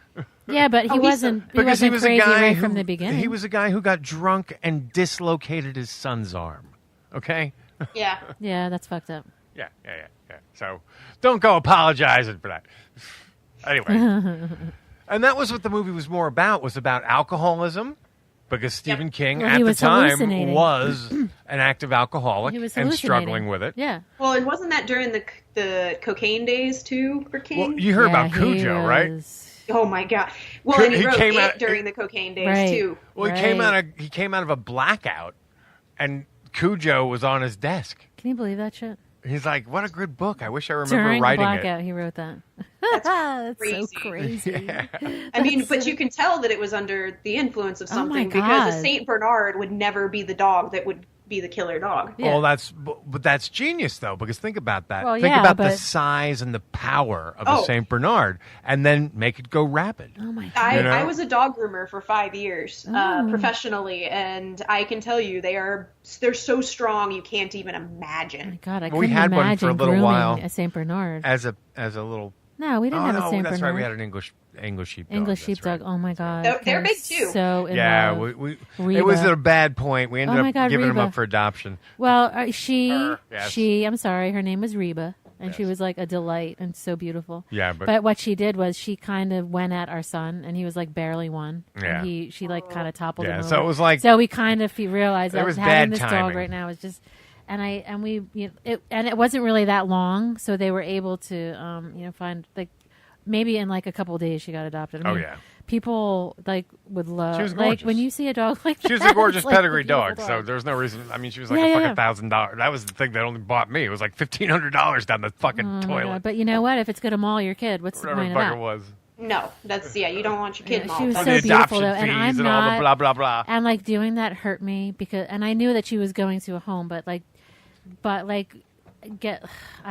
S1: Yeah, but he wasn't crazy right from the beginning.
S2: He was a guy who got drunk and dislocated his son's arm. Okay?
S12: Yeah.
S1: Yeah, that's fucked up.
S2: Yeah. So don't go apologizing for that. Anyway. And that was what the movie was more about, was about alcoholism. Because Stephen King, at the time, was an active alcoholic and struggling with it.
S1: Yeah.
S12: Well, and wasn't that during the cocaine days, too, for King?
S2: Well, you heard about Cujo, right?
S12: Oh, my God. Well, and he wrote it during the cocaine days, too.
S2: Well, he came out of a blackout, and Cujo was on his desk.
S1: Can you believe that shit?
S2: He's like, what a good book. I wish I remember
S1: During
S2: writing
S1: blackout,
S2: it.
S1: He wrote that.
S12: That's
S1: so crazy.
S2: Yeah.
S12: I mean, but you can tell that it was under the influence of something because a Saint Bernard would never be the dog that would be the killer dog.
S2: Yeah. Well, that's genius, though, because think about that.
S1: Well,
S2: think about the size and the power of a Saint Bernard, and then make it go rapid.
S1: Oh, my God.
S12: I was a dog groomer for 5 years professionally, and I can tell you they're so strong you can't even imagine.
S1: Oh my God, I
S2: we had
S1: imagine
S2: one for a little while.
S1: A Saint Bernard
S2: as a little.
S1: No, we didn't have a Saint Bernard.
S2: That's right. We had an English sheepdog.
S1: English sheepdog. Right. Oh my God,
S12: they're big too.
S1: So in love.
S2: It was a bad point. We ended up giving him up for adoption.
S1: Well, she. I'm sorry. Her name was Reba, and she was like a delight and so beautiful.
S2: Yeah,
S1: but what she did was she kind of went at our son, and he was like barely one.
S2: Yeah,
S1: and she like kind of toppled him over.
S2: So it was like.
S1: So we kind of realized that having this
S2: timing.
S1: dog right now is just. And it wasn't really that long, so they were able to find like maybe in like a couple of days she got adopted. people like would love.
S2: She was
S1: like
S2: gorgeous.
S1: when you see a dog like that.
S2: She was a gorgeous
S1: it's like
S2: pedigree
S1: a beautiful
S2: dog, so there's no reason. I mean, she was like
S1: Yeah,
S2: a fucking $1,000. That was the thing that only bought me. It was like $1,500 down the fucking
S1: Oh my
S2: toilet.
S1: God. But you know what? If it's going to maul your kid, what's the
S2: Whatever
S1: point
S2: the
S1: of
S2: fuck
S1: that?
S2: it was.
S12: No, that's you don't want your kid.
S1: She was
S2: And
S1: so
S2: the
S1: beautiful
S2: adoption
S1: though, and
S2: fees
S1: I'm
S2: and all the
S1: not.
S2: blah blah blah.
S1: And like doing that hurt me because, and I knew that she was going to a home, but I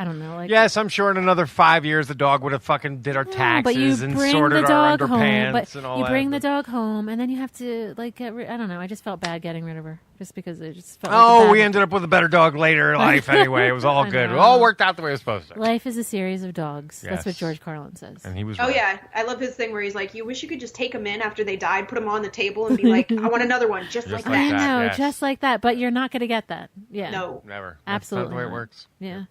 S1: don't know. Like,
S2: Yes, I'm sure in another 5 years the dog would have fucking did our
S1: but
S2: taxes
S1: you
S2: and
S1: bring
S2: sorted
S1: the
S2: our
S1: dog home,
S2: underpants
S1: but
S2: and all
S1: you
S2: that.
S1: bring the dog home, and then you have to like get rid. I don't know. I just felt bad getting rid of her, just because it just felt.
S2: Oh,
S1: like
S2: we ended up with a better dog later in life anyway. It was all
S1: I
S2: good. It
S1: know.
S2: all worked out the way it was supposed to.
S1: Life is a series of dogs. That's
S2: Yes.
S1: what George Carlin says.
S2: And he was
S12: Oh
S2: right.
S12: yeah, I love his thing where he's like, "You wish you could just take them in after they died, put them on the table, and be like, I want another one, just like
S1: I
S12: that."
S1: know,
S2: yes.
S1: just like that. But you're not going to get that. Yeah.
S12: No.
S2: Never.
S1: Absolutely.
S2: That's not the way it
S1: not.
S2: works.
S1: Yeah.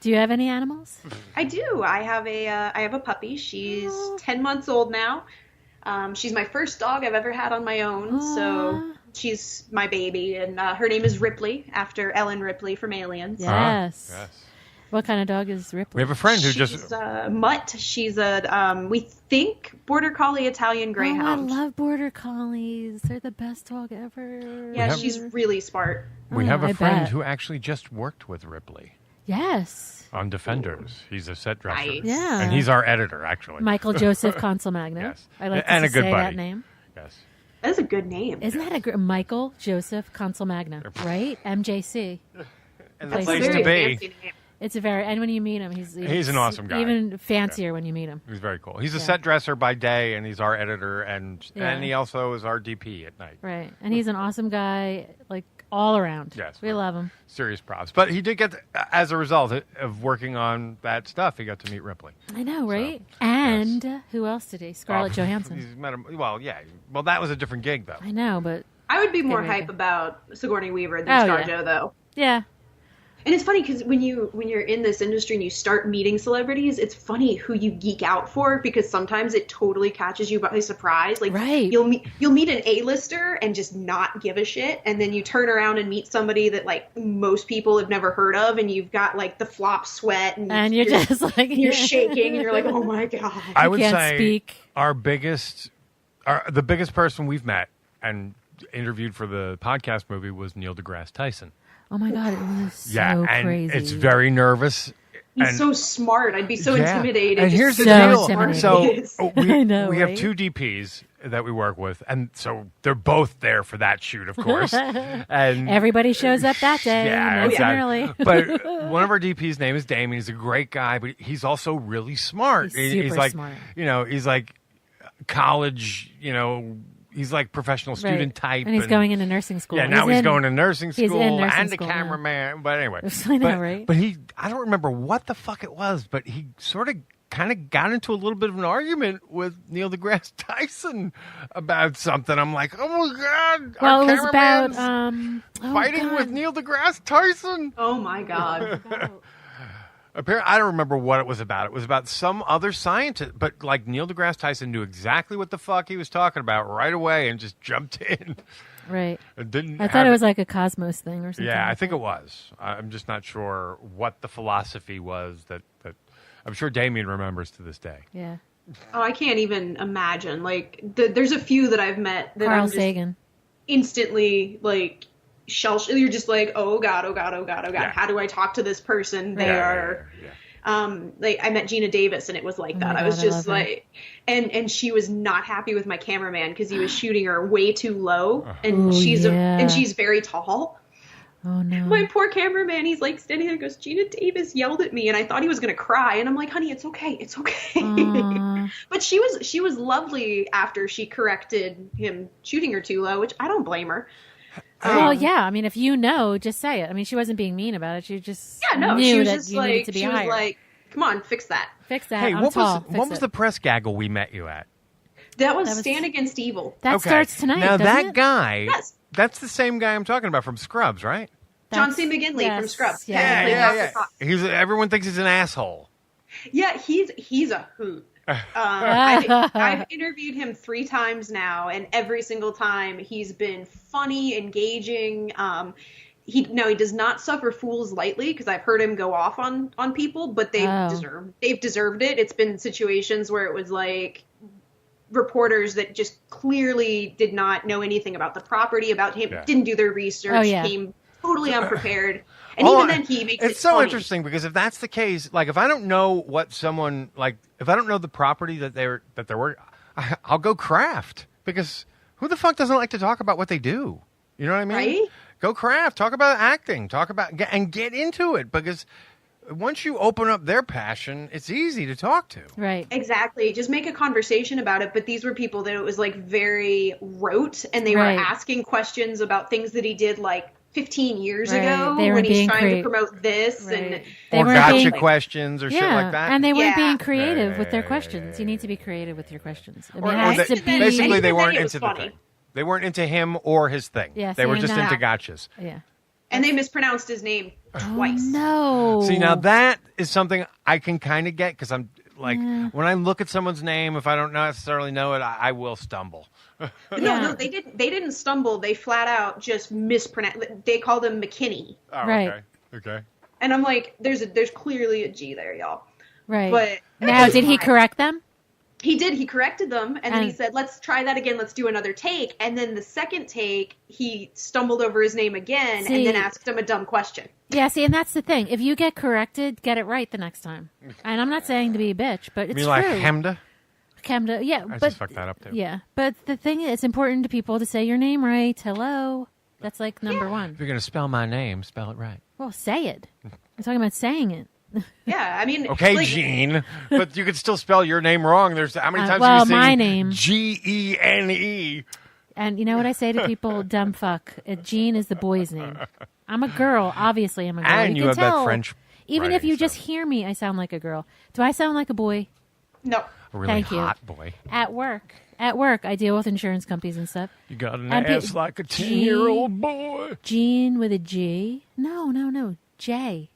S1: Do you have any animals?
S12: I do. I have a puppy. She's 10 months old now. She's my first dog I've ever had on my own, so she's my baby, and her name is Ripley, after Ellen Ripley from Aliens.
S1: Yes.
S2: Yes.
S1: What kind of dog is Ripley?
S2: We have a friend who
S12: She's a mutt. She's a we think Border Collie Italian Greyhound.
S1: Oh, I love Border Collies. They're the best dog ever.
S12: Yeah, she's really smart.
S2: We have a
S1: I
S2: friend
S1: bet.
S2: who actually just worked with Ripley
S1: Yes.
S2: on Defenders. He's a set dresser.
S12: Nice.
S1: Yeah.
S2: And he's our editor, actually.
S1: Michael Joseph Consolmagno.
S2: Yes.
S1: I like
S2: And
S1: to
S2: a good
S1: say
S2: buddy.
S1: that name.
S2: Yes.
S12: That's a good name.
S1: Isn't that a great Michael Joseph Consolmagno, right? MJC.
S2: And
S1: Place
S2: the place
S1: to
S2: to
S1: be.
S2: be.
S12: Fancy name.
S1: It's a very, and when you meet him, he's
S2: an awesome guy.
S1: Even fancier when you meet him.
S2: He's very cool. He's a set dresser by day, and he's our editor, and
S1: Yeah.
S2: he also is our DP at night.
S1: Right. And he's an awesome guy, like all around.
S2: Yes.
S1: We love him.
S2: Serious props. But he did get, as a result of working on that stuff, he got to meet Ripley.
S1: I know, right? And who else did he? Scarlett
S2: Oh,
S1: Johansson.
S2: He's met him. Well, yeah. Well, that was a different gig, though.
S1: I know, but
S12: I would be more
S1: Good
S12: hype about Sigourney Weaver than
S1: Oh, yeah.
S12: ScarJo, though.
S1: yeah.
S12: And it's funny because when you're in this industry and you start meeting celebrities, it's funny who you geek out for, because sometimes it totally catches you by surprise. Like
S1: Right.
S12: you'll meet an A-lister and just not give a shit, and then you turn around and meet somebody that like most people have never heard of, and you've got like the flop sweat and
S1: You're just like
S12: you're shaking and you're like, oh my god.
S2: I would
S1: can't
S2: say
S1: speak.
S2: the biggest person we've met and interviewed for the podcast movie was Neil deGrasse Tyson.
S1: Oh my God, it was so
S2: Yeah, and
S1: crazy.
S2: it's very nervous.
S12: He's
S2: and,
S12: so smart. I'd be so
S2: yeah.
S12: intimidated.
S2: And
S12: just
S2: here's the
S12: so
S2: deal.
S12: smart
S2: So
S12: he is.
S1: I know,
S2: we have
S1: right?
S2: two DPs that we work with, and so they're both there for that shoot, of course. And
S1: Everybody shows up that day.
S2: yeah,
S1: nice
S2: exactly.
S1: and early.
S2: But one of our DP's name is Damien. He's a great guy, but he's also really smart.
S1: He's super
S2: like,
S1: smart.
S2: He's like college, he's like professional student type.
S1: And he's going into nursing school.
S2: Yeah, now he's going to nursing
S1: he's
S2: school
S1: in nursing
S2: and a
S1: school now.
S2: cameraman. But anyway.
S1: I know, right?
S2: But I don't remember what the fuck it was, but he sort of kind of got into a little bit of an argument with Neil deGrasse Tyson about something. I'm like, oh my God.
S1: Well,
S2: our
S1: it was about
S2: cameraman's fighting with Neil deGrasse Tyson.
S12: Oh my god.
S2: Apparently, I don't remember what it was about. It was about some other scientist, but like Neil deGrasse Tyson knew exactly what the fuck he was talking about right away and just jumped in.
S1: Right.
S2: It didn't.
S1: I thought it was like a Cosmos thing or something.
S2: Yeah, I think it was. I'm just not sure what the philosophy was that I'm sure Damien remembers to this day.
S1: Yeah.
S12: Oh, I can't even imagine. Like, there's a few that I've met that
S1: Carl
S12: I'm just
S1: Sagan.
S12: instantly like you're just like, oh god, oh god, oh god, oh god.
S2: Yeah.
S12: How do I talk to this person? They
S2: Yeah,
S12: are. Like I met Gina Davis and it was like
S1: Oh
S12: that.
S1: my
S12: I was
S1: God, I
S12: just
S1: love her.
S12: like, and she was not happy with my cameraman because he was shooting her way too low, and
S1: Oh,
S12: she's
S1: yeah.
S12: she's very tall.
S1: Oh no.
S12: My poor cameraman, he's like standing there and goes, Gina Davis yelled at me, and I thought he was gonna cry, and I'm like, honey, it's okay, it's okay.
S1: Aw.
S12: But she was lovely after she corrected him shooting her too low, which I don't blame her.
S1: Well, yeah. I mean, if you know, just say it. I mean, she wasn't being mean about it. She just
S12: No,
S1: knew
S12: she was
S1: that
S12: just
S1: you needed
S12: like,
S1: to be
S12: she was
S1: higher.
S12: like, come on, fix that.
S1: Fix that.
S2: Hey,
S1: I'm
S2: what
S1: tall.
S2: was
S1: Fix
S2: what was
S1: it.
S2: the press gaggle we met you at?
S12: That was
S1: That was-
S12: Stand Against Evil.
S1: That
S2: Okay.
S1: starts tonight.
S2: Now
S1: doesn't
S2: that
S1: it?
S2: guy,
S12: Yes.
S2: that's the same guy I'm talking about from Scrubs, right?
S12: John C. McGinley from
S1: yes,
S12: Scrubs.
S1: yeah.
S12: He played Dr. Cox.
S2: Everyone thinks he's an asshole.
S12: Yeah, he's a hoot. I've interviewed him 3 times now, and every single time he's been funny, engaging. He does not suffer fools lightly, because I've heard him go off on people, but they've deserved it. It's been situations where it was like reporters that just clearly did not know anything about the property, about him,
S2: Yeah.
S12: didn't do their research, came totally unprepared. And
S2: Oh,
S12: even then he makes
S2: it's
S12: it
S2: so
S12: funny.
S2: interesting because if that's the case, like if I don't know what someone like, if I don't know the property that they're working, I'll go craft because who the fuck doesn't like to talk about what they do? You know what I mean?
S12: Right?
S2: Go craft, talk about acting, get into it because once you open up their passion, it's easy to talk to.
S1: Right.
S12: Exactly. Just make a conversation about it. But these were people that it was like very rote, and they
S1: Right.
S12: were asking questions about things that he did like 15 years
S1: Right.
S12: ago
S1: They were
S12: when he's
S1: being
S12: trying to promote this.
S1: Right.
S12: And
S1: They
S2: Or
S1: weren't
S2: gotcha
S1: being-
S2: questions or shit like that.
S1: And they weren't
S12: Yeah.
S1: being creative
S2: Yeah,
S1: with their
S2: yeah,
S1: questions. You need to be creative with your questions. I mean,
S2: Or
S1: it has
S2: they-
S1: to be
S2: basically, they
S12: even
S2: weren't
S12: then it was
S2: into the
S12: funny.
S2: thing. They weren't into him or his thing.
S1: Yeah,
S2: they were
S1: see,
S2: just
S1: now-
S2: into gotchas.
S1: Yeah.
S12: And they mispronounced his name twice.
S1: No.
S2: See, now that is something I can kind of get because I'm like, when I look at someone's name, if I don't necessarily know it, I will stumble.
S12: No, they didn't stumble. They flat out just mispronounced. They called him McKinney.
S2: Oh,
S1: Right.
S2: Okay.
S12: And I'm like, there's clearly a G there, y'all.
S1: Right.
S12: But
S1: now, did he correct them?
S12: He did. He corrected them, and then he
S1: And-
S12: said, "Let's try that again. Let's do another take." And then the second take, he stumbled over his name again,
S1: See-
S12: and then asked him a dumb question.
S1: Yeah, see, and that's the thing. If you get corrected, get it right the next time. And I'm not saying to be a bitch, but it's
S2: You mean
S1: true.
S2: like Hemda?
S1: Chemda, yeah.
S2: I
S1: but,
S2: just fucked that up too.
S1: Yeah, but the thing is, it's important to people to say your name right. Hello. That's like number one.
S2: If you're going to spell my name, spell it right.
S1: Well, say it. I'm talking about saying it.
S12: Yeah, I mean,
S2: Okay,
S12: like,
S2: Gene, but you could still spell your name wrong. There's how many times
S1: well,
S2: have you seen
S1: my name.
S2: Gene?
S1: And you know what I say to people? Dumb fuck. Jean is the boy's name. I'm a girl. Obviously, I'm a girl.
S2: And you
S1: can
S2: have that
S1: tell.
S2: French
S1: Even if
S2: writing,
S1: you just hear me, I sound like a girl. Do I sound like a boy?
S12: No.
S2: A really
S1: Thank you.
S2: hot boy.
S1: At work, I deal with insurance companies and stuff.
S2: You got an
S1: And
S2: ass like a 10-year-old boy.
S1: Jean with a G. No. J.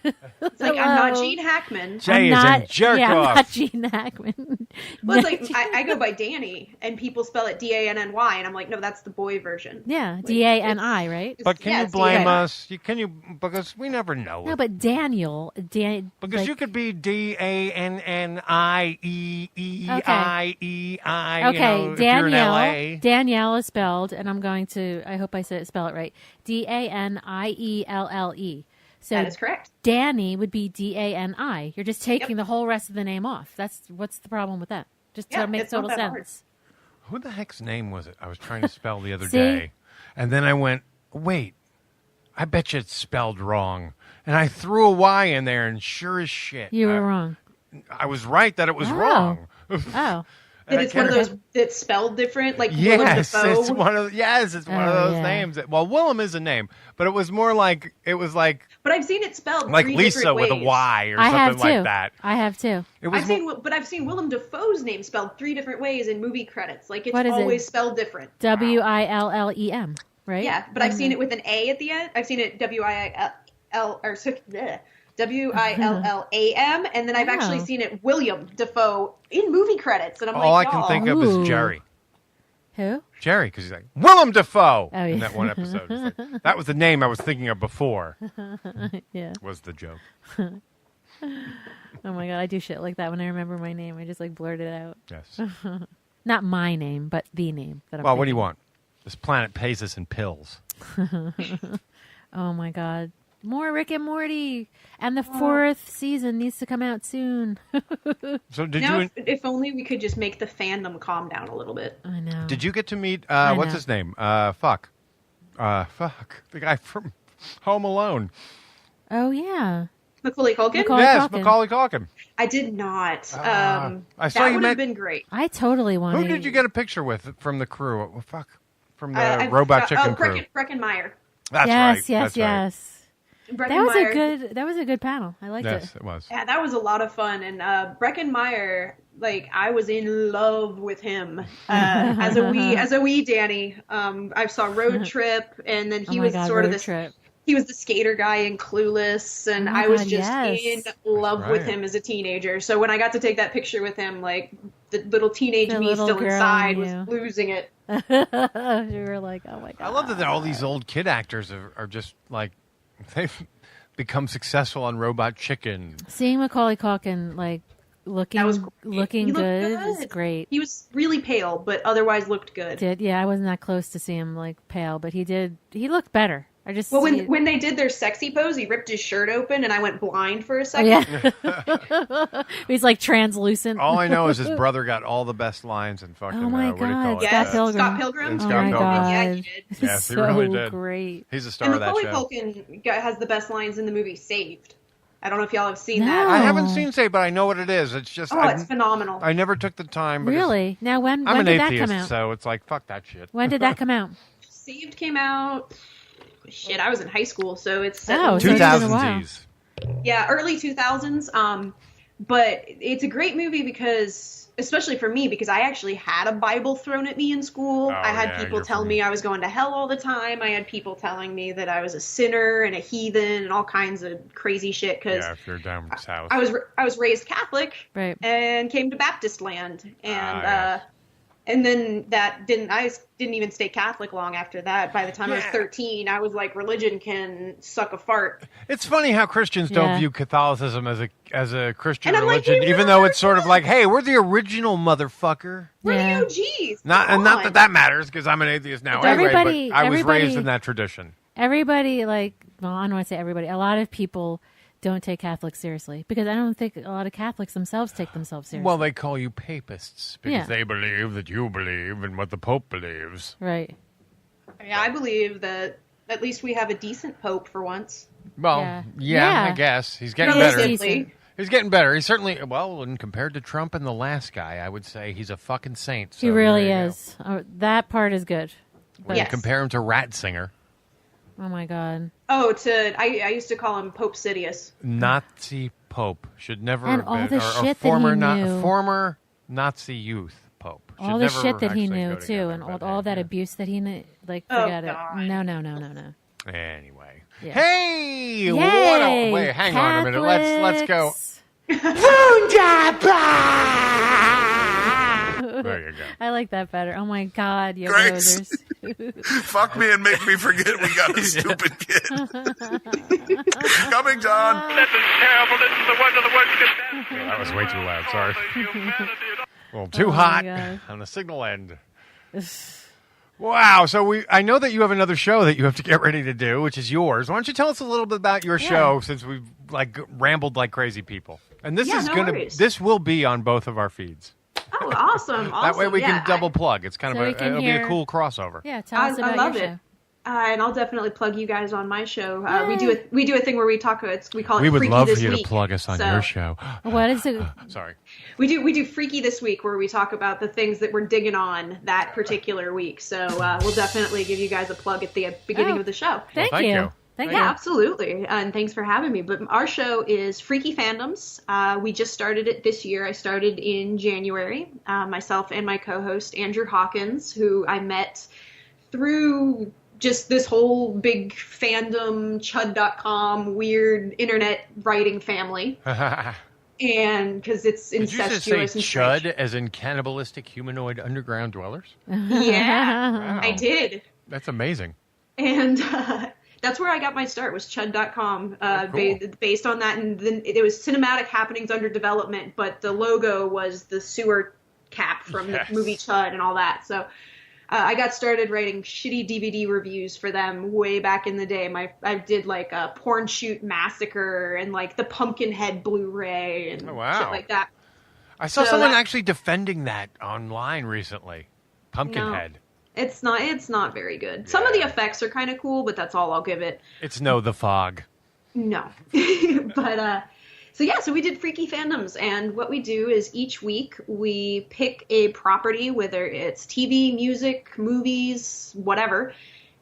S12: It's like, I'm not Gene Hackman.
S2: Jay is in jerk
S1: I'm
S2: off.
S1: not Gene Hackman.
S12: Well, it's like, I go by Dani, and people spell it Danny, and I'm like, no, that's the boy version.
S1: Yeah,
S12: Like,
S1: Dani, right?
S2: But can
S12: Yeah,
S2: you
S12: it's
S2: blame
S12: D-A-N-I.
S2: us? Can you? Because we never know.
S1: No, but Daniel.
S2: Because
S1: like-
S2: you could be DANNIEEIEI.
S1: Okay,
S2: if you're in LA.
S1: Danielle is spelled, and I'm going to, I hope I spell it right, Danielle. So
S12: That is correct.
S1: Dani would be Dani. You're just taking the whole rest of the name off. What's the problem with that? Just
S12: Yeah,
S1: to make
S12: it's not
S1: total
S12: that
S1: sense.
S12: hard.
S2: Who the heck's name was it? I was trying to spell the other
S1: See?
S2: day, and then I went, "Wait, I bet you it's spelled wrong." And I threw a Y in there, and sure as shit,
S1: You were wrong.
S2: I was right that it was
S1: Oh.
S2: wrong.
S1: Oh.
S12: That
S2: I
S12: it's one of
S2: can't-
S12: those that's spelled different, like Willem
S2: Yes,
S12: Dafoe.
S2: it's one of it's one of
S1: Oh,
S2: those
S1: yeah.
S2: names. Well, Willem is a name, but it was more like
S12: But I've seen it spelled
S2: like
S12: three
S2: Lisa
S12: different
S2: with a
S12: ways.
S2: Y or
S1: I have
S2: something
S1: too.
S2: like that.
S1: I have too.
S2: It was
S12: I've seen Willem Dafoe's name spelled three different ways in movie credits. Like it's
S1: What is it?
S12: always spelled different.
S1: Willem, right?
S12: Yeah, but I've seen it with an A at the end. I've seen it WILLAM, and then I've actually
S1: Wow.
S12: seen it William Dafoe in movie credits, and I'm
S2: all
S12: like,
S2: I can
S12: y'all.
S2: think of
S1: Ooh.
S2: is Jerry.
S1: Who?
S2: Jerry, because he's like Willem Dafoe
S1: Oh, yeah.
S2: in that one episode. It's like, that was the name I was thinking of before.
S1: Yeah.
S2: Was the joke?
S1: Oh my god, I do shit like that when I remember my name. I just like blurt it out.
S2: Yes.
S1: Not my name, but the name that I'm
S2: Well, what do you
S1: thinking.
S2: want? This planet pays us in pills.
S1: Oh my god. More Rick and Morty. And the fourth season needs to come out soon.
S2: So did
S12: Now,
S2: you
S12: if only we could just make the fandom calm down a little bit.
S1: I know.
S2: did you get to meet
S1: I
S2: what's
S1: know.
S2: his name? Fuck, the guy from Home Alone.
S1: Oh yeah.
S12: Macaulay Culkin?
S1: Macaulay
S2: Yes,
S1: Culkin.
S2: Macaulay Culkin.
S12: I did not.
S2: I saw
S12: that
S2: you
S12: would
S2: met-
S12: have been great.
S1: I totally want
S2: Who did you get a picture with from the crew? Oh, fuck, from the Robot Chicken crew.
S12: Breckenmeyer.
S2: That's
S1: yes,
S2: right.
S1: yes,
S2: That's right.
S1: yes.
S12: Breckenmeyer.
S1: That was a good panel. I liked
S2: Yes,
S1: it.
S2: it was.
S12: Yeah, that was a lot of fun. And Breckenmeyer, like I was in love with him as a wee Dani. I saw Road Trip, and then he
S1: Oh my
S12: was
S1: God,
S12: sort of
S1: Road
S12: this.
S1: Trip.
S12: He was the skater guy in Clueless, and
S1: Oh my
S12: I was
S1: God,
S12: just
S1: yes.
S12: in love
S2: That's
S12: with
S2: right.
S12: him as a teenager. So when I got to take that picture with him, like the little teenage
S1: The
S12: me
S1: little
S12: still
S1: girl
S12: inside
S1: in
S12: was
S1: you.
S12: losing it.
S1: You were like, oh my god.
S2: I love that all these old kid actors are just like they've become successful on Robot Chicken.
S1: Seeing Macaulay Culkin like looking
S12: That was great.
S1: looking
S12: He looked
S1: good.
S12: good.
S1: Is great.
S12: He was really pale, but otherwise looked good.
S1: Yeah, I wasn't that close to see him like pale, but he looked better.
S12: Well, when they did their sexy pose, he ripped his shirt open, and I went blind for a second.
S1: Yeah. He's like translucent.
S2: All I know is his brother got all the best lines in fucking.
S1: Oh my
S2: what do you call
S1: God,
S2: it?
S1: Scott Pilgrim.
S12: Scott Pilgrim.
S2: And
S1: Oh
S2: Scott
S1: my
S2: Pilgrim.
S1: God.
S12: Yeah, he did.
S2: Yes, he
S1: so
S2: really did.
S1: Great.
S2: He's a star
S12: And
S2: of that
S12: Macaulay
S2: show.
S12: Culkin has the best lines in the movie Saved. I don't know if y'all have seen
S1: No.
S12: that.
S2: I haven't seen Say, but I know what it is. It's just
S12: it's phenomenal.
S2: I never took the time. Because
S1: Really? Now when
S2: I'm an
S1: did that
S2: atheist,
S1: come out?
S2: so it's like fuck that shit.
S1: When did that come out?
S12: Saved came out. Shit, I was in high school, so it's set
S1: Oh,
S12: in
S1: so it's been a while.
S2: 2000s.
S12: Yeah, early 2000s. But it's a great movie because, especially for me, because I actually had a Bible thrown at me in school. I had people tell me I was going to hell all the time. I had people telling me that I was a sinner and a heathen and all kinds of crazy shit. Because
S2: if you're down south,
S12: I was raised Catholic,
S1: right,
S12: and came to Baptist land, and then I didn't even stay Catholic long after that. By the time I was 13, I was like, religion can suck a fart.
S2: It's funny how Christians don't view Catholicism as a Christian religion,
S12: like,
S2: even though it's sort of like, hey, we're the original motherfucker.
S12: We're the OGs.
S2: Not that matters because I'm an atheist now. Anyway, but I was raised in that tradition.
S1: Everybody, I don't want to say everybody. A lot of people don't take Catholics seriously because I don't think a lot of Catholics themselves take themselves seriously.
S2: Well, they call you papists because they believe that you believe in what the Pope believes.
S1: Right.
S12: Yeah, I believe that at least we have a decent Pope for once.
S2: Well, yeah. I guess. He's getting better. He's getting better. He's certainly, when compared to Trump and the last guy, I would say he's a fucking saint. So
S1: he really is. That part is good.
S2: When you compare him to Ratzinger.
S1: Oh, my God.
S12: Oh, I used to call him Pope Sidious.
S2: Nazi Pope. Should never
S1: and
S2: have
S1: all
S2: been.
S1: The
S2: or
S1: shit
S2: former,
S1: that he knew.
S2: Former Nazi youth Pope.
S1: All the shit that he knew, too, and all that abuse that he knew. Forget it. No.
S2: Anyway.
S1: Yeah.
S2: Hey!
S1: Yay!
S2: Wait, hang on a minute. Let's go. There you go.
S1: I like that better. Oh my God, you
S13: Grace.
S1: losers.
S13: Fuck me and make me forget we got a stupid kid. Coming, John.
S2: That was way too loud. Sorry. A little too hot on the signal end. Wow. So I know that you have another show that you have to get ready to do, which is yours. Why don't you tell us a little bit about your show since we've rambled like crazy people? And this this will be on both of our feeds.
S12: Oh, awesome!
S2: That way we can double plug. It's kind of it'll be a cool crossover.
S1: Yeah, tell us about
S12: I love
S1: your
S12: it.
S1: show.
S12: And I'll definitely plug you guys on my show. We do a thing where we talk. We call it.
S2: We would
S12: Freaky
S2: love
S12: this
S2: for you
S12: week.
S2: to plug us on your show.
S1: What is it?
S2: Sorry.
S12: We do Freaky this week, where we talk about the things that we're digging on that particular week. So we'll definitely give you guys a plug at the beginning of the show.
S1: Thank you. Thank you.
S12: Absolutely. And thanks for having me. But our show is Freaky Fandoms. We just started it this year. I started in January. Myself and my co-host, Andrew Hawkins, who I met through just this whole big fandom, chud.com, weird internet writing family. And because it's incestuous.
S2: Did you just say
S12: and
S2: chud
S12: strange.
S2: as in cannibalistic humanoid underground dwellers?
S12: Yeah,
S2: Wow.
S12: I did.
S2: That's amazing.
S12: And that's where I got my start, was chud.com, based on that. And then it was Cinematic Happenings Under Development, but the logo was the sewer cap from the movie Chud and all that. So I got started writing shitty DVD reviews for them way back in the day. I did a Porn Shoot Massacre and the Pumpkinhead Blu-ray and shit like that.
S2: I saw someone actually defending that online recently. Pumpkinhead.
S12: No, it's not very good. Yeah. Some of the effects are kind of cool, but that's all I'll give it.
S2: It's The Fog.
S12: No. But so we did Freaky Fandoms, and what we do is each week we pick a property, whether it's TV, music, movies, whatever,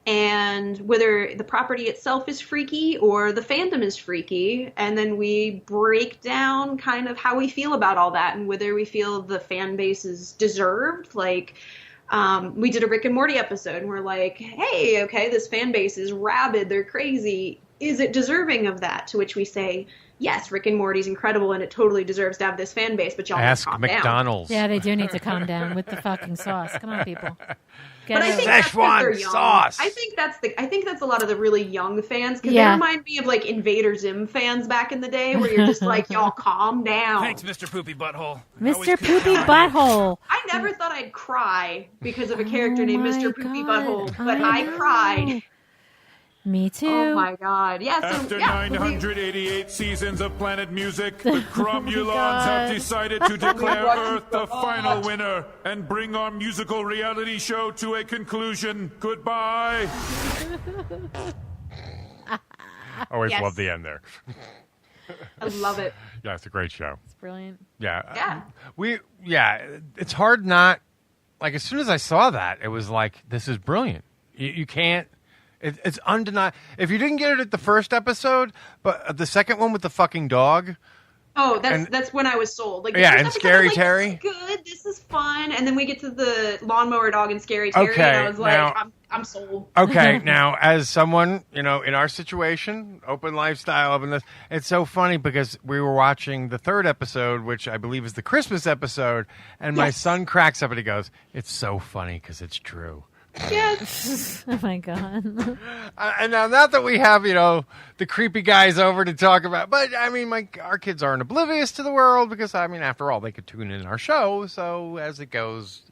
S12: and whether the property itself is freaky or the fandom is freaky, and then we break down kind of how we feel about all that and whether we feel the fan base is deserved. We did a Rick and Morty episode, and we're like, hey, okay, this fan base is rabid, they're crazy. is it deserving of that? To which we say, yes, Rick and Morty's incredible and it totally deserves to have this fan base, but y'all
S9: ask
S12: calm
S9: McDonald's.
S12: down.
S1: Yeah, they do need to calm down with the fucking sauce. Come on, people.
S12: But I think that's 'cause they're young.
S9: sauce.
S12: I think that's a lot of the really young fans because
S1: Yeah.
S12: they remind me of like Invader Zim fans back in the day, where you're just like, y'all calm down.
S14: Thanks, Mr. Poopy Butthole.
S1: Mr. Poopy Butthole.
S12: I never thought I'd cry because of a character named
S1: my
S12: Mr. Poopy
S1: God.
S12: Butthole, but
S1: I
S12: I
S1: know.
S12: cried.
S1: Me too.
S12: Oh my God! Yeah. So,
S15: After
S12: yeah,
S15: 988 seasons of Planet Music, the Cromulons have
S1: God.
S15: decided to declare Earth the final winner and bring our musical reality show to a conclusion. Goodbye.
S2: Always
S12: Yes.
S2: love the end there.
S12: I love it.
S2: Yeah, it's a great show.
S1: It's brilliant.
S2: Yeah. It's hard not, like, as soon as I saw that, it was like, this is brilliant. You can't, it's undeniable. If you didn't get it at the first episode, but the second one with the fucking dog.
S12: Oh, that's when I was sold. Like, the
S2: Yeah,
S12: first
S2: and
S12: episode,
S2: Scary
S12: I was like,
S2: Terry.
S12: This is good. This is fun. And then we get to the lawnmower dog and Scary Terry,
S2: Okay,
S12: and I was like,
S2: now-
S12: I'm sold.
S2: Okay, now, as someone, in our situation, open lifestyle, open this, it's so funny because we were watching the third episode, which I believe is the Christmas episode, and my son cracks up and he goes, it's so funny because it's true.
S12: Yes.
S1: Oh my God.
S2: And now, not that we have, the creepy guys over to talk about, but I mean, our kids aren't oblivious to the world because, I mean, after all, they could tune in our show. So as it goes,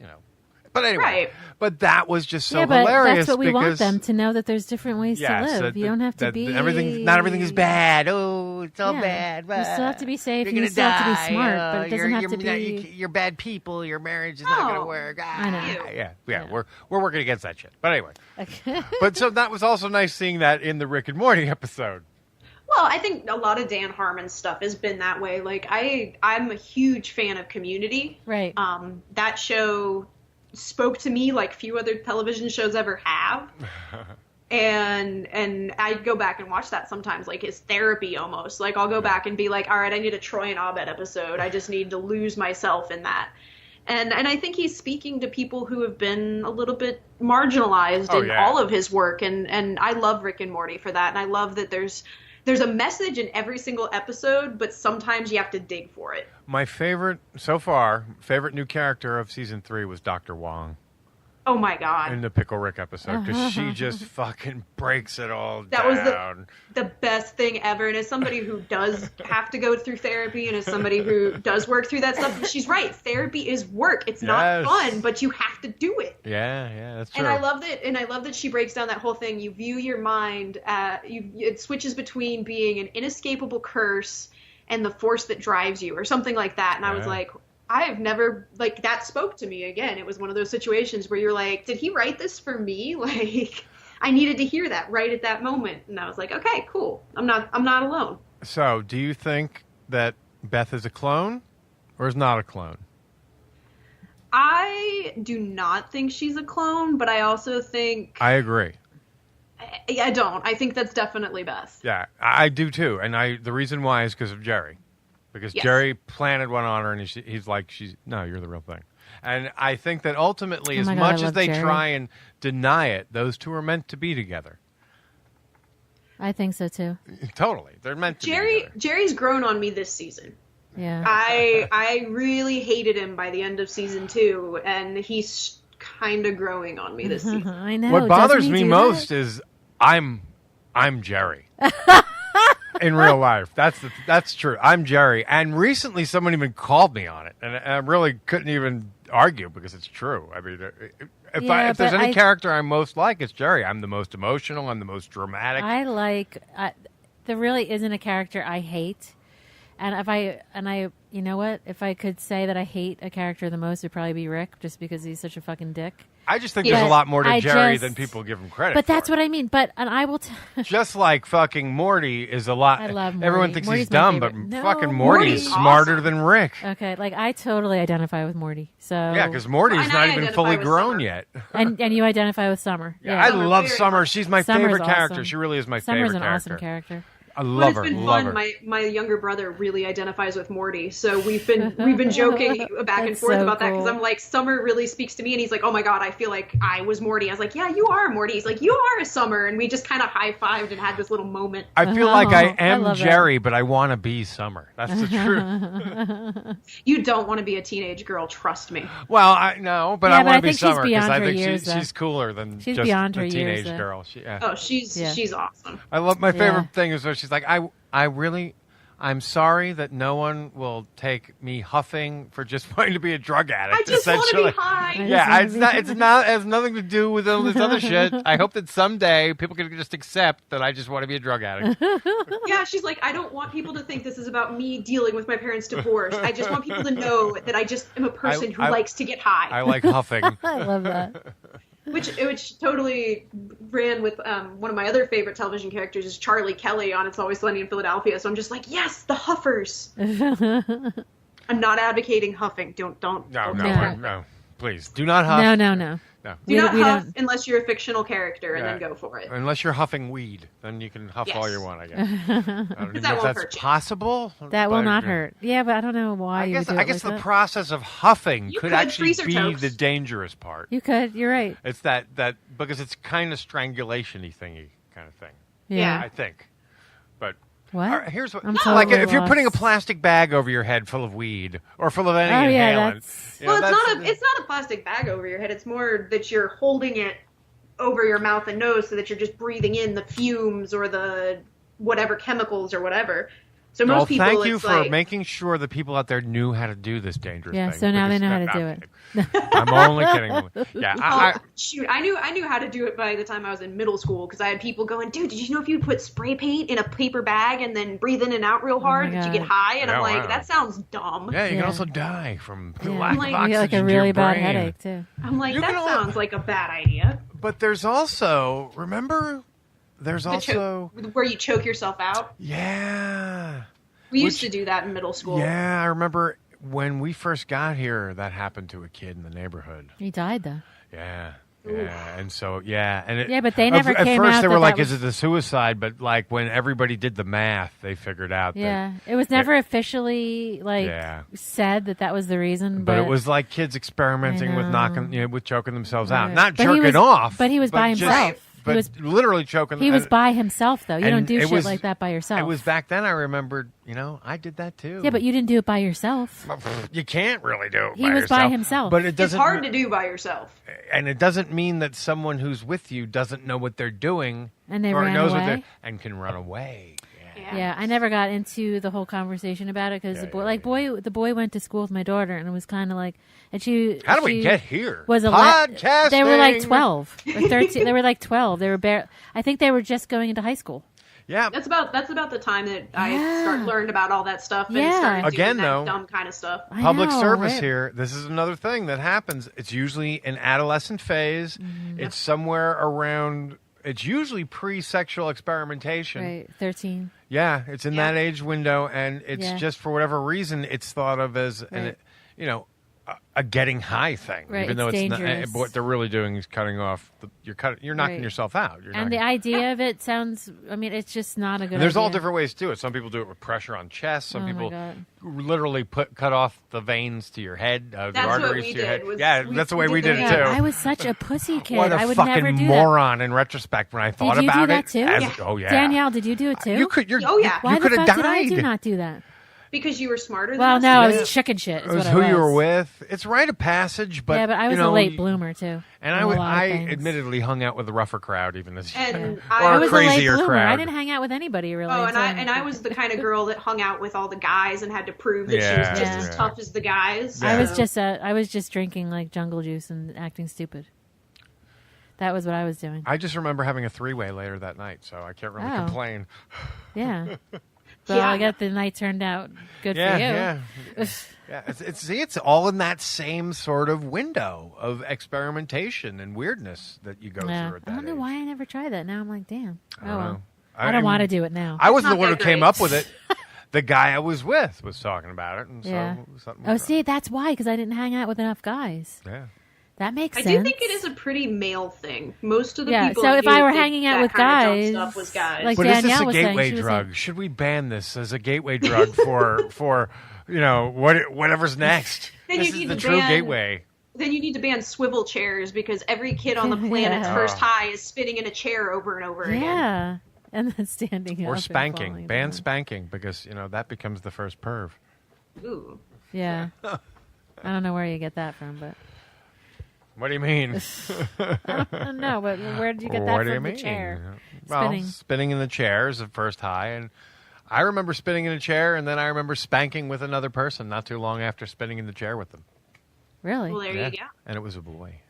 S2: But anyway,
S12: Right.
S2: But that was just so
S1: yeah, but
S2: hilarious.
S1: that's what we want
S2: because-
S1: them to know, that there's different ways to live. You don't have to be
S2: not everything is bad. Oh, it's all
S1: Yeah.
S2: bad.
S1: You still have to be safe.
S2: You're
S1: You
S2: gonna
S1: still have to be
S2: die.
S1: smart, but it doesn't have to
S2: you're,
S1: be.
S2: You're bad people. Your marriage is not going to
S12: No.
S2: work.
S1: I know.
S2: Yeah. We're working against that shit. But anyway,
S1: Okay.
S2: but so that was also nice seeing that in the Rick and Morty episode.
S12: Well, I think a lot of Dan Harmon's stuff has been that way. Like, I'm a huge fan of Community.
S1: Right.
S12: That show spoke to me like few other television shows ever have. And I go back and watch that sometimes, like it's therapy almost. Like I'll go back and be like, all right, I need a Troy and Abed episode. I just need to lose myself in that. And I think he's speaking to people who have been a little bit marginalized in all of his work. And I love Rick and Morty for that. And I love that there's a message in every single episode, but sometimes you have to dig for it.
S2: My favorite new character of season 3 was Dr. Wong.
S12: Oh my God.
S2: In the Pickle Rick episode, because she just fucking breaks it all
S12: That
S2: down.
S12: was the best thing ever. And as somebody who does have to go through therapy, and as somebody who does work through that stuff, she's right. Therapy is work. It's not fun, but you have to do it.
S2: Yeah, that's true.
S12: And I love that she breaks down that whole thing. You view your mind, it switches between being an inescapable curse and the force that drives you, or something like that. And I was like, I've never, like, that spoke to me again. It was one of those situations where you're like, did he write this for me? Like, I needed to hear that right at that moment. And I was like, okay, cool. I'm not alone.
S2: So, do you think that Beth is a clone or is not a clone?
S12: I do not think she's a clone, but I also think...
S2: I agree.
S12: I don't. I think that's definitely Beth.
S2: Yeah, I do too. And the reason why is because of Jerry. Because Jerry planted one on her, and he's like, no, you're the real thing. And I think that ultimately, as much as they try and deny it, those two are meant to be together.
S1: I think so too.
S2: Totally. They're meant to be together.
S12: Jerry's grown on me this season.
S1: Yeah.
S12: I really hated him by the end of season 2, and he's kind of growing on me this season.
S1: I know.
S2: What bothers me most is I'm Jerry. In real life, that's true. I'm Jerry, and recently someone even called me on it, and I really couldn't even argue because it's true. I mean, if there's any character I most like, it's Jerry. I'm the most emotional. I'm the most dramatic.
S1: There really isn't a character I hate, and you know what? If I could say that I hate a character the most, it'd probably be Rick, just because he's such a fucking dick.
S2: I just think there's a lot more to Jerry than people give him credit for.
S1: But that's what I mean. And I will
S2: just like fucking Morty is a lot.
S1: I love Morty.
S2: Everyone thinks
S1: Morty's
S2: he's dumb, but fucking Morty's smarter
S12: awesome.
S2: than Rick.
S1: Okay, like I totally identify with Morty. So
S2: yeah, because Morty's not even fully grown yet.
S1: and you identify with Summer.
S2: Yeah, I love Summer. She's my
S1: Summer's
S2: favorite character.
S1: awesome.
S2: She really is my
S1: Summer's
S2: favorite character.
S1: Summer's an awesome character.
S9: I love her.
S12: It's been
S9: love
S12: fun.
S9: her.
S12: My younger brother really identifies with Morty, so we've been joking back and forth about that because I'm like, Summer really speaks to me, and he's like, oh my god, I feel like I was Morty. I was like, yeah, you are Morty. He's like, you are a Summer, and we just kind of high-fived and had this little moment.
S9: I feel like I am Jerry, but I want to be Summer. That's the truth.
S12: You don't want to be a teenage girl, trust me.
S9: Well, I but I want to be Summer
S1: because
S9: I think she's cooler than just a teenage girl.
S12: She's awesome.
S9: I love my favorite thing is where she's like, I'm sorry that no one will take me huffing for just wanting to be a drug addict.
S12: I just want to be high.
S9: It has nothing to do with all this other shit. I hope that someday people can just accept that I just want to be a drug addict.
S12: Yeah, she's like, I don't want people to think this is about me dealing with my parents' divorce. I just want people to know that I just am a person who likes to get high.
S9: I like huffing.
S1: I love that.
S12: Which totally ran with one of my other favorite television characters is Charlie Kelly on It's Always Sunny in Philadelphia. So I'm just like, yes, the huffers. I'm not advocating huffing. Don't.
S9: No. Please do not huff.
S1: No.
S12: Do not huff unless you're a fictional character, and then go for it.
S9: Unless you're huffing weed, then you can huff all you want, I guess. I don't even
S12: know
S9: if that's possible.
S1: That will not hurt. Yeah, but I don't know why you would do it.
S9: I guess
S1: like
S9: the
S1: that.
S9: process of huffing could actually be
S12: toast.
S9: the dangerous part.
S1: You could. You're right.
S9: It's that because it's kind of strangulation-y thingy kind of thing.
S1: Yeah.
S9: I think. But
S1: what?
S9: Here's what.
S1: I'm
S9: Like
S1: totally
S9: if you're putting a
S1: lost.
S9: plastic bag over your head full of weed or full of any inhalant.
S12: It's not a plastic bag over your head. It's more that you're holding it over your mouth and nose so that you're just breathing in the fumes or the whatever chemicals or whatever. So most people,
S9: thank you
S12: it's
S9: for
S12: like,
S9: making sure that people out there knew how to do this dangerous thing.
S1: Yeah, so now they know how to do it.
S9: I'm only kidding. Yeah,
S12: shoot, I knew how to do it by the time I was in middle school because I had people going, dude, did you know if you put spray paint in a paper bag and then breathe in and out real hard that you get high? And I'm like, that sounds dumb.
S9: Yeah, you can also die from lack of
S1: You
S9: oxygen
S1: get like a really bad headache too.
S12: I'm like, that sounds like a bad idea.
S9: But there's also, remember, there's also
S12: where you choke yourself out.
S9: Yeah.
S12: We used to do that in middle school.
S9: Yeah, I remember when we first got here, that happened to a kid in the neighborhood.
S1: He died though.
S9: Yeah. And so and
S1: but they never came out.
S9: At first, they were like,
S1: was...
S9: "Is it a suicide?" But like when everybody did the math, they figured out.
S1: Yeah, it was never officially said that was the reason.
S9: But it was like kids experimenting with with choking themselves out, not
S1: but
S9: jerking off.
S1: But he was by himself.
S9: But he was literally choking.
S1: He was by himself, though. You don't do shit like that by yourself.
S9: It was back then. I remembered. I did that too.
S1: Yeah, but you didn't do it by yourself.
S9: You can't really do it.
S1: He was by himself.
S9: But it's
S12: hard to do by yourself.
S9: And it doesn't mean that someone who's with you doesn't know what they're doing
S1: and they
S9: or
S1: ran
S9: knows
S1: away.
S9: what they're and can run away.
S1: Yeah, I never got into the whole conversation about it because the boy went to school with my daughter and it was kind of like, and she.
S9: How do we get here?
S1: Was
S9: podcasting.
S1: They were like 12 or 13. They were like 12. They were I think they were just going into high school.
S12: Yeah, that's about the time that I learned about all that stuff. And started doing that dumb kind of stuff.
S9: Public service here. This is another thing that happens. It's usually an adolescent phase. Mm-hmm. It's somewhere around. It's usually pre-sexual experimentation.
S1: Right, 13.
S9: Yeah, it's in that age window, and it's just for whatever reason, it's thought of as a getting high thing,
S1: right,
S9: even though it's
S1: dangerous.
S9: not. What they're really doing is cutting off. You're knocking yourself out.
S1: And the idea of it sounds. I mean, it's just not a good.
S9: And there's
S1: idea.
S9: all different ways to do it. Some people do it with pressure on chest. Some people literally cut off the veins to your head, the arteries to your head. That's the way we did it too.
S1: I was such a pussy kid.
S9: What a
S1: I would
S9: fucking
S1: never do
S9: moron in retrospect when I thought
S1: did you
S9: about
S1: do that
S9: it.
S1: Too?
S9: Oh yeah,
S1: Danielle, did you do it too?
S9: You could.
S1: Why
S9: you could
S1: the
S9: have
S1: fuck
S9: died.
S1: did I not do that?
S12: Because you were smarter than
S1: us?
S12: us?
S1: No, I was chicken shit.
S9: It was who you were with. It's a rite of passage, but
S1: but I was a late bloomer too.
S9: And I admittedly hung out with the rougher crowd, even as
S12: and
S1: I was
S9: crazier
S1: a late bloomer.
S9: crowd.
S1: I didn't hang out with anybody really.
S12: Oh, and I was the kind of girl that hung out with all the guys and had to prove that she was just as tough as the guys.
S1: Yeah. I was just drinking like jungle juice and acting stupid. That was what I was doing.
S9: I just remember having a 3-way later that night, so I can't really complain.
S1: Yeah. So I got the night turned out good for you.
S9: Yeah. It's all in that same sort of window of experimentation and weirdness that you go through at that
S1: I don't know why I never tried that. Now I'm like, damn.
S9: I
S1: don't want to do it now.
S9: I wasn't the one who came up with it. The guy I was with was talking about it. And so
S1: see, that's why, because I didn't hang out with enough guys.
S9: Yeah.
S1: That makes sense.
S12: I do think it is a pretty male thing. Most of the people.
S1: So if I were
S12: think
S1: hanging out
S12: that
S1: with
S12: kind of dumb
S1: guys,
S12: stuff was guys.
S1: like
S2: But
S1: Danielle
S2: is this a
S1: was saying,
S2: gateway
S1: she was
S2: drug?
S1: like-
S2: Should we ban this as a gateway drug for whatever's next?
S12: Then
S2: This
S12: you
S2: is
S12: need
S2: the
S12: to
S2: true
S12: ban-
S2: gateway.
S12: Then you need to ban swivel chairs because every kid on the planet's
S1: Yeah.
S12: first high is spinning in a chair over and over again.
S1: Yeah. And then standing up.
S2: Or
S1: and
S2: spanking.
S1: falling
S2: Ban
S1: down.
S2: spanking because, that becomes the first perv.
S12: Ooh.
S1: Yeah. I don't know where you get that from, but.
S2: What do you mean?
S1: I don't know, but where did you get that
S2: What do you
S1: from? The
S2: mean?
S1: chair.
S2: Well, spinning in the chair is the first high. And I remember spinning in a chair, and then I remember spanking with another person not too long after spinning in the chair with them.
S1: Really?
S12: Well, there you go.
S2: And it was a boy.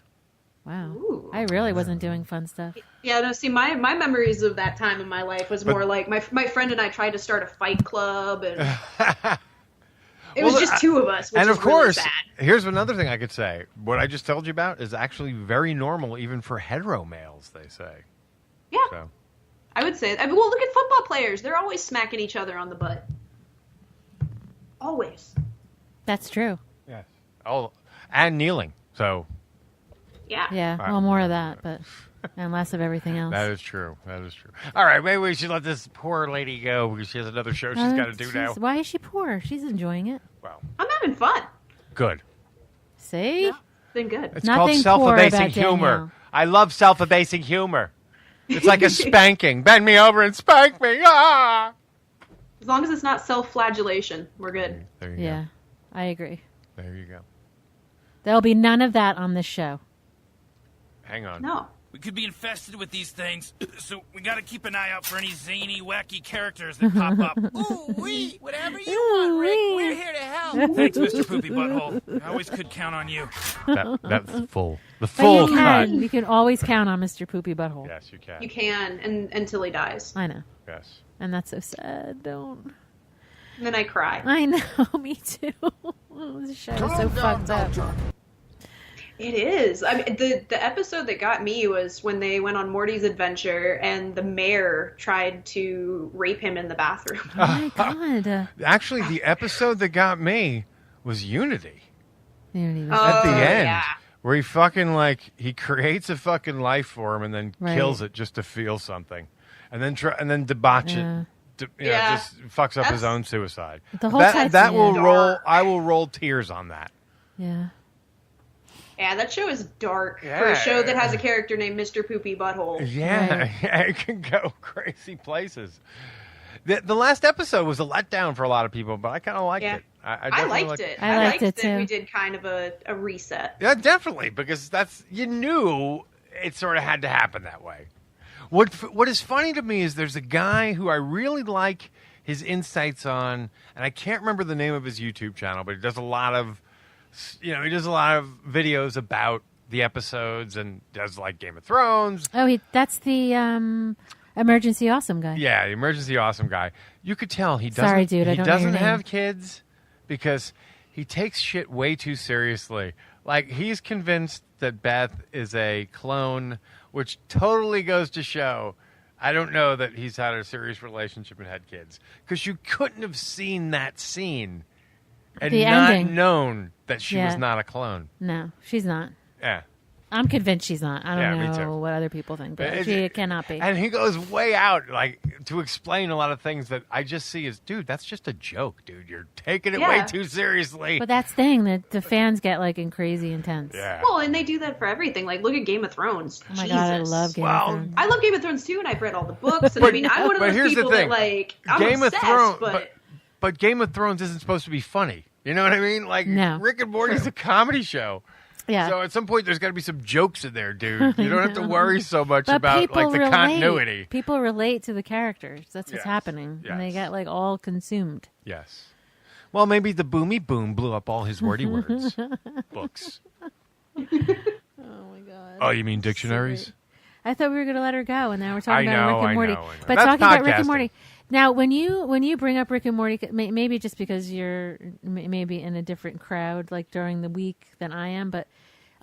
S1: Wow.
S12: Ooh.
S1: I really wasn't doing fun stuff.
S12: Yeah, no, see, my memories of that time in my life was more like my friend and I tried to start a fight club, and it was just two of us, which
S2: and
S12: is
S2: of course,
S12: really sad.
S2: here's another thing I could say. What I just told you about is actually very normal even for hetero males, they say.
S12: Yeah.
S2: So.
S12: I would say, well, look at football players. They're always smacking each other on the butt. Always.
S1: That's true.
S2: Yes. Oh, and kneeling. So.
S12: Yeah.
S1: Yeah. Well, more of that, but and less of everything else.
S2: That is true. That is true. All right, maybe we should let this poor lady go because she has another show she's got to do now.
S1: Why is she poor? She's enjoying it.
S2: Well,
S12: I'm having fun.
S2: good.
S1: See?
S12: Yeah, been good.
S2: It's called self-abasing humor. I love self-abasing humor. It's like a spanking. Bend me over and spank me. Ah!
S12: As long as it's not self-flagellation, we're good.
S2: There you
S1: Yeah, I agree.
S2: go. There you go.
S1: There'll be none of that on this show.
S2: Hang on.
S12: No.
S14: We could be infested with these things, so we gotta keep an eye out for any zany, wacky characters that pop up.
S16: Ooh, whatever you want, Rick. We're here to help.
S14: Thanks, Mr. Poopy Butthole. I always could count on you.
S2: That's full. The
S1: But
S2: full
S1: you
S2: cut.
S1: can. You can always count on Mr. Poopy Butthole.
S2: Yes, you can.
S12: You can, and until he dies.
S1: I know.
S2: Yes.
S1: And that's so sad. Don't.
S12: And then I cry.
S1: I know. Me too. This show is so fucked up.
S12: It is. I mean, the episode that got me was when they went on Morty's adventure and the mayor tried to rape him in the bathroom.
S1: Oh my god.
S2: Actually, the episode that got me was Unity.
S1: Unity
S2: At the end.
S12: Yeah.
S2: Where he fucking, he creates a fucking life form and then
S1: Right.
S2: kills it just to feel something. And then debauch
S1: Yeah.
S2: it.
S12: Yeah.
S2: Just fucks up his
S12: That's-
S2: own suicide.
S1: The whole
S2: that
S1: time-
S2: that will
S1: Yeah.
S2: roll. I will roll tears on that.
S1: Yeah.
S12: Yeah, that show is dark for
S2: Yeah.
S12: a show that has a character named Mr. Poopy Butthole.
S2: Yeah, it can go crazy places. The last episode was a letdown for a lot of people, but I kind of liked it. I
S12: I
S2: definitely
S12: liked it.
S1: I liked it
S12: that
S1: too.
S12: we did kind of a reset.
S2: Yeah, definitely, because you knew it sort of had to happen that way. What is funny to me is there's a guy who I really like his insights on, and I can't remember the name of his YouTube channel, but he does a lot of videos about the episodes and does like Game of Thrones.
S1: Oh, that's the emergency awesome guy.
S2: Yeah, the emergency awesome guy. You could tell he doesn't.
S1: Sorry, dude, I
S2: he
S1: don't know your
S2: doesn't
S1: name.
S2: have kids because he takes shit way too seriously. Like he's convinced that Beth is a clone, which totally goes to show. I don't know that he's had a serious relationship and had kids because you couldn't have seen that scene and
S1: The
S2: not
S1: ending.
S2: known that she was
S1: Yeah.
S2: not a clone.
S1: No, she's not.
S2: Yeah.
S1: I'm convinced she's not. I
S2: Yeah,
S1: don't
S2: me too.
S1: know what other people think, but
S2: It-
S1: she cannot be.
S2: And he goes way out, to explain a lot of things that I just see as, dude, that's just a joke, dude. You're taking it way
S12: Yeah.
S2: too seriously.
S1: But that's the thing that the fans get in crazy intense.
S2: Yeah.
S12: Well, and they do that for everything. Like, look at Game of Thrones.
S1: Oh my God, I love Game of Thrones.
S12: I love Game of Thrones too, and I've read all the books. And I mean, I'm one of
S2: but
S12: those
S2: here's the
S12: people
S2: thing.
S12: that I'm
S2: Game
S12: obsessed,
S2: of Thrones,
S12: but
S2: but Game of Thrones isn't supposed to be funny. You know what I mean? Like
S1: No.
S2: Rick and Morty's a comedy show.
S1: Yeah.
S2: So at some point, there's got to be some jokes in there, dude. You don't have to worry so much
S1: But
S2: about
S1: people
S2: the
S1: relate.
S2: continuity.
S1: People relate to the characters. That's what's
S2: Yes.
S1: happening, and they get all consumed.
S2: Yes. Well, maybe the Boomy Boom blew up all his wordy words books.
S1: Oh my God.
S2: Oh, you mean dictionaries?
S1: I thought we were going to let her go, and now we're talking
S2: I
S1: about
S2: know,
S1: Rick and
S2: I
S1: Morty.
S2: know, I know.
S1: But
S2: That's
S1: talking about Rick and
S2: podcasting.
S1: Morty. Now, when you bring up Rick and Morty, maybe just because you're maybe in a different crowd, like during the week than I am, but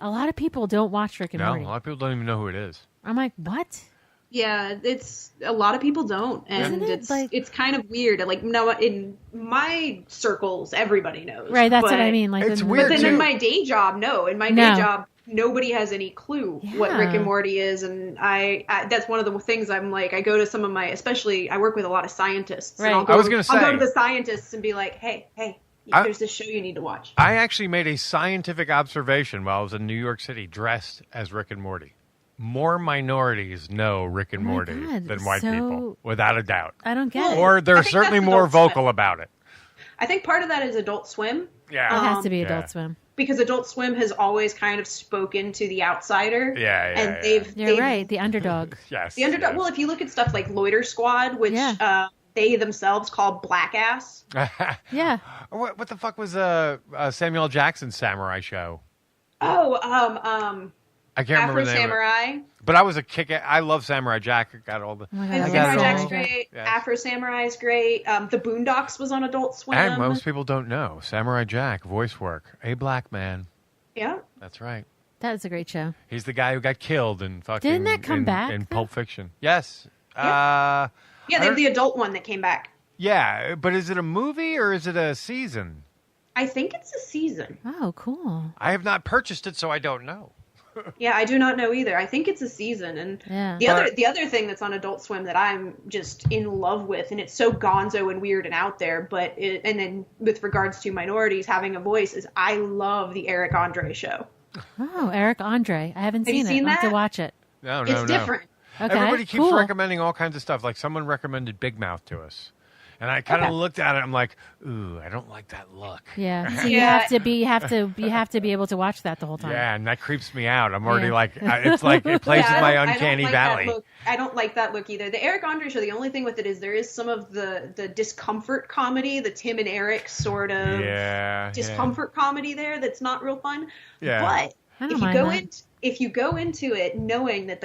S1: a lot of people don't watch Rick and
S2: No,
S1: Morty.
S2: a lot of people don't even know who it is.
S1: I'm like, what?
S12: yeah, it's a lot of people don't, and
S1: Isn't it,
S12: it's kind of weird. Like, no, in my circles, everybody knows.
S1: Right, that's what
S12: but-
S1: I mean.
S2: It's
S12: But
S2: weird
S12: then
S2: too.
S12: in my day job, no. In my
S1: No.
S12: day job, nobody has any clue what Rick and Morty is, and I that's one of the things I'm like, I go to some of my, especially I work with a lot of scientists.
S9: Right.
S12: And I'll go to the scientists and be like, hey, there's this show you need to watch.
S9: I actually made a scientific observation while I was in New York City dressed as Rick and Morty. More minorities know Rick and Morty than white people, without a doubt.
S1: I don't get it.
S9: Or they're certainly more vocal about it.
S12: I think part of that is Adult Swim.
S1: Yeah. It has to be Adult Swim.
S12: Because Adult Swim has always kind of spoken to the outsider. And
S1: You're right, the underdog.
S9: Yes.
S12: The underdog. Well, if you look at stuff like Loiter Squad, which they themselves call Black Ass.
S1: Yeah.
S9: What the fuck was Samuel L. Jackson's Samurai show? I can't remember the name.
S12: Afro Samurai.
S9: But I was a I love Samurai Jack. I got all the.
S12: Samurai Jack's great. Yes. Afro Samurai's great. The Boondocks was on Adult Swim.
S9: And most people don't know Samurai Jack, voice work, a black man.
S12: Yeah.
S9: That's right.
S1: That's a great show.
S9: He's the guy who got killed in fucking.
S1: Didn't that come back
S9: in Pulp Fiction? Yes.
S12: Yeah, they have the adult one that came back.
S9: Yeah, but is it a movie or is it a season?
S12: I think it's a season.
S1: Oh, cool.
S9: I have not purchased it, so I don't know.
S12: Yeah, I do not know either. I think it's a season, and the other thing that's on Adult Swim that I'm just in love with, and it's so gonzo and weird and out there, and then with regards to minorities having a voice, is I love the Eric Andre show.
S1: Oh, Eric Andre, I haven't seen it.
S12: Seen
S1: I have
S12: that?
S1: to watch it.
S9: No,
S12: it's different.
S1: Okay,
S9: everybody keeps recommending all kinds of stuff. Like someone recommended Big Mouth to us. And I kind of looked at it. I'm like, ooh, I don't like that look.
S1: Yeah, so you have to be able to watch that the whole time.
S9: Yeah, and that creeps me out. I'm already like, it's like it plays in my uncanny valley.
S12: I don't like that look either. The Eric Andre show. The only thing with it is there is some of the discomfort comedy, the Tim and Eric sort of discomfort comedy there. That's not real fun.
S9: Yeah,
S12: but if you go into it knowing that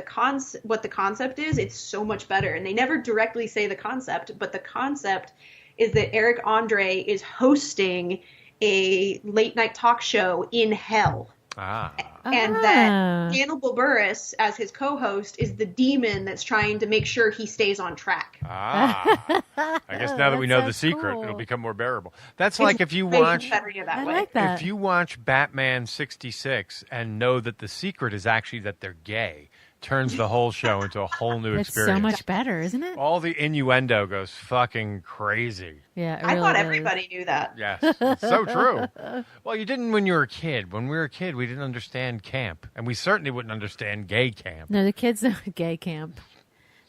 S12: what the concept is, it's so much better. And they never directly say the concept, but the concept is that Eric Andre is hosting a late night talk show in hell. And that Hannibal Buress, as his co-host, is the demon that's trying to make sure he stays on track.
S9: I guess now that we know the secret, it'll become more bearable. That's like if you watch if you watch Batman 66 and know that the secret is actually that they're gay. Turns the whole show into a whole new experience.
S1: It's so much better, isn't it?
S9: All the innuendo goes fucking crazy.
S1: Yeah,
S12: I thought everybody knew that.
S9: Yes, it's so true. Well, you didn't when you were a kid. When we were a kid, we didn't understand camp. And we certainly wouldn't understand gay camp.
S1: No, the kids know gay camp.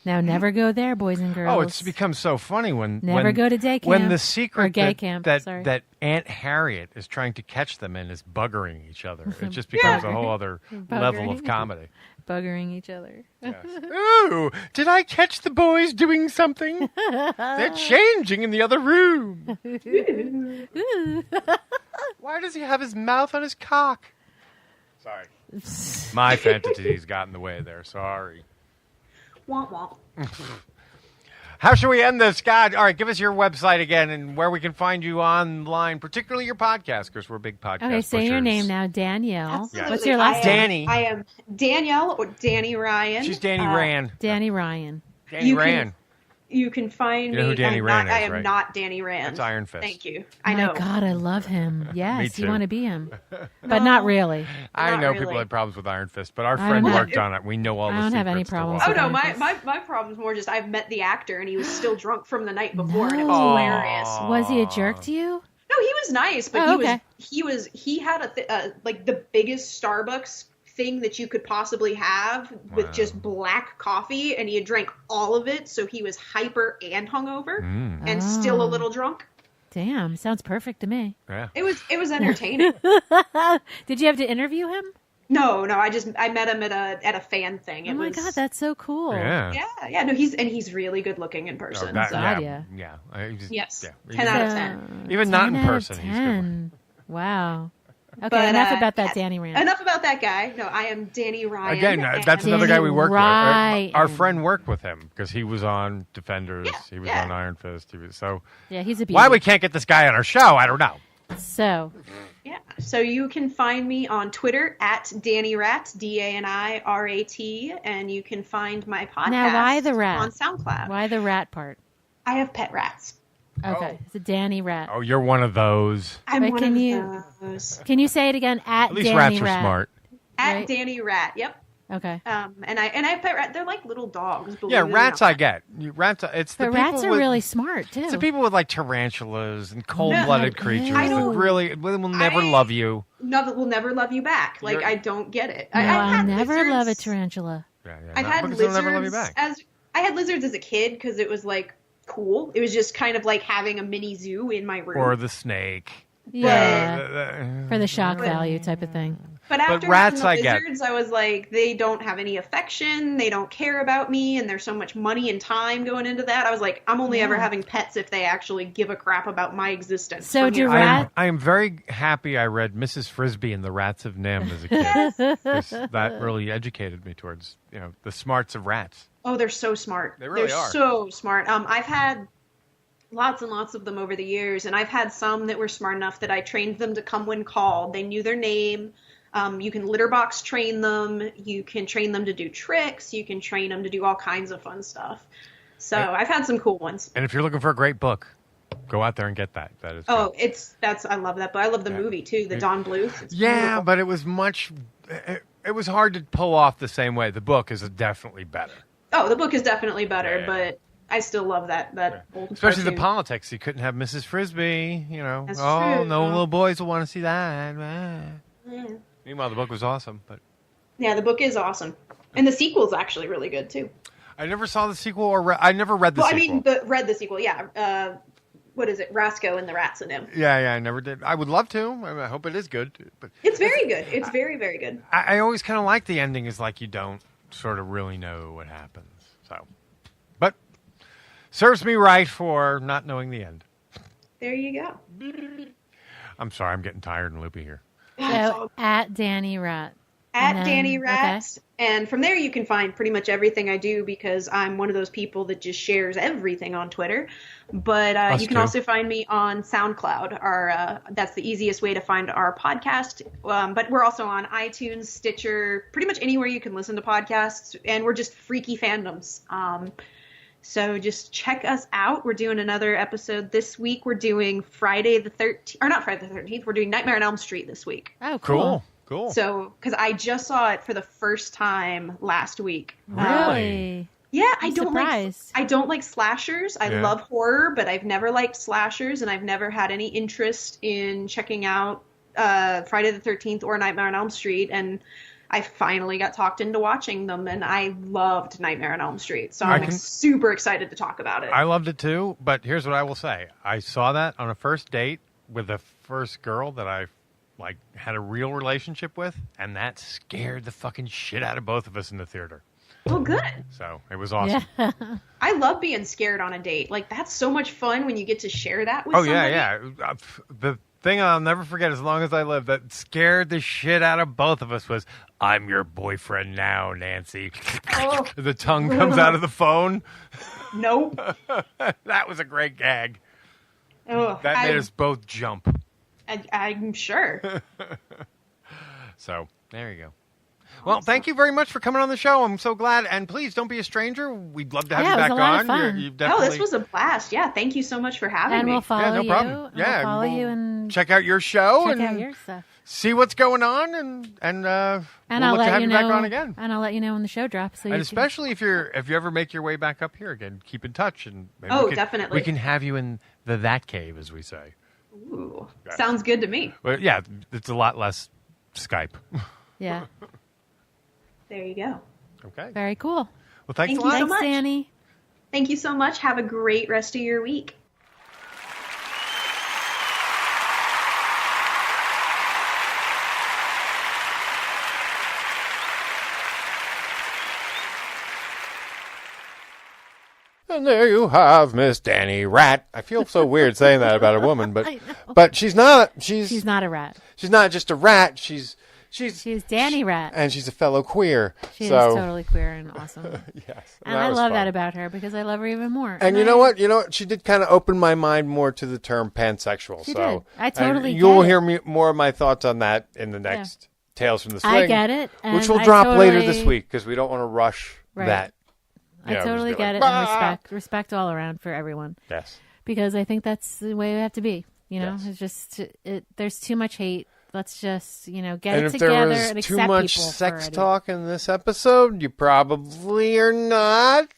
S1: Now, never go there, boys and girls.
S9: Oh, it's become so funny when
S1: go to day camp.
S9: When the secret
S1: or gay camp,
S9: that Aunt Harriet is trying to catch them in is buggering each other. It just becomes a whole other level of comedy.
S1: Buggering each other.
S9: Yes. Ooh, did I catch the boys doing something? They're changing in the other room. Why does he have his mouth on his cock? Sorry. My fantasies got in the way there. Sorry.
S12: Womp womp.
S9: How should we end this, Scott? All right, give us your website again and where we can find you online, particularly your podcast, because we're big podcast
S1: Okay, say your name now, Danielle.
S12: Absolutely.
S1: What's your last
S9: name?
S12: I am Danielle or Dani Ryan.
S9: She's Dani Rand.
S1: Dani Ryan.
S9: Dani Rand.
S12: You can find
S9: me. You know who Dani Rand is,
S12: I am
S9: right?
S12: not Dani Rand.
S9: That's Iron Fist.
S12: Thank you. I know.
S1: My God, I love him. Yes,
S9: Me too.
S1: you want to be him. But not really.
S9: I know people had problems with Iron Fist, but our friend worked on it. We know all the secrets.
S1: I don't have any problems.
S12: Oh, no, my problem's more just I've met the actor, and he was still drunk from the night before, and it was hilarious.
S1: Was he a jerk to you?
S12: No, he was nice, but he had like the biggest Starbucks thing that you could possibly have with just black coffee, and he had drank all of it, so he was hyper and hungover and still a little drunk.
S1: Damn, sounds perfect to me.
S9: Yeah.
S12: It was entertaining.
S1: Did you have to interview him?
S12: No, I met him at a fan thing.
S1: Oh my God, that's so cool.
S12: Yeah. No, he's really good looking in person.
S1: Yes.
S12: 10 out of 10.
S9: Even not in person, he's good.
S1: Wow. Okay, enough about that Dani Rand.
S12: Enough about that guy. No, I am Dani Ryan.
S9: Again, that's another guy we worked with. Our friend worked with him because he was on Defenders. He was on Iron Fist.
S1: Yeah, he's a beauty.
S9: Why we can't get this guy on our show, I don't know.
S12: So you can find me on Twitter at DaniRat, DaniRat, and you can find my podcast
S1: now, why the rat?
S12: On SoundCloud.
S1: Why the rat part?
S12: I have pet rats.
S1: Okay, it's a Dani Rat.
S9: Oh, you're one of those.
S12: I'm one of those.
S1: Can you say it again? At
S9: least
S1: Dani
S9: rats
S1: Rat.
S9: are smart.
S1: right?
S12: Dani Rat. Yep.
S1: Okay.
S12: And I have pet rat. They're like little dogs.
S9: Yeah, rats I get. Rats. It's the
S1: but
S9: people
S1: rats are
S9: with,
S1: really smart too.
S9: It's the people with like tarantulas and cold-blooded creatures that really will never love you.
S12: No, will never love you back. Like I don't get it.
S1: No, I'll never
S12: lizards.
S1: love a tarantula.
S9: Yeah,
S12: I had lizards never love you back. I had lizards as a kid because it was like cool. It was just kind of like having a mini zoo in my room.
S9: Or the snake.
S1: Yeah. For the shock value type of thing.
S12: But after
S9: rats,
S12: having the lizards, I was like, they don't have any affection. They don't care about me, and there's so much money and time going into that. I was like, I'm only ever having pets if they actually give a crap about my existence.
S1: So do rats?
S9: I am very happy I read Mrs. Frisbee and the Rats of Nim as a kid. 'Cause that really educated me towards the smarts of rats.
S12: Oh, they're so smart.
S9: They really
S12: are. So smart. I've had lots and lots of them over the years, and I've had some that were smart enough that I trained them to come when called. They knew their name. You can litter box train them. You can train them to do tricks. You can train them to do all kinds of fun stuff. So I've had some cool ones.
S9: And if you're looking for a great book, go out there and get that. That is.
S12: Oh, I love that. But I love the movie too, the Don Bluth. It's beautiful.
S9: But it was it was hard to pull off the same way. The book is definitely better.
S12: Oh, the book is definitely better, but I still love that old
S9: Especially
S12: cartoon.
S9: the politics. You couldn't have Mrs. Frisbee,
S12: That's
S9: oh,
S12: true.
S9: no little boys will want to see that.
S12: Yeah.
S9: Meanwhile, the book was awesome, but
S12: Yeah, the book is awesome. And the sequel's actually really good too.
S9: I never saw the sequel or I never read the sequel.
S12: I mean, read the sequel, yeah. What is it? Rasco and the Rats and Him.
S9: Yeah, I never did. I would love to. I hope it is good. But
S12: It's very good. It's very, very good.
S9: I always kind of like the ending is like you don't sort of really know what happens. So, but serves me right for not knowing the end.
S12: There you go.
S9: I'm sorry, I'm getting tired and loopy here.
S1: So at Dani Rat.
S12: At Dani Rat. And from there you can find pretty much everything I do because I'm one of those people that just shares everything on Twitter. But you can also find me on SoundCloud. That's the easiest way to find our podcast. But we're also on iTunes, Stitcher, pretty much anywhere you can listen to podcasts. And we're just freaky fandoms. So just check us out. We're doing another episode this week. We're doing Friday the 13th. Or not Friday the 13th. We're doing Nightmare on Elm Street this week.
S1: Oh, cool.
S9: Cool.
S12: So, because I just saw it for the first time last week.
S1: Really?
S12: Yeah,
S1: I'm surprised.
S12: I don't like slashers. I love horror, but I've never liked slashers, and I've never had any interest in checking out Friday the 13th or Nightmare on Elm Street. And I finally got talked into watching them, and I loved Nightmare on Elm Street. So I'm super excited to talk about it.
S9: I loved it too, but here's what I will say. I saw that on a first date with the first girl that I had a real relationship with, and that scared the fucking shit out of both of us in the theater.
S12: Oh, good.
S9: So it was awesome.
S12: Yeah. I love being scared on a date. Like, that's so much fun when you get to share that with somebody.
S9: Yeah. The thing I'll never forget as long as I live that scared the shit out of both of us was, I'm your boyfriend now, Nancy.
S12: Oh.
S9: The tongue comes out of the phone.
S12: Nope.
S9: That was a great gag.
S12: Oh,
S9: that made us both jump.
S12: I'm sure.
S9: So, there you go. Well, thank you very much for coming on the show. I'm so glad. And please don't be a stranger. We'd love to have you back on.
S12: You've definitely... Oh, this was a blast. Yeah, thank you so much for having me.
S1: And we'll follow
S9: no problem.
S1: you. We'll follow you and
S9: check out your show
S1: check out your stuff.
S9: See what's going on, and we'll
S1: I'll
S9: look
S1: let
S9: to have
S1: you
S9: you
S1: know,
S9: back on again.
S1: And I'll let you know when the show drops. So
S9: and especially if you ever make your way back up here again, keep in touch. And maybe
S12: definitely.
S9: We can have you in that cave, as we say.
S12: Ooh, sounds good to me.
S9: Well, yeah, it's a lot less Skype.
S1: Yeah.
S12: There you go.
S9: Okay.
S1: Very cool.
S9: Well, thanks a
S12: lot.
S1: Thanks, Dani.
S12: Thank you so much. Have a great rest of your week.
S9: And there you have Miss Dani Rat. I feel so weird saying that about a woman, but she's not. She's
S1: not a rat.
S9: She's not just a rat. She's
S1: Dani Rat,
S9: and she's a fellow queer.
S1: She is totally queer and awesome.
S9: Yes,
S1: and I love that about her because I love her even more.
S9: And you know what? She did kind of open my mind more to the term pansexual.
S1: She did. I totally.
S9: You will hear more of my thoughts on that in the next Tales from the Swing.
S1: I get it,
S9: which will drop later this week because we don't want to rush that.
S1: I totally get it, and respect all around for everyone.
S9: Yes,
S1: because I think that's the way we have to be. It's just there's too much hate Let's just, get
S9: and
S1: it together
S9: if there was
S1: and
S9: too
S1: accept
S9: much
S1: people
S9: sex
S1: already.
S9: talk in this episode, you probably are not.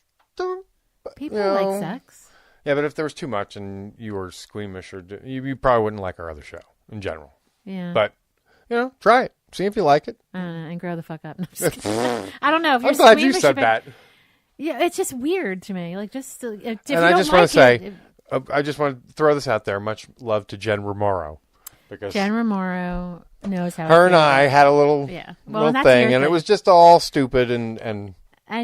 S1: People like sex.
S9: Yeah, but if there was too much and you were squeamish, or you probably wouldn't like our other show in general.
S1: Yeah.
S9: But, try it. See if you like it.
S1: I don't know, and grow the fuck up. No, I'm just kidding. I don't know. If you're
S9: I'm glad you
S1: squeamish
S9: said
S1: about-
S9: that.
S1: Yeah, it's just weird to me. Like, just if you
S9: And I
S1: don't
S9: just
S1: like
S9: want to say,
S1: it,
S9: I just want to throw this out there. Much love to Jen Romero. Because
S1: Jen Romero knows how.
S9: her and I had a little,
S1: Well,
S9: little
S1: that's
S9: thing,
S1: your
S9: and it
S1: thing.
S9: was just all stupid and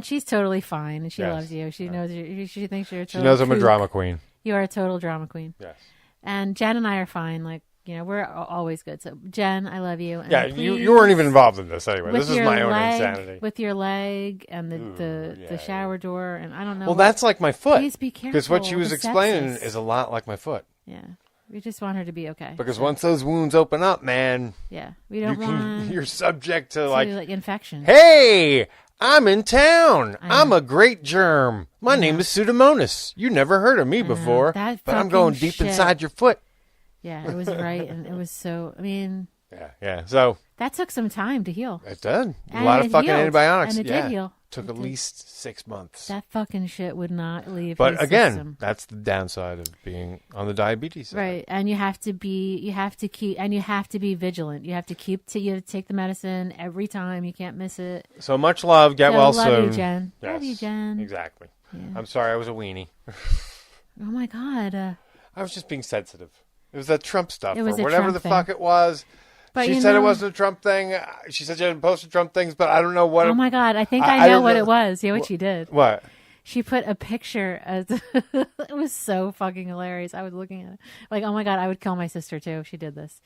S1: she's totally fine, and she
S9: Yes.
S1: loves you. She knows you. She thinks you're a total
S9: she knows I'm a
S1: kook.
S9: drama queen.
S1: You are a total drama queen.
S9: Yes.
S1: And Jen and I are fine. Like, we're always good. So, Jen, I love you. And
S9: Yeah,
S1: please,
S9: you weren't even involved in this anyway.
S1: with
S9: This is
S1: your
S9: my own
S1: leg-
S9: insanity.
S1: With your leg and the shower door, and I don't know.
S9: Well, that's like my foot.
S1: Please be careful.
S9: Because what she was
S1: the
S9: explaining
S1: sepsis.
S9: is a lot like my foot.
S1: Yeah. We just want her to be okay.
S9: Because once those wounds open up, man,
S1: Yeah. We don't want
S9: you're subject to like
S1: infection.
S9: Hey, I'm in town. I'm a great germ. My name is Pseudomonas. You never heard of me before,
S1: That
S9: but I'm going
S1: fucking
S9: deep
S1: shit.
S9: inside your foot.
S1: Yeah, it was right, and it was so. I mean,
S9: Yeah. So
S1: that took some time to heal.
S9: it did. A
S1: And
S9: lot
S1: it
S9: of fucking
S1: healed,
S9: antibiotics.
S1: and it
S9: yeah.
S1: did heal.
S9: Took
S1: It
S9: at
S1: did.
S9: least 6 months.
S1: That fucking shit would not leave.
S9: But
S1: his
S9: again,
S1: system.
S9: that's the downside of being on the diabetes side.
S1: Right, and you have to be vigilant. You have to you have to take the medicine every time. You can't miss it.
S9: So much love. Get
S1: So
S9: well
S1: love
S9: soon.
S1: you, Jen.
S9: Yes,
S1: Love you, Jen.
S9: Exactly.
S1: Yeah.
S9: I'm sorry I was a weenie.
S1: Oh my God.
S9: I was just being sensitive. It was that Trump stuff
S1: It was
S9: or
S1: a
S9: whatever
S1: Trump
S9: the
S1: thing.
S9: fuck it was.
S1: But
S9: she
S1: you
S9: said it
S1: know-
S9: wasn't a Trump thing. She said she hadn't posted Trump things, but I don't know what.
S1: Oh my God, I think I know
S9: don't
S1: what it was. You know what she did?
S9: What?
S1: She put a picture of it was so fucking hilarious. I was looking at it. Like, oh my God, I would kill my sister too if she did this.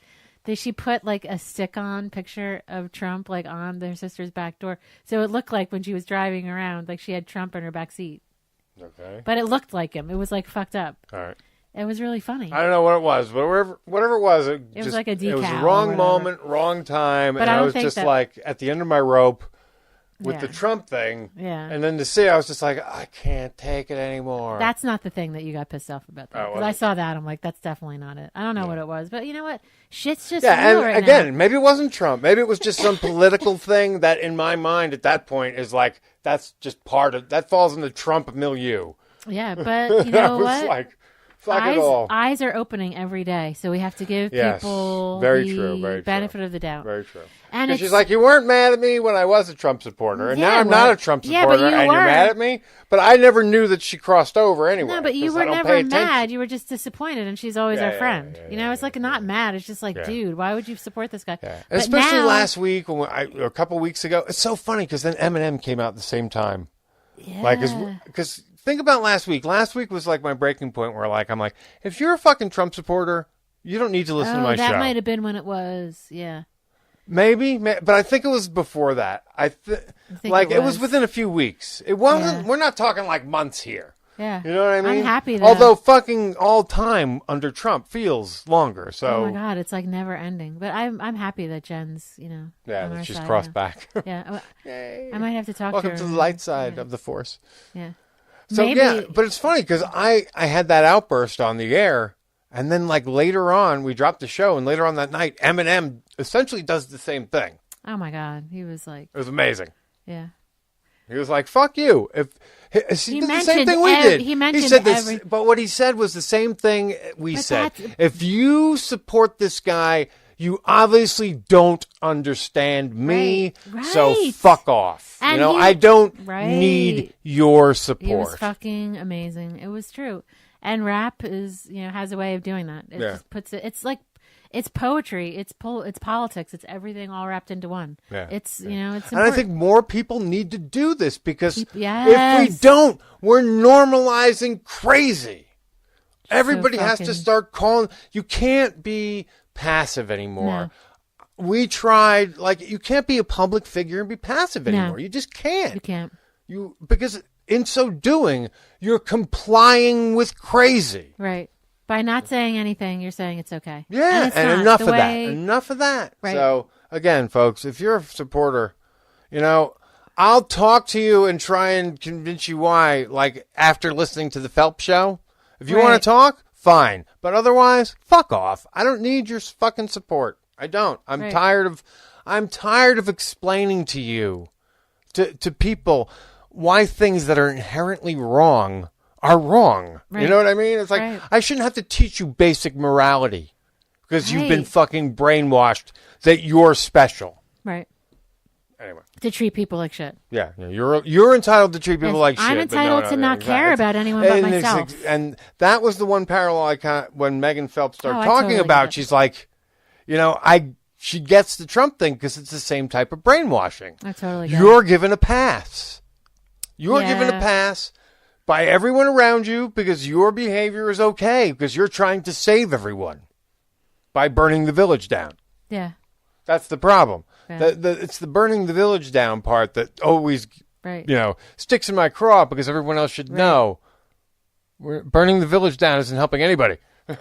S1: She put like a stick-on picture of Trump like on their sister's back door. So it looked like when she was driving around, like she had Trump in her back seat.
S9: Okay.
S1: But it looked like him. It was like fucked up.
S9: All right.
S1: It was really funny.
S9: I don't know what it was, but whatever it was, it
S1: was
S9: just,
S1: like a
S9: It was the
S1: decal or
S9: wrong
S1: whatever.
S9: moment, wrong time,
S1: But
S9: and
S1: I
S9: I
S1: don't
S9: was
S1: think
S9: just
S1: that-
S9: like at the end of my rope with
S1: Yeah.
S9: the Trump thing.
S1: Yeah.
S9: And then to see, I was just like, I can't take it anymore.
S1: That's not the thing that you got pissed off about.
S9: Oh,
S1: Because I saw that. I'm like, that's definitely not it. I don't know what it was. But you know what? Shit's just
S9: yeah,
S1: real
S9: and
S1: right
S9: again,
S1: now.
S9: maybe it wasn't Trump. Maybe it was just some political thing that, in my mind, at that point, is like that's just part of that falls in the Trump milieu.
S1: Yeah, but you know
S9: I was
S1: what?
S9: like, fuck it all.
S1: Eyes are opening every day, so we have to give
S9: Yes,
S1: people
S9: very
S1: the
S9: true, very true.
S1: benefit of the doubt.
S9: Very true.
S1: And
S9: Because
S1: it's
S9: she's like, you weren't mad at me when I was a Trump supporter, and
S1: Yeah,
S9: now I'm not
S1: well,
S9: a Trump
S1: yeah, but
S9: supporter,
S1: you
S9: and you're
S1: were.
S9: mad at me. But I never knew that she crossed over anyway.
S1: no, but you
S9: 'cause I
S1: were
S9: don't
S1: never
S9: pay attention.
S1: mad. You were just disappointed, and she's always
S9: Yeah,
S1: our
S9: yeah,
S1: friend. You know, it's like not mad. It's just like,
S9: Yeah.
S1: dude, why would you support this guy?
S9: And
S1: But
S9: especially
S1: now-
S9: last week, or a couple weeks ago. It's so funny because then Eminem came out at the same time.
S1: Yeah.
S9: Like, because think about last week. Last week was like my breaking point where I'm like, if you're a fucking Trump supporter, you don't need to listen to my
S1: that
S9: show.
S1: might have been when it was. Yeah.
S9: Maybe, but I think it was before that.
S1: think
S9: like
S1: it
S9: it was
S1: was.
S9: within a few weeks. It wasn't.
S1: Yeah.
S9: We're not talking like months here.
S1: Yeah.
S9: You know what I mean?
S1: I'm happy that.
S9: Although fucking all time under Trump feels longer. So
S1: Oh my God, it's like never ending. But I'm happy that Jen's, on
S9: yeah,
S1: our
S9: she's
S1: side
S9: crossed
S1: now.
S9: back.
S1: Yeah. I might have to talk
S9: Welcome
S1: to her.
S9: to the light side of the force.
S1: Yeah.
S9: So
S1: Maybe-
S9: yeah, but it's funny because I had that outburst on the air, and then like later on we dropped the show, and later on that night Eminem essentially does the same thing.
S1: Oh my God, he was like,
S9: It was amazing.
S1: yeah.
S9: He was like, "Fuck you!" He did the same
S1: mentioned
S9: thing we did.
S1: he mentioned
S9: said this,
S1: every-
S9: but what he said was the same thing we
S1: But
S9: said.
S1: that's-
S9: If you support this guy, you obviously don't understand me,
S1: Right.
S9: so fuck off.
S1: And
S9: I don't
S1: Right.
S9: need your
S1: He was
S9: support.
S1: fucking amazing. It was true. And rap is, has a way of doing that. It
S9: Yeah.
S1: just puts it. It's like, it's poetry. It's politics. It's everything all wrapped into one.
S9: Yeah.
S1: It's it's.
S9: And I
S1: important.
S9: think more people need to do this because if
S1: Yes.
S9: we don't, we're normalizing crazy. Everybody has to
S1: fucking-
S9: start calling. You can't be passive anymore. We tried, you can't be a public figure and be passive
S1: No.
S9: anymore. You just can't.
S1: You can't.
S9: Because in so doing, you're complying with crazy.
S1: Right. By not saying anything, you're saying it's okay.
S9: Yeah,
S1: it's
S9: and
S1: not.
S9: enough
S1: The
S9: of
S1: way-
S9: that. Enough of that.
S1: Right.
S9: So, again, folks, if you're a supporter, I'll talk to you and try and convince you why, after listening to the Phelps show. If you want
S1: Right.
S9: to talk, fine. But otherwise, fuck off. I don't need your fucking support. I don't. I'm
S1: Right.
S9: tired of explaining to you, to people, why things that are inherently wrong are wrong.
S1: Right.
S9: You know what I mean? It's like,
S1: Right.
S9: I shouldn't have to teach you basic morality because you've been
S1: Right.
S9: fucking brainwashed that you're special.
S1: Right.
S9: Anyway.
S1: To treat people like shit.
S9: Yeah, you're entitled to treat people
S1: Yes,
S9: like shit.
S1: I'm
S9: but
S1: entitled to not care about anyone but
S9: and
S1: myself.
S9: And that was the one parallel when Megan Phelps started
S1: Oh, I
S9: talking
S1: totally
S9: about.
S1: get it.
S9: She's like, she gets the Trump thing because it's the same type of brainwashing.
S1: I totally get
S9: You're
S1: it.
S9: given a pass. You're given a pass by everyone around you because your behavior is okay because you're trying to save everyone by burning the village down.
S1: Yeah.
S9: That's the problem.
S1: Yeah.
S9: It's the burning the village down part that always,
S1: Right.
S9: sticks in my craw because everyone else should know. Burning the village down isn't helping anybody.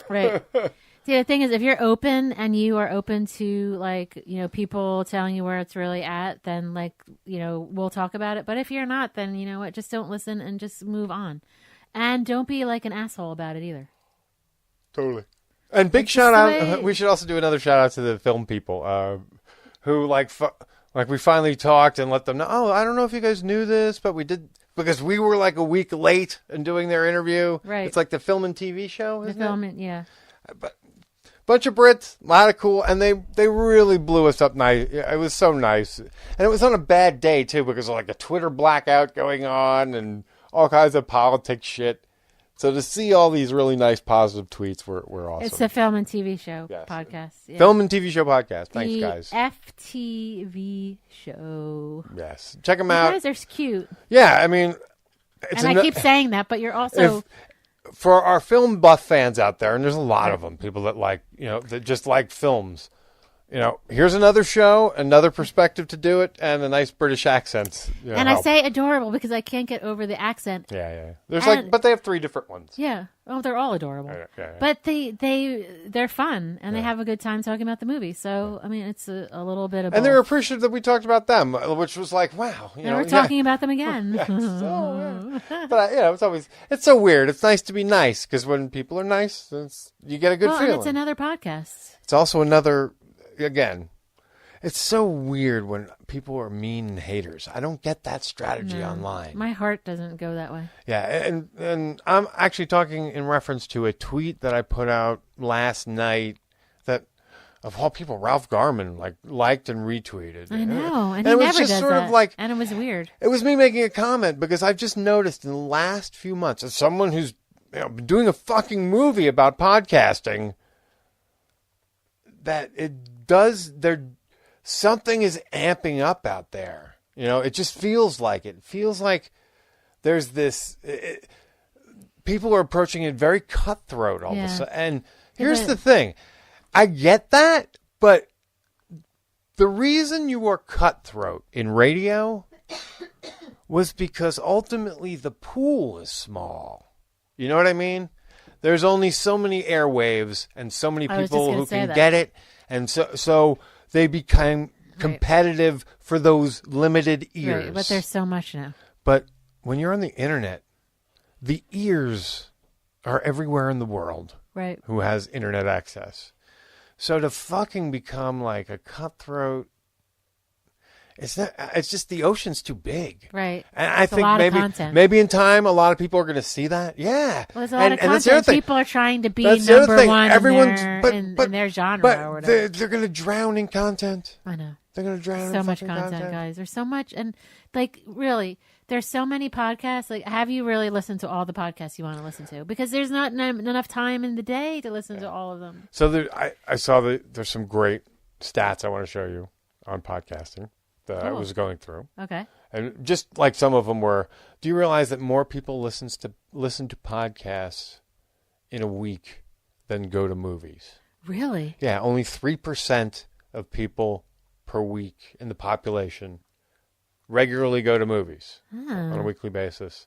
S1: Right. See, the thing is, if you're open and you are open to people telling you where it's really at, then we'll talk about it. But if you're not, then you know what? Just don't listen and just move on, and don't be like an asshole about it either.
S9: Totally. And big shout out. We should also do another shout out to the film people who we finally talked and let them know. Oh, I don't know if you guys knew this, but we did because we were like a week late in doing their interview.
S1: Right.
S9: It's like the film and TV show. Isn't it?
S1: Yeah.
S9: But bunch of Brits, a lot of cool, and they really blew us up nice. It was so nice, and it was on a bad day too because of like a Twitter blackout going on and all kinds of politics shit. So to see all these really nice positive tweets were awesome.
S1: It's the Film and TV Show podcast. Yeah.
S9: Film and TV Show podcast. Thanks, guys.
S1: FTV Show.
S9: Yes. Check them out.
S1: You guys are cute.
S9: Yeah, I mean...
S1: I keep saying that, but you're also...
S9: For our film buff fans out there, and there's a lot of them, people that that just like films. Here's another show, another perspective to do it, and a nice British accent.
S1: And I say adorable because I can't get over the accent.
S9: Yeah. There's but they have 3 different ones.
S1: Yeah. Oh, they're all adorable.
S9: Yeah.
S1: But they're fun and they have a good time talking about the movie. So I mean, it's a little bit of.
S9: And they're appreciative that we talked about them, which was like, wow.
S1: And we're talking about them again.
S9: But it's so weird. It's nice to be nice because when people are nice, you get a good feeling.
S1: And it's another podcast.
S9: It's also another. Again, it's so weird when people are mean and haters. I don't get that strategy online.
S1: My heart doesn't go that way.
S9: Yeah, and I'm actually talking in reference to a tweet that I put out last night that, of all people, Ralph Garman liked and retweeted.
S1: I know, and
S9: it
S1: he
S9: was
S1: never
S9: just
S1: does
S9: sort
S1: that.
S9: of like,
S1: and it was weird.
S9: It was me making a comment because I've just noticed in the last few months, as someone who's been doing a fucking movie about podcasting, that something is amping up out there. It just feels like it. It feels like there's this. People are approaching it very cutthroat all of a sudden. And here's the thing, I get that, but the reason you were cutthroat in radio was because ultimately the pool is small. You know what I mean? There's only so many airwaves and so many people who can get it. And so they become competitive for those limited ears.
S1: Right, but there's so much now.
S9: But when you're on the internet, the ears are everywhere in the world.
S1: Right.
S9: Who has internet access. So to fucking become like a cutthroat, it's just the ocean's too big.
S1: Right.
S9: And I think maybe in time a lot of people are going to see that. Yeah.
S1: Well, there's a lot of content. People are trying to be number one in their genre or whatever.
S9: They're going to drown in content.
S1: I know.
S9: They're going to drown
S1: so
S9: in
S1: much
S9: content,
S1: guys. There's so much. And really, there's so many podcasts. Have you really listened to all the podcasts you want to listen to? Because there's not enough time in the day to listen to all of them.
S9: So I saw there's some great stats I want to show you on podcasting that I was going through.
S1: Okay.
S9: And just like some of them were, do you realize that more people listen to podcasts in a week than go to movies?
S1: Really?
S9: Yeah, only 3% of people per week in the population regularly go to movies on a weekly basis.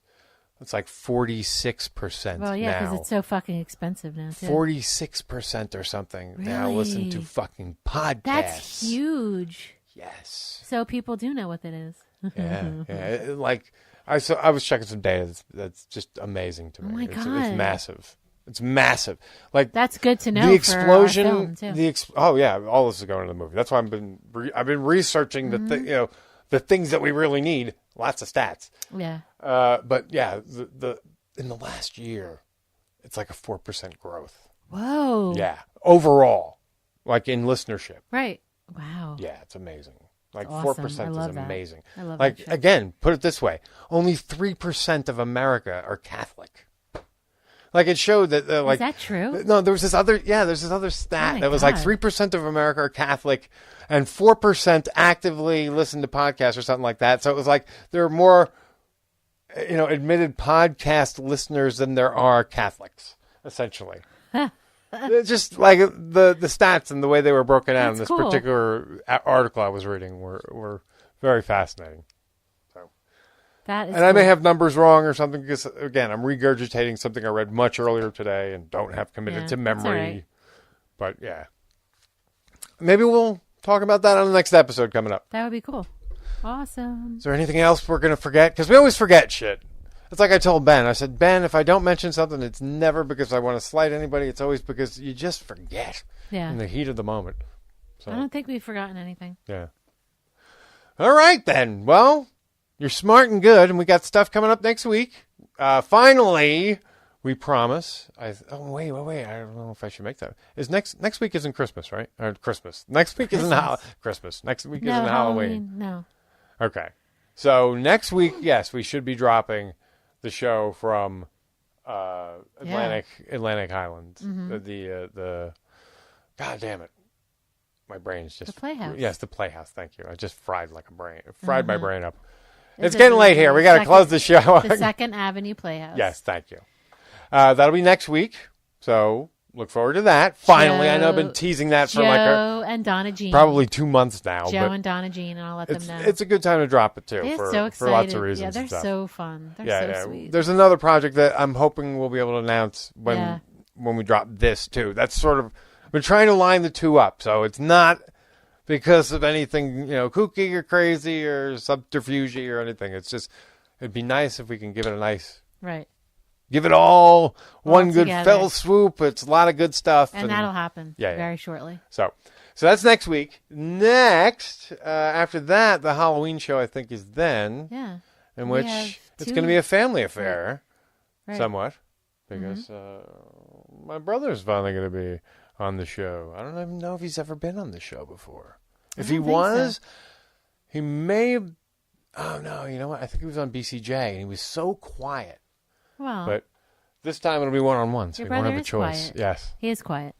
S9: It's like 46%
S1: Well, yeah,
S9: now.
S1: because it's so fucking expensive now, too.
S9: 46% or something now listen to fucking podcasts.
S1: That's huge.
S9: Yes.
S1: So people do know what it is.
S9: Yeah. Like I was checking some data that's just amazing to me.
S1: Oh my God.
S9: It's massive. It's massive. Like
S1: that's good to know.
S9: The explosion.
S1: For our film too.
S9: Oh yeah, all this is going in the movie. That's why I've been researching the things that we really need. Lots of stats.
S1: Yeah.
S9: But yeah, the in the last year, it's like a 4% growth.
S1: Whoa.
S9: Yeah. Overall, like in listenership.
S1: Right. Wow.
S9: Yeah, it's amazing. Like
S1: awesome.
S9: 4% is amazing.
S1: I love
S9: like
S1: that
S9: again, put it this way: only 3% of America are Catholic. Like it showed that. Like,
S1: is that true?
S9: No, there's this other stat that was like 3% of America are Catholic, and 4% actively listen to podcasts or something like that. So it was like there are more, admitted podcast listeners than there are Catholics, essentially. Just like the stats and the way they were broken out in this particular article I was reading were very fascinating. So,
S1: that is
S9: I may have numbers wrong or something because, again, I'm regurgitating something I read much earlier today and don't have committed to memory.
S1: Right.
S9: But, yeah. Maybe we'll talk about that on the next episode coming up.
S1: That would be cool. Awesome.
S9: Is there anything else we're going to forget? Because we always forget shit. It's like I told Ben. I said, Ben, if I don't mention something, it's never because I want to slight anybody. It's always because you just forget in the heat of the moment. So,
S1: I don't think we've forgotten anything.
S9: Yeah. All right, then. Well, you're smart and good, and we got stuff coming up next week. Finally, we promise. Wait. I don't know if I should make that. Next week isn't Christmas, right? Or Christmas. Next week isn't Christmas. Next week isn't Halloween.
S1: No.
S9: Okay. So next week, yes, we should be dropping the show from Atlantic Highlands.
S1: Mm-hmm.
S9: The God damn it, my brain's just
S1: the Playhouse.
S9: Yes, the Playhouse. Thank you. I just fried my brain up.
S1: It's
S9: getting late here. We got to close the show.
S1: The Second Avenue Playhouse.
S9: Yes, thank you. That'll be next week. So look forward to that. Finally, I know I've been teasing that for
S1: Joe and Donna Jean.
S9: Probably 2 months now.
S1: Joe and Donna Jean, and I'll let them know.
S9: It's a good time to drop it too.
S1: They're
S9: for,
S1: so excited.
S9: For lots of reasons.
S1: Yeah, they're so fun. They're so sweet.
S9: There's another project that I'm hoping we'll be able to announce when we drop this too. That's sort of we're trying to line the two up, so it's not because of anything kooky or crazy or subterfuge or anything. It's just it'd be nice if we can give it a nice give it all one good fell swoop. It's a lot of good stuff.
S1: And that'll happen very shortly.
S9: So that's next week. Next, after that, the Halloween show, I think, is then.
S1: Yeah.
S9: In which it's going to be a family affair, somewhat, because my brother's finally going to be on the show. I don't even know if he's ever been on the show before. If he was, he may have... Oh, no, you know what? I think he was on BCJ, and he was so quiet.
S1: Well,
S9: but this time it'll be one-on-one, so he won't have a choice.
S1: Quiet.
S9: Yes.
S1: He is quiet.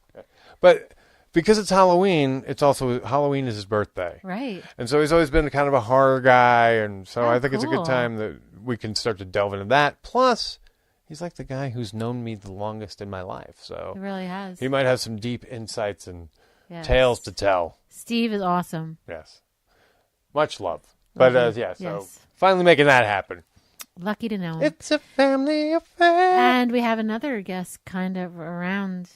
S9: But because it's Halloween, Halloween is his birthday.
S1: Right.
S9: And so he's always been kind of a horror guy, and so I think it's a good time that we can start to delve into that. Plus, he's like the guy who's known me the longest in my life, so
S1: he really has.
S9: He might have some deep insights and tales to tell.
S1: Steve is awesome.
S9: Yes. Much love. But so finally making that happen.
S1: Lucky to know him.
S9: It's a family affair.
S1: And we have another guest kind of around.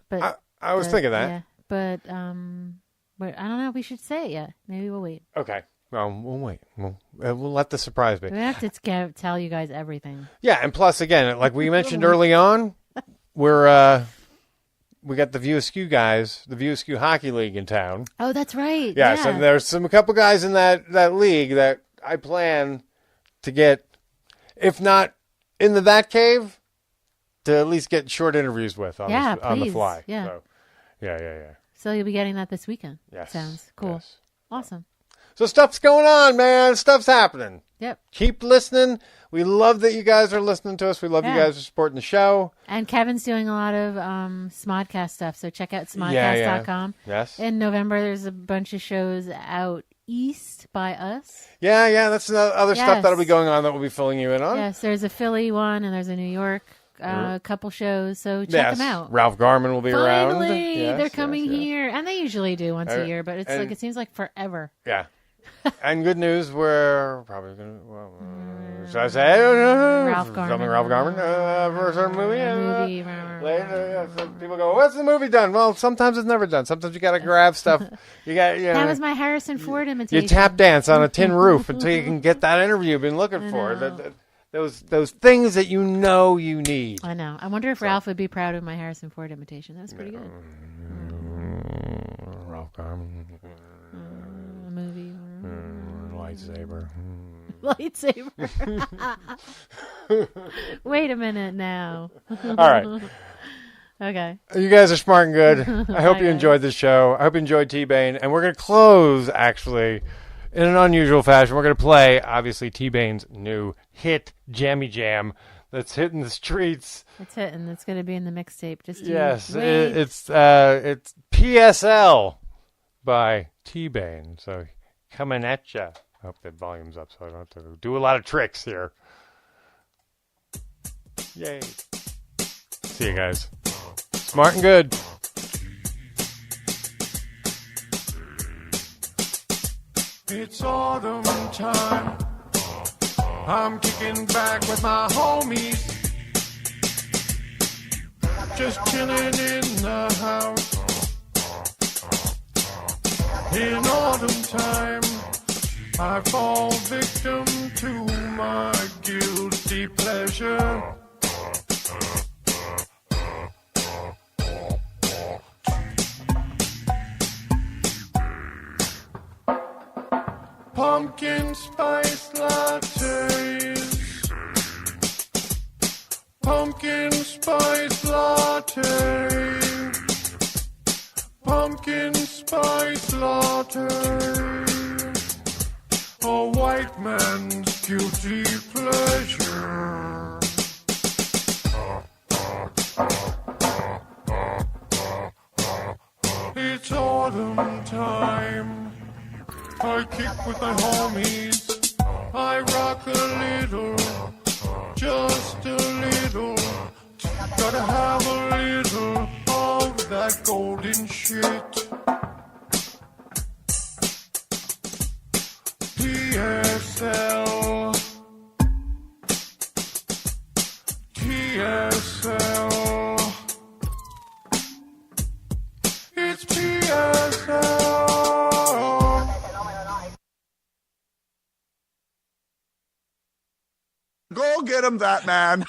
S1: But
S9: I was thinking that.
S1: Yeah, but I don't know if we should say it yet. Maybe we'll wait.
S9: Okay. Well, we'll wait. We'll let the surprise be.
S1: We have to tell you guys everything.
S9: Yeah, and plus, again, like we mentioned early on, we got the View Askew guys, the View Askew Hockey League in town.
S1: Oh, that's right.
S9: Yeah, so there's a couple guys in that league that I plan to get, if not into that cave, to at least get short interviews with on the fly.
S1: Yeah.
S9: So, yeah.
S1: So you'll be getting that this weekend.
S9: Yes.
S1: Sounds cool.
S9: Yes.
S1: Awesome.
S9: So stuff's going on, man. Stuff's happening.
S1: Yep.
S9: Keep listening. We love that you guys are listening to us. We love you guys are supporting the show.
S1: And Kevin's doing a lot of SModcast stuff, so check out SModcast.com.
S9: Yes.
S1: In November, there's a bunch of shows out east by us.
S9: Yeah. That's other stuff that'll be going on that we'll be filling you in on.
S1: Yes, there's a Philly one, and there's a New York couple shows, so check them out.
S9: Ralph Garman will be around.
S1: Finally, they're coming here, and they usually do once a year, but it seems like forever.
S9: Yeah. And good news, we're probably going to... should I say? I don't know.
S1: Ralph Garman.
S9: Ralph Garman for a certain movie. Later, so people go, what's the movie done? Well, sometimes it's never done. Sometimes you got to grab stuff.
S1: That was my Harrison Ford imitation.
S9: You tap dance on a tin roof until you can get that interview you've been looking for. those things that you know you need.
S1: I know. I wonder if Ralph would be proud of my Harrison Ford imitation. That was pretty good.
S9: Ralph Garman.
S1: A movie.
S9: Lightsaber.
S1: Lightsaber. Wait a minute now.
S9: All right.
S1: Okay.
S9: You guys are smart and good. I hope
S1: Hi,
S9: you
S1: guys.
S9: enjoyed this show. I hope you enjoyed T-Bane. And we're going to close, actually, in an unusual fashion. We're going to play, obviously, T-Bane's new hit, Jammy Jam, that's hitting the streets.
S1: It's hitting. It's going to be in the mixtape. Just
S9: Yes,
S1: wait.
S9: it's PSL by T-Bane. So coming at ya. I hope that volume's up so I don't have to do a lot of tricks here. Yay. See you guys. Smart and good.
S5: It's autumn time. I'm kicking back with my homies. Just chilling in the house. In autumn time, I fall victim to my guilty pleasure. Pumpkin spice lattes. Pumpkin spice latte. Pumpkin spice latte. A white man's guilty pleasure. It's autumn time. I kick with my homies. I rock a little, just a little. Gotta have a little of that golden shit. TSL. TSL. It's TSL.
S13: Go get him, that man.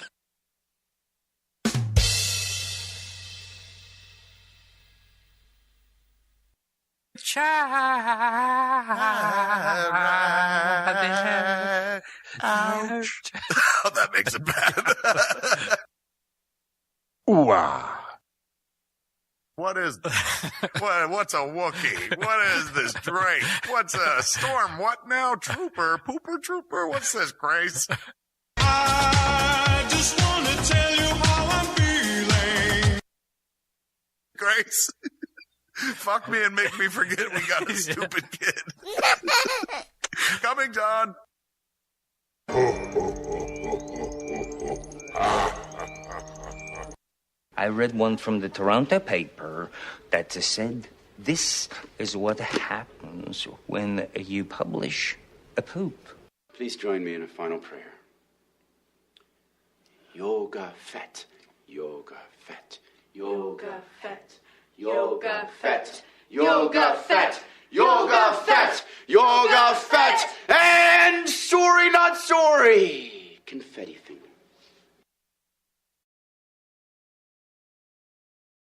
S16: Ouch.
S13: Oh, that makes it bad.
S6: Ooh-ah.
S13: What's a Wookiee? What is this Drake? What's a Storm? What now? Trooper? Pooper Trooper? What's this, Grace?
S5: I just want to tell you how I'm feeling.
S13: Grace? Fuck me and make me forget we got a stupid kid. Coming, John.
S11: I read one from the Toronto paper that said this is what happens when you publish a poop.
S17: Please join me in a final prayer. Yoga fet, yoga fet, yoga fet, yoga fet, yoga fet, yoga fet, yoga fet, and sorry not sorry. Confetti fingers.